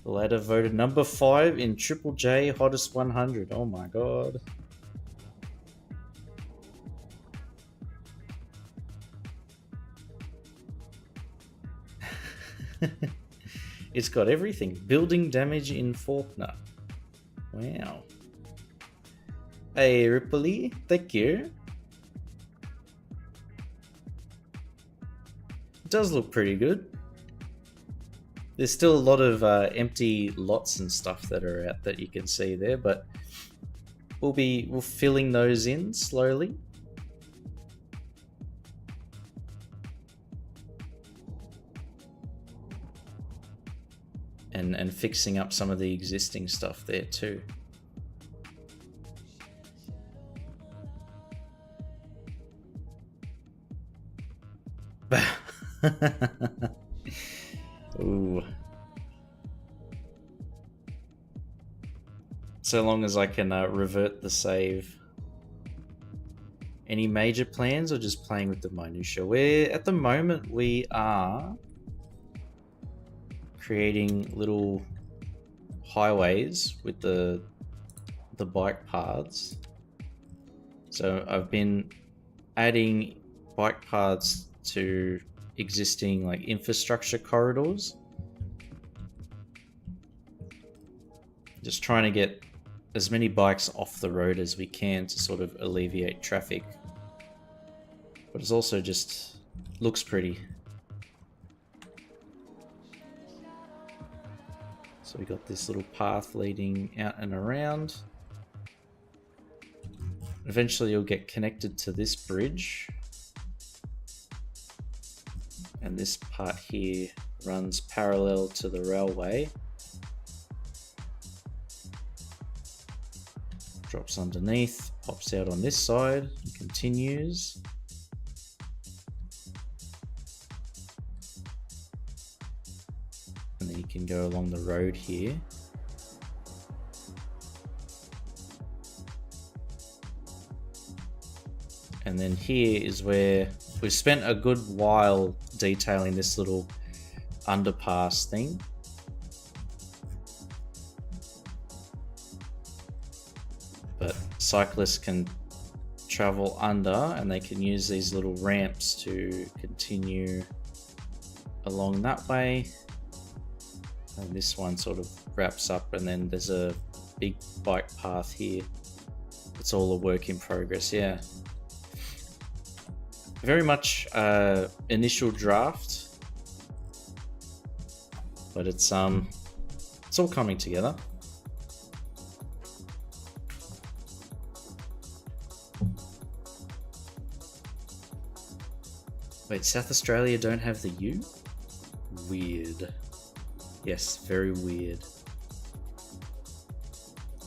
The ladder voted number 5 in Triple J Hottest 100. Oh my god. It's got everything. Building damage in Faulkner. Wow. Hey, Ripley, thank you. It does look pretty good. There's still a lot of empty lots and stuff that are out that you can see there, but we're filling those in slowly. And fixing up some of the existing stuff there too. Ooh. So long as I can revert the save. Any major plans or just playing with the minutia? At the moment we are creating little highways with the bike paths. So I've been adding bike paths to existing like infrastructure corridors. Just trying to get as many bikes off the road as we can to sort of alleviate traffic. But it's also just looks pretty. So we got this little path leading out and around. Eventually you'll get connected to this bridge. And this part here runs parallel to the railway. Drops underneath, pops out on this side, and continues. And then you can go along the road here. And then here is where we've spent a good while detailing this little underpass thing. But cyclists can travel under and they can use these little ramps to continue along that way. And this one sort of wraps up, and then there's a big bike path here. It's all a work in progress, yeah. Very much initial draft, but it's all coming together. Wait, South Australia don't have the U? Weird. Yes, very weird.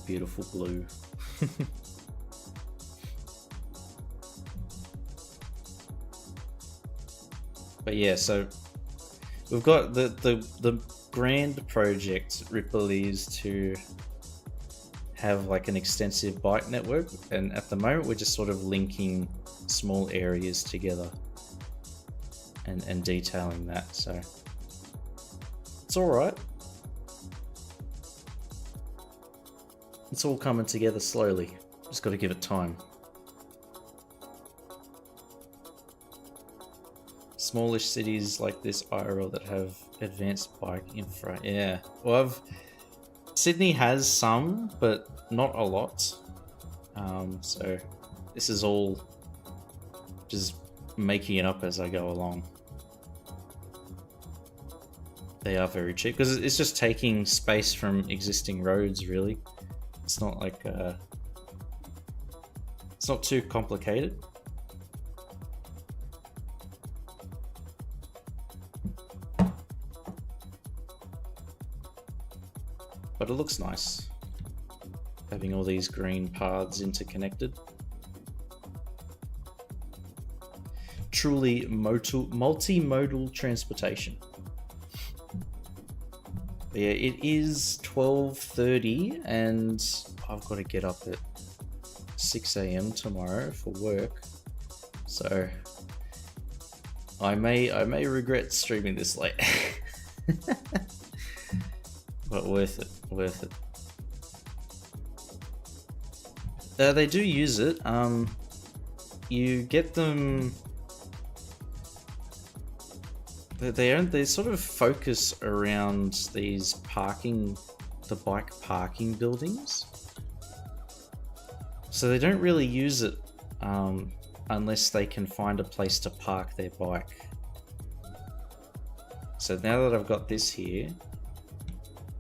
Beautiful blue. But yeah, so we've got the grand project Ripple is to have like an extensive bike network, and at the moment we're just sort of linking small areas together and detailing that, so it's all right. It's all coming together slowly. Just got to give it time. Smallish cities like this IRL that have advanced bike infra. Yeah. Well, Sydney has some, but not a lot. So this is all just making it up as I go along. They are very cheap because it's just taking space from existing roads, really. It's not like it's not too complicated. But it looks nice, having all these green paths interconnected. Truly multimodal transportation. But yeah, it is 12:30 and I've got to get up at 6 AM tomorrow for work. So I may regret streaming this late. But worth it. They do use it. You get them. They sort of focus around these the bike parking buildings. So they don't really use it unless they can find a place to park their bike. So now that I've got this here,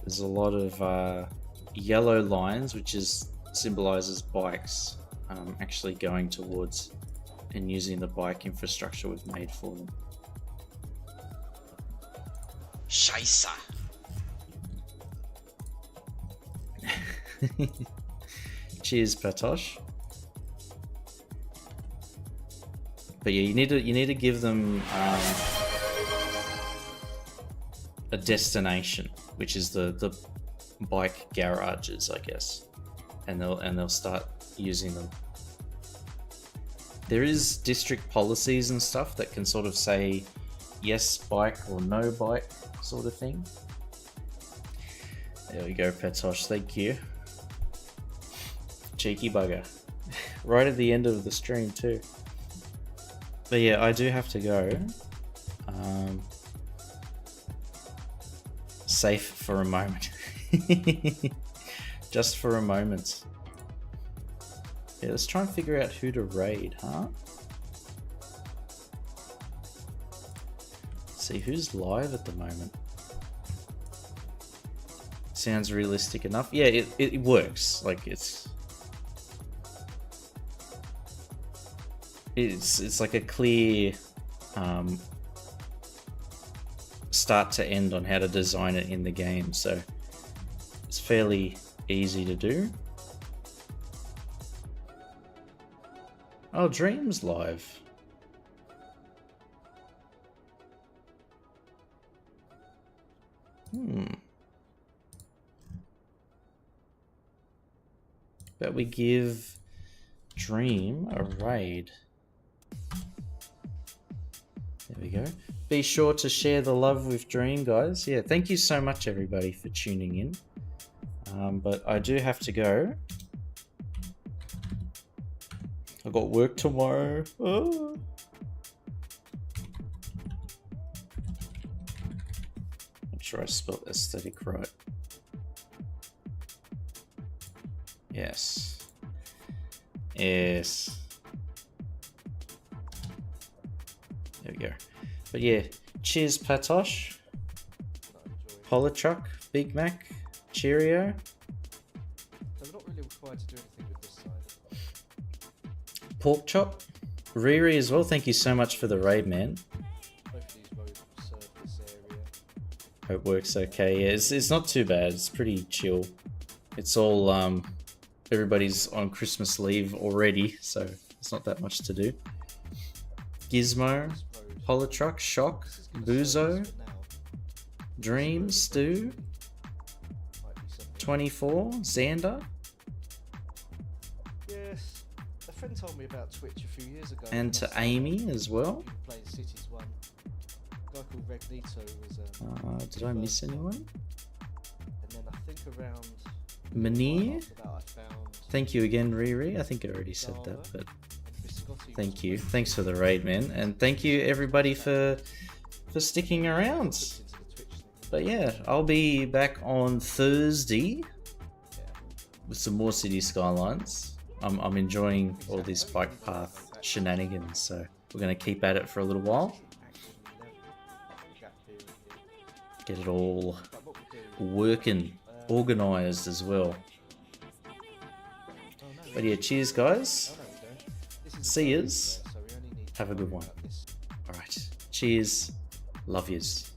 there's a lot of yellow lines, which is symbolizes bikes actually going towards and using the bike infrastructure we've made for them. Scheiße. Cheers, Patosh. But yeah, you need to give them a destination, which is the bike garages, I guess, and they'll start using them. There is district policies and stuff that can sort of say yes bike or no bike sort of thing. There we go, Patosh. Thank you. Cheeky bugger. Right at the end of the stream too. But yeah, I do have to go. Safe for a moment. Just for a moment. Yeah, let's try and figure out who to raid, huh? Let's see who's live at the moment. Sounds realistic enough. Yeah, it works. Like it's like a clear start to end on how to design it in the game, so it's fairly easy to do. Oh, Dream's live. Bet we give Dream a raid. There we go. Be sure to share the love with Dream, guys. Yeah, thank you so much, everybody, for tuning in. But I do have to go. I got work tomorrow. Oh. I'm sure I spelled aesthetic right. Yes. Yes. There we go. But yeah, cheers, Patosh. Holotruck, Big Mac, Cheerio. So we're not really required to do anything with this side. Pork Chop, Riri as well. Thank you so much for the raid, man. Both of these roads will serve this area. Hope works okay. Yeah, it's not too bad. It's pretty chill. It's all everybody's on Christmas leave already, so it's not that much to do. Gizmo, Holotruck, Shock, Buzo, Dream, Stu, 24, Xander, Yes, a friend told me about Twitch a few years ago. and to Amy as well. Playing Cities one. A guy called Regnito was Did I miss anyone? and then I think around Manir, after that I found thank you again, Riri. I think I already said that, but thank you. Thanks for the raid, man, and thank you everybody for sticking around. But yeah, I'll be back on Thursday with some more City Skylines. I'm enjoying all this bike path shenanigans, so we're gonna keep at it for a little while. Get it all working, organised as well. But yeah, cheers guys. See yous. Have a good one. Alright. Cheers. Love yous.